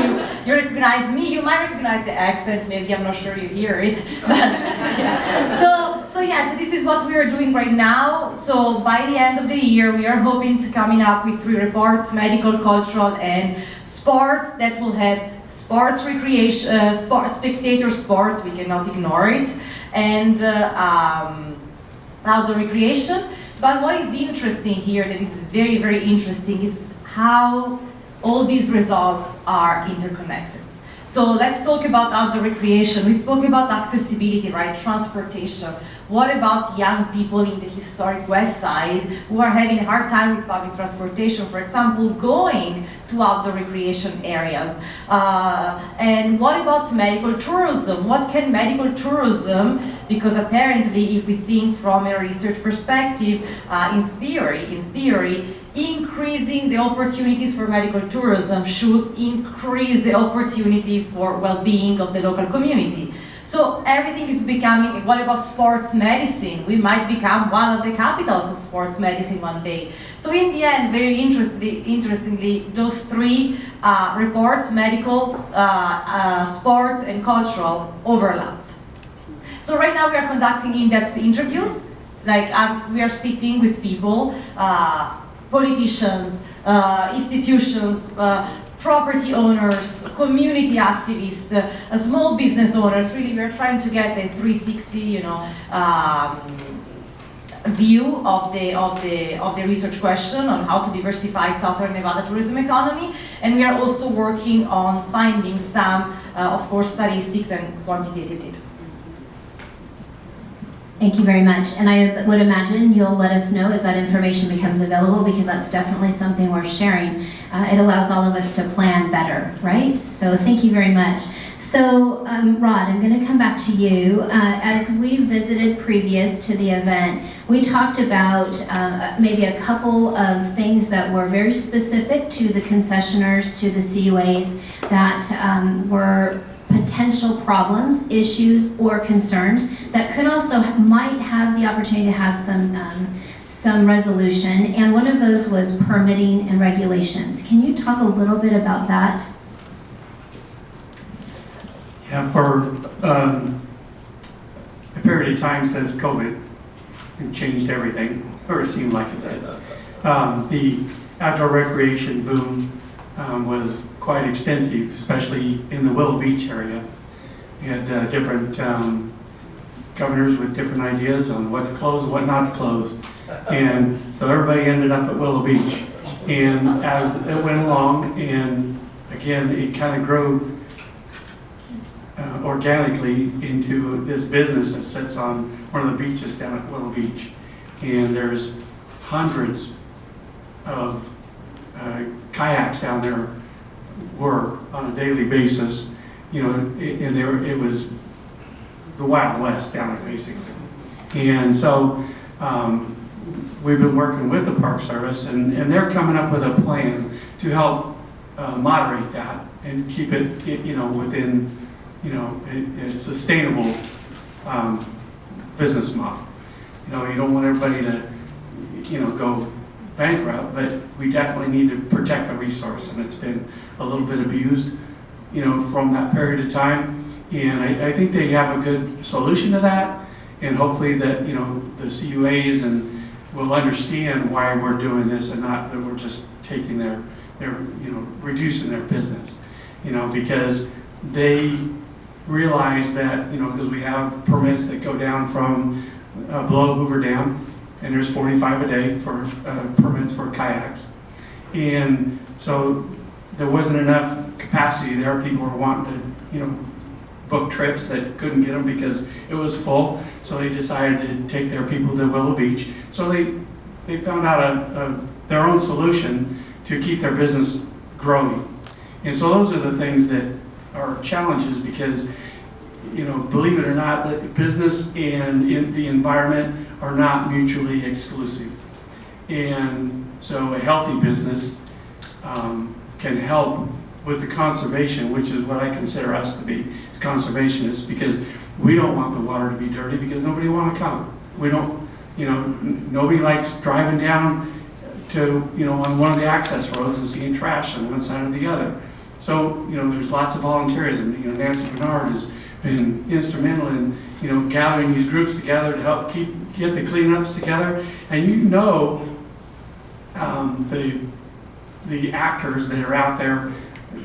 you recognize me. You might recognize the accent. Maybe I'm not sure you hear it. But, yeah. So this is what we are doing right now. So by the end of the year, we are hoping to coming up with 3 reports: medical, cultural, and sports, that will have sports recreation, spectator sports, we cannot ignore it, and outdoor recreation. But what is interesting here, that is very, very interesting, is how all these results are interconnected. So let's talk about outdoor recreation. We spoke about accessibility, right? Transportation. What about young people in the historic West Side who are having a hard time with public transportation, for example, going to outdoor recreation areas? And what about medical tourism? What can medical tourism, because apparently if we think from a research perspective, in theory, increasing the opportunities for medical tourism should increase the opportunity for well-being of the local community. So everything is becoming, what about sports medicine? We might become one of the capitals of sports medicine one day. So in the end, very interestingly, those 3 reports, medical, sports, and cultural, overlap. So right now we are conducting in-depth interviews. Like we are sitting with people, politicians, institutions, property owners, community activists, small business owners. Really, we're trying to get a 360, view of the research question on how to diversify Southern Nevada tourism economy. And we are also working on finding some, of course, statistics and quantitative data. Thank you very much. And I would imagine you'll let us know as that information becomes available, because that's definitely something worth sharing. It allows all of us to plan better, right? So thank you very much. So Rod, I'm going to come back to you. As we visited previous to the event, we talked about maybe a couple of things that were very specific to the concessioners, to the CUAs, that were potential problems, issues, or concerns that could also might have the opportunity to have some resolution. And one of those was permitting and regulations. Can you talk a little bit about that? Yeah, for a period of time since COVID, it changed everything, or it seemed like it did. The outdoor recreation boom was quite extensive, especially in the Willow Beach area. We had different governors with different ideas on what to close and what not to close. And so everybody ended up at Willow Beach. And as it went along, and again, it kind of grew organically into this business that sits on one of the beaches down at Willow Beach. And there's hundreds of kayaks down there work on a daily basis, you know, and it was the Wild West down there basically. And so we've been working with the Park Service, and they're coming up with a plan to help moderate that and keep it, you know, within, you know, a sustainable business model. You know, you don't want everybody to, you know, go bankrupt, but we definitely need to protect the resource, and it's been a little bit abused, you know, from that period of time. And I think they have a good solution to that, and hopefully that, you know, the CUAs and will understand why we're doing this and not that we're just taking their you know, reducing their business, you know, because they realize that, you know, because we have permits that go down from below Hoover Dam, and there's 45 a day for permits for kayaks. And so there wasn't enough capacity there. People were wanting to, you know, book trips that couldn't get them because it was full. So they decided to take their people to Willow Beach. So they found out their own solution to keep their business growing. And so those are the things that are challenges because, you know, believe it or not, that business and the environment are not mutually exclusive. And so a healthy business can help with the conservation, which is what I consider us to be conservationists, because we don't want the water to be dirty because nobody want to come. We don't, you know, nobody likes driving down to, you know, on one of the access roads and seeing trash on one side or the other. So, you know, there's lots of volunteerism. You know, Nancy Bernard has been instrumental in, you know, gathering these groups together to help get the cleanups together. And you know, the actors that are out there,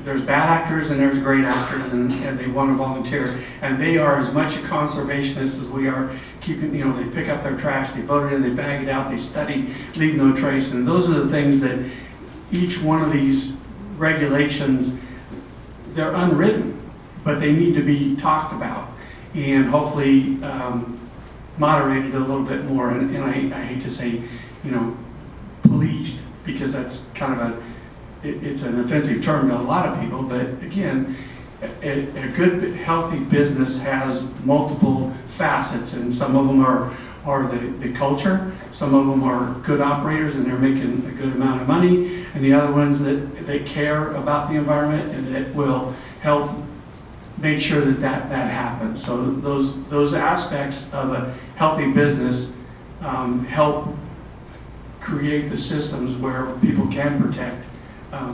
there's bad actors and there's great actors, and they want to volunteer. And they are as much a conservationist as we are keeping, you know, they pick up their trash, they vote it in, they bag it out, they study, leave no trace. And those are the things that each one of these regulations, they're unwritten, but they need to be talked about and hopefully moderated a little bit more. And I hate to say, you know, policed, because that's kind of it's an offensive term to a lot of people, but again, a good, healthy business has multiple facets, and some of them are the culture, some of them are good operators and they're making a good amount of money, and the other ones that care about the environment and that will help make sure that happens. So those aspects of a healthy business help create the systems where people can protect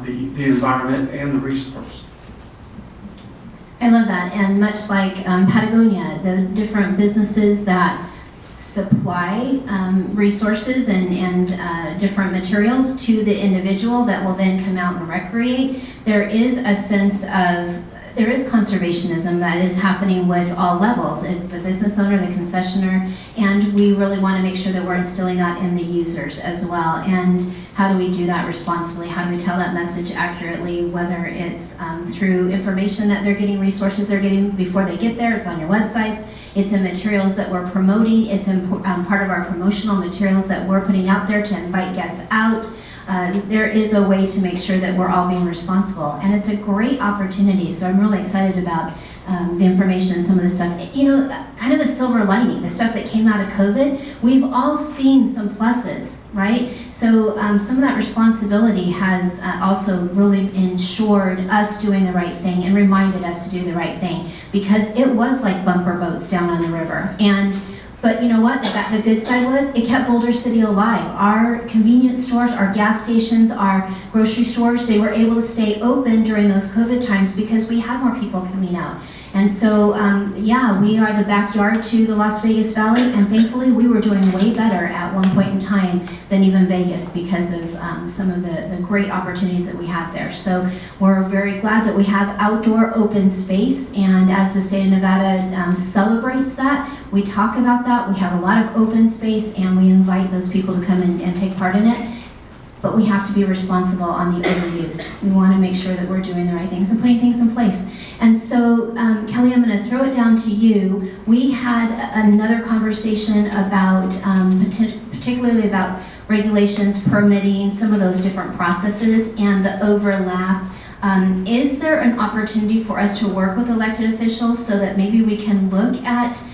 the environment and the resource. I love that, and much like Patagonia, the different businesses that supply resources and different materials to the individual that will then come out and recreate, there is a sense of, there is conservationism that is happening with all levels, the business owner, the concessionaire, and we really want to make sure that we're instilling that in the users as well. And how do we do that responsibly? How do we tell that message accurately, whether it's through information that they're getting, resources they're getting before they get there, it's on your websites, it's in materials that we're promoting, it's in part of our promotional materials that we're putting out there to invite guests out. There is a way to make sure that we're all being responsible, and it's a great opportunity. So I'm really excited about the information, some of the stuff, kind of a silver lining, the stuff that came out of COVID, we've all seen some pluses, right? So some of that responsibility has also really ensured us doing the right thing and reminded us to do the right thing, because it was like bumper boats down on the river. But you know what, the good side was, it kept Boulder City alive. Our convenience stores, our gas stations, our grocery stores, they were able to stay open during those COVID times because we had more people coming out. And so, yeah, we are the backyard to the Las Vegas Valley, and thankfully we were doing way better at one point in time than even Vegas because of some of the great opportunities that we had there. So we're very glad that we have outdoor open space, and as the state of Nevada celebrates that, we talk about that, we have a lot of open space, and we invite those people to come in and take part in it. But we have to be responsible on the overuse. We want to make sure that we're doing the right things and putting things in place. And so, Kelly, I'm going to throw it down to you. We had another conversation about, particularly about regulations, permitting, some of those different processes and the overlap. Is there an opportunity for us to work with elected officials so that maybe we can look at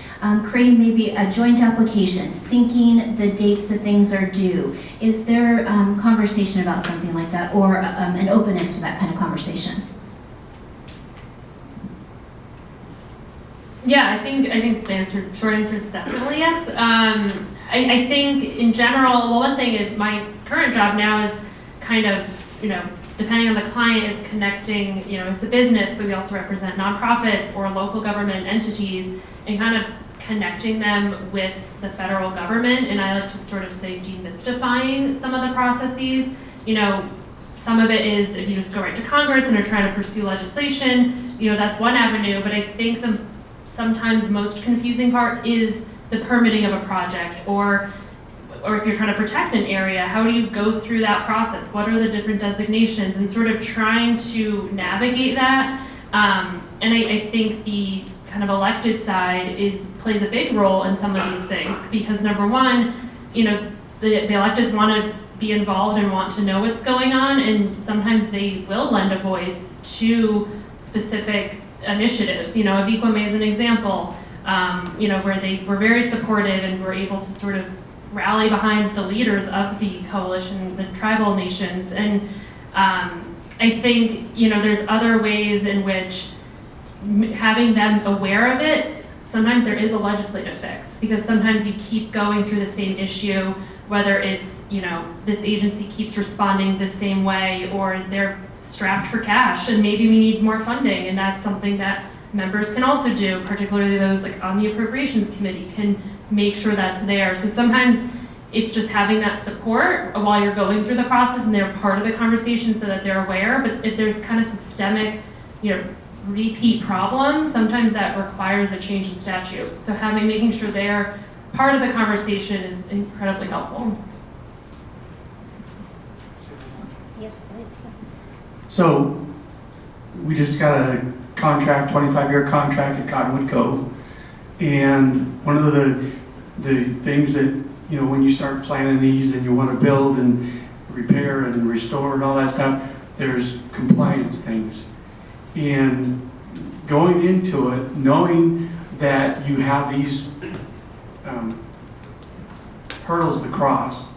creating maybe a joint application, syncing the dates that things are due? Is there conversation about something like that, or an openness to that kind of conversation? Yeah, I think the short answer is definitely yes. I think in general, well, one thing is my current job now is kind of, depending on the client, is connecting, it's a business, but we also represent nonprofits or local government entities, and kind of connecting them with the federal government. And I like to sort of say demystifying some of the processes. Some of it is if you just go right to Congress and are trying to pursue legislation, that's one avenue. But I think the sometimes most confusing part is the permitting of a project, or if you're trying to protect an area, how do you go through that process? What are the different designations, and sort of trying to navigate that. And I think the kind of elected side plays a big role in some of these things, because number one, the electeds want to be involved and want to know what's going on, and sometimes they will lend a voice to specific initiatives. Aviquame is an example, where they were very supportive and were able to sort of rally behind the leaders of the coalition, the tribal nations. And I think, there's other ways in which having them aware of it, sometimes there is a legislative fix, because sometimes you keep going through the same issue, whether it's, this agency keeps responding the same way, or they're strapped for cash and maybe we need more funding, and that's something that members can also do, particularly those on the appropriations committee can make sure that's there. So sometimes it's just having that support while you're going through the process, and they're part of the conversation so that they're aware. But if there's kind of systemic, repeat problems, sometimes that requires a change in statute. So making sure they're part of the conversation is incredibly helpful. Yes, please. So we just got a contract, 25-year contract at Cottonwood Cove, and one of the things that, when you start planning these and you want to build and repair and restore and all that stuff, there's compliance things. And going into it, knowing that you have these hurdles to cross,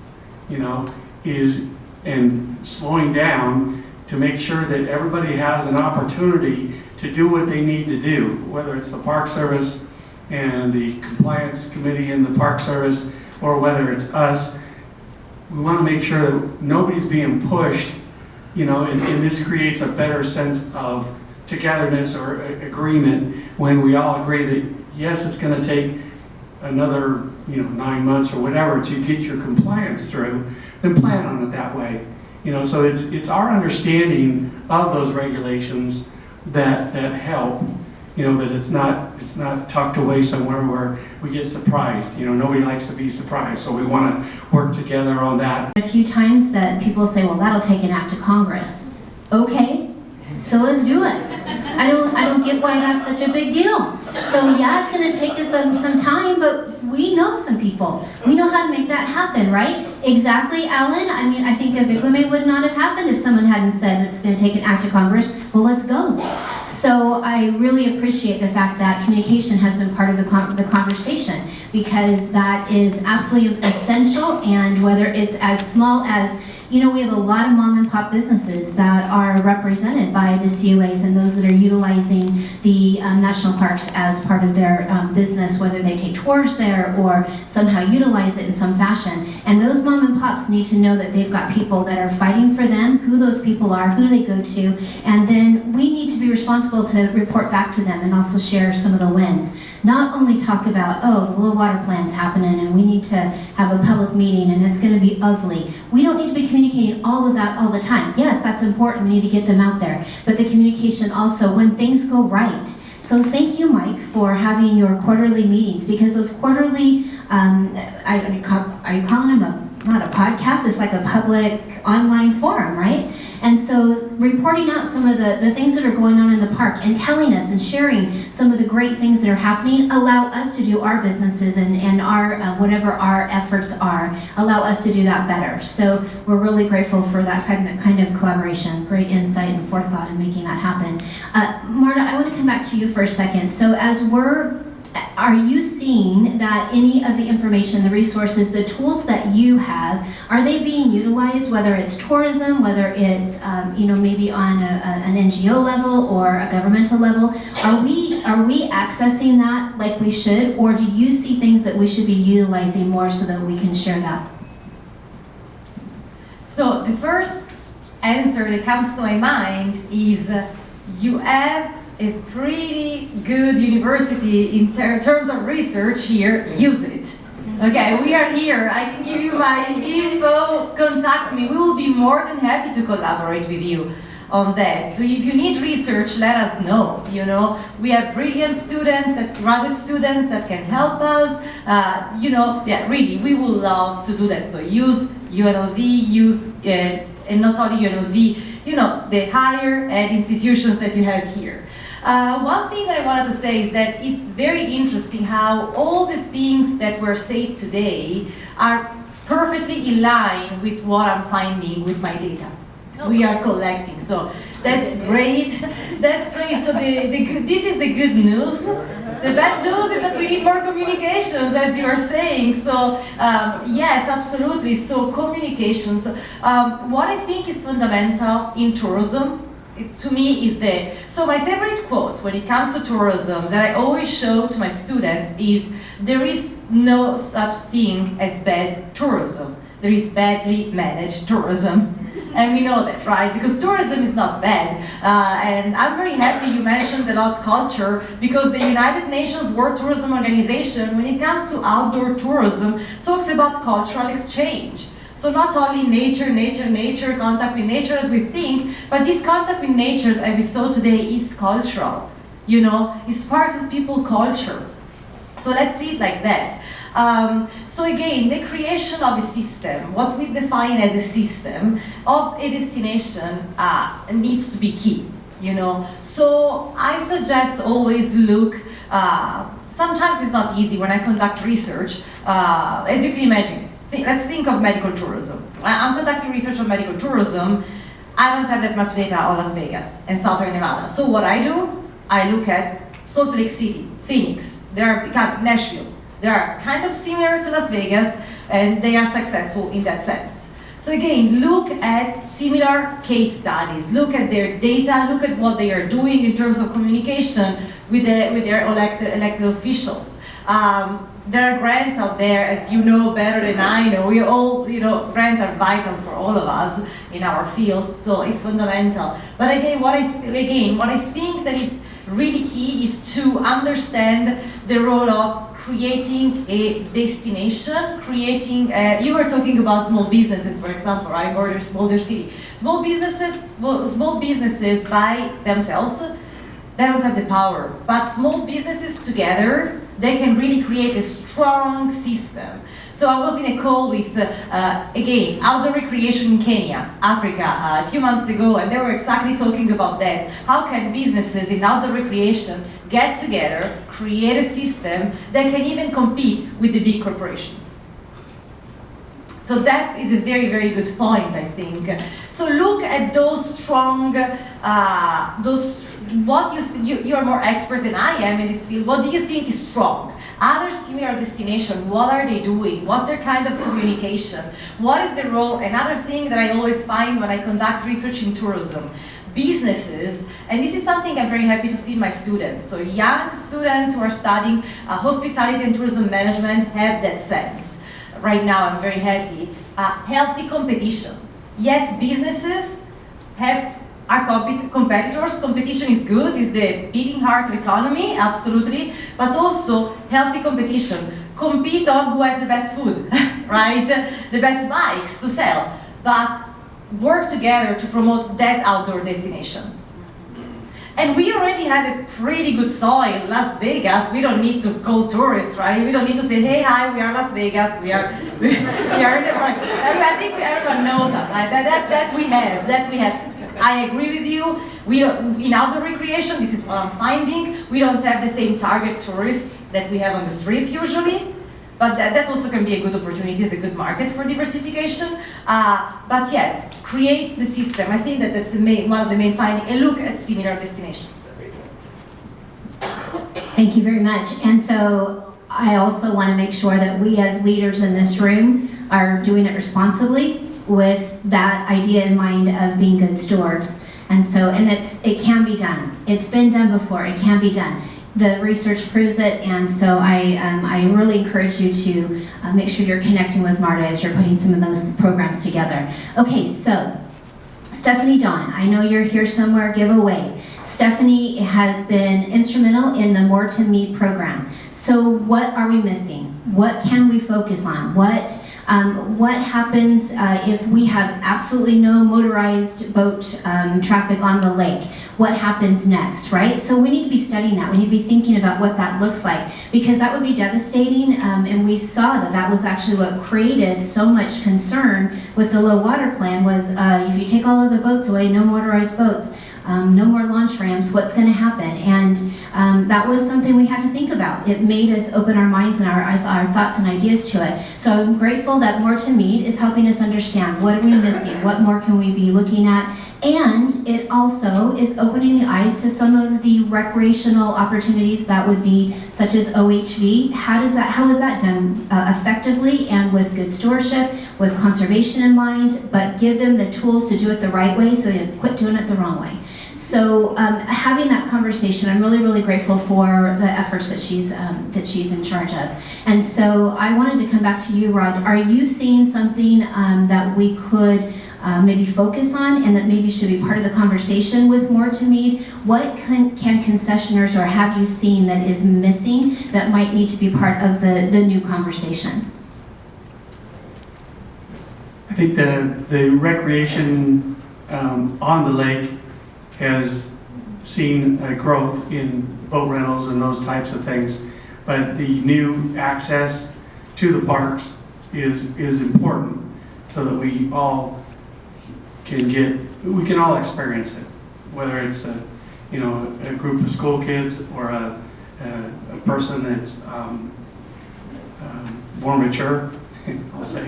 and slowing down to make sure that everybody has an opportunity to do what they need to do, whether it's the Park Service and the Compliance Committee and the Park Service, or whether it's us. We want to make sure that nobody's being pushed, and this creates a better sense of togetherness or agreement when we all agree that, yes, it's going to take another 9 months or whatever to get your compliance through, then plan on it that way. So it's our understanding of those regulations that help, that it's not tucked away somewhere where we get surprised. Nobody likes to be surprised, so we want to work together on that. A few times that people say, well, that'll take an act of Congress. Okay, so let's do it. I don't get why that's such a big deal. So yeah, it's gonna take us some time, but we know some people. We know how to make that happen, right? Exactly, Alan. I mean, I think Evigwame would not have happened if someone hadn't said it's gonna take an act of Congress. Well, let's go. So I really appreciate the fact that communication has been part of the conversation, because that is absolutely essential. And whether it's as small as, you know, we have a lot of mom and pop businesses that are represented by the COAs and those that are utilizing the national parks as part of their business, whether they take tours there or somehow utilize it in some fashion. And those mom and pops need to know that they've got people that are fighting for them, who those people are, who they go to, and then we need to be responsible to report back to them and also share some of the wins. Not only talk about, oh, the low water plan's happening and we need to have a public meeting and it's gonna be ugly. We don't need to be communicating all of that all the time. Yes, that's important, we need to get them out there. But the communication also when things go right. So thank you, Mike, for having your quarterly meetings, because those quarterly, are you calling them not a podcast, it's like a public online forum, right? And so reporting out some of the things that are going on in the park and telling us and sharing some of the great things that are happening allow us to do our businesses and our whatever our efforts are, allow us to do that better. So we're really grateful for that kind of collaboration, great insight and forethought in making that happen. Marta, I want to come back to you for a second. So are you seeing that any of the information, the resources, the tools that you have, are they being utilized, whether it's tourism, whether it's maybe on an NGO level or a governmental level? Are we accessing that like we should, or do you see things that we should be utilizing more so that we can share that? So the first answer that comes to my mind is you have a pretty good university in terms of research here, use it. Okay, we are here. I can give you my info, contact me. We will be more than happy to collaborate with you on that. So if you need research, let us know. You know, we have brilliant students, graduate students that can help us. Really, we would love to do that. So use UNLV, and not only UNLV, the higher ed institutions that you have here. One thing that I wanted to say is that it's very interesting how all the things that were said today are perfectly in line with what I'm finding with my data. We are collecting, so that's great. That's great. So this is the good news. The bad news is that we need more communications, as you are saying. So yes, absolutely. So communications. What I think is fundamental in tourism, to me, is so my favorite quote when it comes to tourism that I always show to my students is, there is no such thing as bad tourism. There is badly managed tourism. And we know that, right? Because tourism is not bad. And I'm very happy you mentioned a lot culture, because the United Nations World Tourism Organization, when it comes to outdoor tourism, talks about cultural exchange. So not only nature, contact with nature as we think, but this contact with nature, as we saw today, is cultural. It's part of people's culture. So let's see it like that. So again, the creation of a system, what we define as a system of a destination needs to be key, So I suggest always look, sometimes it's not easy when I conduct research, as you can imagine. Let's think of medical tourism. I'm conducting research on medical tourism. I don't have that much data on Las Vegas and Southern Nevada. So what I do, I look at Salt Lake City, Phoenix, Nashville. They are kind of similar to Las Vegas, and they are successful in that sense. So again, look at similar case studies, look at their data, look at what they are doing in terms of communication with their elected officials. There are grants out there, as you know better than I know. We all, grants are vital for all of us in our field, so it's fundamental. But again, what I think that is really key is to understand the role of creating a destination, you were talking about small businesses, for example, right? Boulder City. Small businesses by themselves, they don't have the power. But small businesses together, they can really create a strong system. So I was in a call with, again, outdoor recreation in Kenya, Africa, a few months ago, and they were exactly talking about that. How can businesses in outdoor recreation get together, create a system that can even compete with the big corporations? So that is a very, very good point, I think. So look at those strong, you are more expert than I am in this field. What do you think is strong? Other similar destinations, what are they doing? What's their kind of communication? What is the role? Another thing that I always find when I conduct research in tourism, businesses, and this is something I'm very happy to see in my students. So young students who are studying hospitality and tourism management have that sense. Right now, I'm very happy. Healthy competitions. Yes, businesses are competitors. Competition is good, it's the beating heart of economy, absolutely, but also healthy competition. Compete on who has the best food, right? The best bikes to sell, but work together to promote that outdoor destination. And we already had a pretty good soil, Las Vegas. We don't need to call tourists, right? We don't need to say, hey, hi, we are Las Vegas. We are in the front. I think everyone knows that, right? That we have. I agree with you. We don't, in outdoor recreation, this is what I'm finding. We don't have the same target tourists that we have on the strip usually. But that also can be a good opportunity, as a good market for diversification. But yes, create the system. I think that's one of the main findings, and look at similar destinations. Thank you very much. And so I also want to make sure that we as leaders in this room are doing it responsibly with that idea in mind of being good stewards. And it can be done. It's been done before, it can be done. The research proves it, and so I really encourage you to make sure you're connecting with MARTA as you're putting some of those programs together. Okay, so Stephanie Dawn, I know you're here somewhere, give a wave. Stephanie has been instrumental in the More to Mead program. So what are we missing? What can we focus on? What happens if we have absolutely no motorized boat traffic on the lake? What happens next, right? So we need to be studying that. We need to be thinking about what that looks like, because that would be devastating, and we saw that was actually what created so much concern with the low water plan was if you take all of the boats away, no motorized boats, no more launch ramps, what's going to happen? And that was something we had to think about. It made us open our minds and our thoughts and ideas to it. So I'm grateful that More to Mead is helping us understand what are we missing, what more can we be looking at, and it also is opening the eyes to some of the recreational opportunities that would be such as OHV. How is that done effectively and with good stewardship, with conservation in mind, but give them the tools to do it the right way so they quit doing it the wrong way. So having that conversation, I'm really, really grateful for the efforts that she's in charge of. And so I wanted to come back to you, Rod. Are you seeing something that we could maybe focus on and that maybe should be part of the conversation with More to Mead? What can concessioners, or have you seen that is missing that might need to be part of the new conversation? I think the recreation on the lake has seen a growth in boat rentals and those types of things, but the new access to the parks is important so that we can all experience it, whether it's a group of school kids or a person that's more mature, I'll say,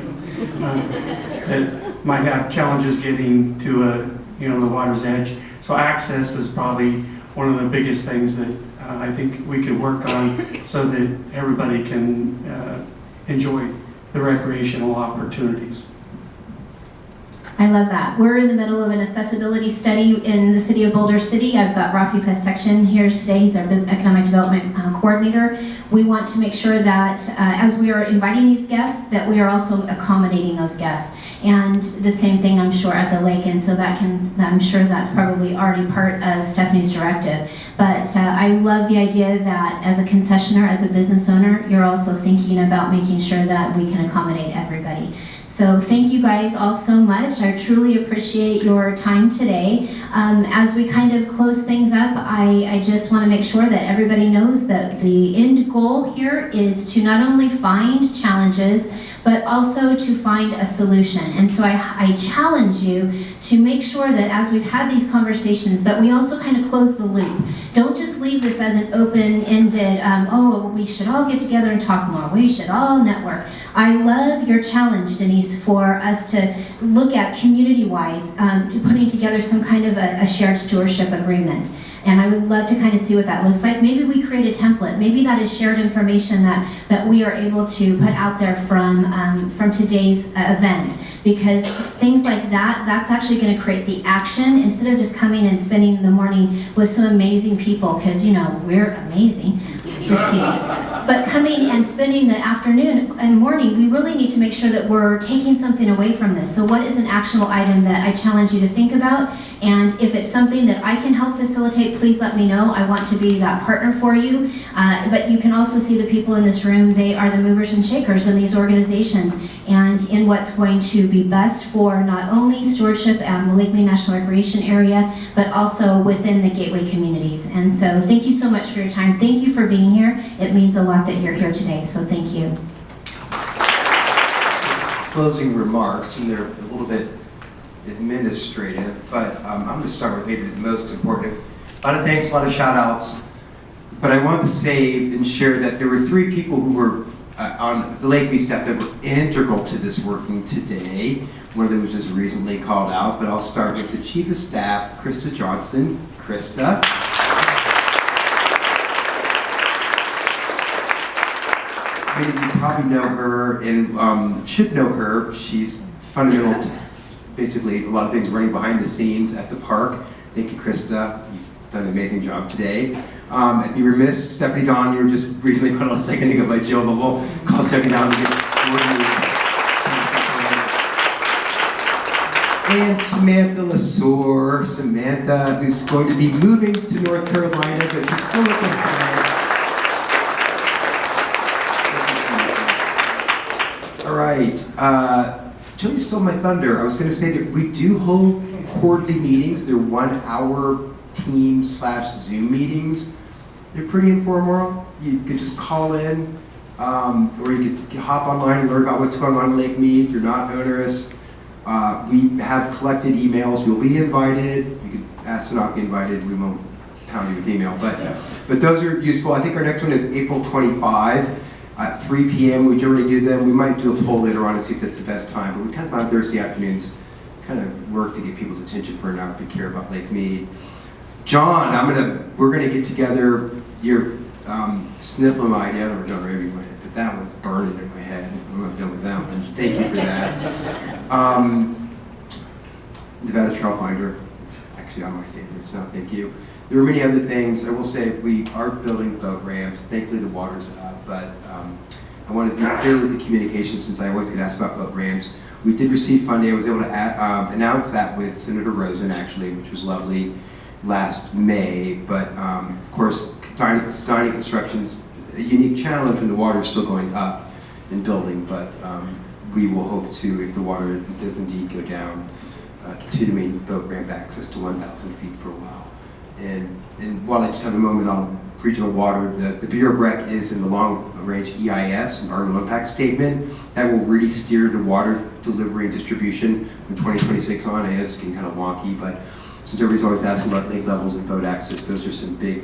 that might have challenges getting to the water's edge. So access is probably one of the biggest things that I think we could work on so that everybody can enjoy the recreational opportunities. I love that. We're in the middle of an accessibility study in the city of Boulder City. I've got Rafi Festection here today. He's our economic development coordinator. We want to make sure that as we are inviting these guests, that we are also accommodating those guests. And the same thing, I'm sure, at the lake. And so I'm sure that's probably already part of Stephanie's directive. But I love the idea that as a concessionaire, as a business owner, you're also thinking about making sure that we can accommodate everybody. So thank you guys all so much. I truly appreciate your time today. As we kind of close things up, I just want to make sure that everybody knows that the end goal here is to not only find challenges, but also to find a solution. And so I challenge you to make sure that as we've had these conversations, that we also kind of close the loop. Don't just leave this as an open-ended, oh, we should all get together and talk more. We should all network. I love your challenge, Denise, for us to look at community-wise, putting together some kind of a shared stewardship agreement. And I would love to kind of see what that looks like. Maybe we create a template. Maybe that is shared information that we are able to put out there from today's event. Because things like that, that's actually going to create the action instead of just coming and spending the morning with some amazing people, because, you know, we're amazing. Just teasing. But coming and spending the afternoon and morning, we really need to make sure that we're taking something away from this. So what is an actionable item that I challenge you to think about? And if it's something that I can help facilitate, please let me know. I want to be that partner for you. But you can also see the people in this room. They are the movers and shakers in these organizations and in what's going to be best for not only stewardship at the Lake Mead National Recreation Area, but also within the Gateway communities. And so thank you so much for your time. Thank you for being here. It means a lot that you're here today, so thank you. Closing remarks, and they're a little bit administrative, but I'm going to start with maybe the most important. A lot of thanks, a lot of shout outs, but I want to save and share that there were 3 people who were on the Lake Mead staff that were integral to this working today. One of them was just recently called out, but I'll start with the Chief of Staff, Krista Johnson. Krista. Many of you probably know her and should know her. She's fundamental to basically a lot of things running behind the scenes at the park. Thank you, Krista. You've done an amazing job today. I'd be remiss, Stephanie Dawn, you were just recently put on a second ago by Jill, but we'll call Stephanie Dawn to get coordinated. And Samantha Lasore. Samantha is going to be moving to North Carolina, but she's still with us today. All right, Jody stole my thunder. I was going to say that we do hold quarterly meetings. They're 1-hour Team/Zoom meetings. They're pretty informal. You could just call in, or you could hop online and learn about what's going on in Lake Mead. They're not onerous. We have collected emails. You'll be invited. You can ask to not be invited. We won't pound you with email, but those are useful. I think our next one is April 25. At 3 p.m. We generally do them. We might do a poll later on to see if that's the best time, but we kind of on Thursday afternoons kind of work to get people's attention for an hour if you care about Lake Mead. John, we're gonna get together your snipple idea. I don't know Raby in my head, but that one's burning in my head. I'm not done with that one. Thank you for that. Nevada Trail Finder. It's actually on my favorites now. Thank you. There are many other things. I will say we are building boat ramps. Thankfully the water's up, but I want to be clear with the communication since I always get asked about boat ramps. We did receive funding. I was able to announce that with Senator Rosen actually, which was lovely last May. But of course, designing construction's a unique challenge when the water is still going up in building, but we will hope to, if the water does indeed go down, continue to maintain boat ramp access to 1,000 feet for a while. And while I just have a moment on regional water, the Bureau of Rec is in the long-range EIS, Environmental Impact Statement, that will really steer the water delivery and distribution from 2026 on. I know it's getting kind of wonky, but since everybody's always asking about lake levels and boat access, those are some big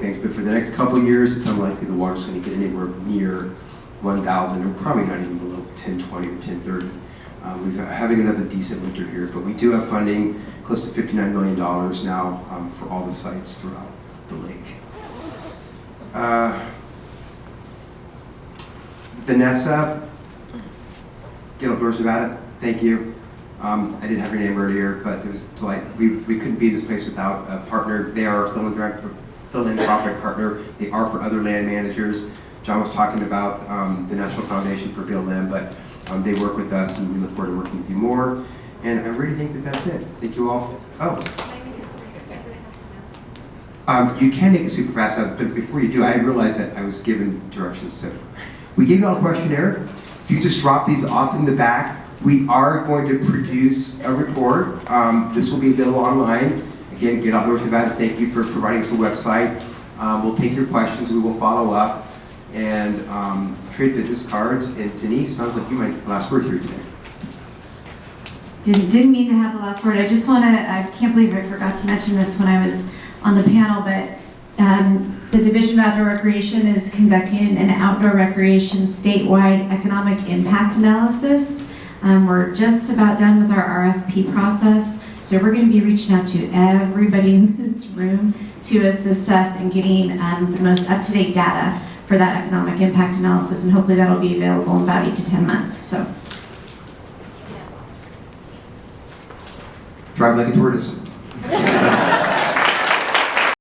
things. But for the next couple of years, it's unlikely the water's going to get anywhere near 1,000, or probably not even below 1020 or 1030. We're having another decent winter here, but we do have funding, close to $59 million now for all the sites throughout the lake. Vanessa, Gail, Nevada, thank you. I didn't have your name earlier, but it was like we couldn't be in this place without a partner. They are a philanthropic partner. They are for other land managers. John was talking about the National Foundation for BLM, but they work with us, and we look forward to working with you more. And I really think that that's it. Thank you all. You can make a super fast out, but before you do, I realized that I was given directions. So we gave you all a questionnaire. If you just drop these off in the back, we are going to produce a report. This will be available online. Again, Get Out North Nevada, thank you for providing us a website. We'll take your questions. We will follow up. and trade business cards. And Denise, sounds like you might have the last word here today. Didn't mean to have the last word. I just want to, I can't believe I forgot to mention this when I was on the panel, but the Division of Outdoor Recreation is conducting an outdoor recreation statewide economic impact analysis. We're just about done with our RFP process, so we're going to be reaching out to everybody in this room to assist us in getting the most up-to-date data for that economic impact analysis, and hopefully that'll be available in about 8 to 10 months. So. Drive like a tortoise.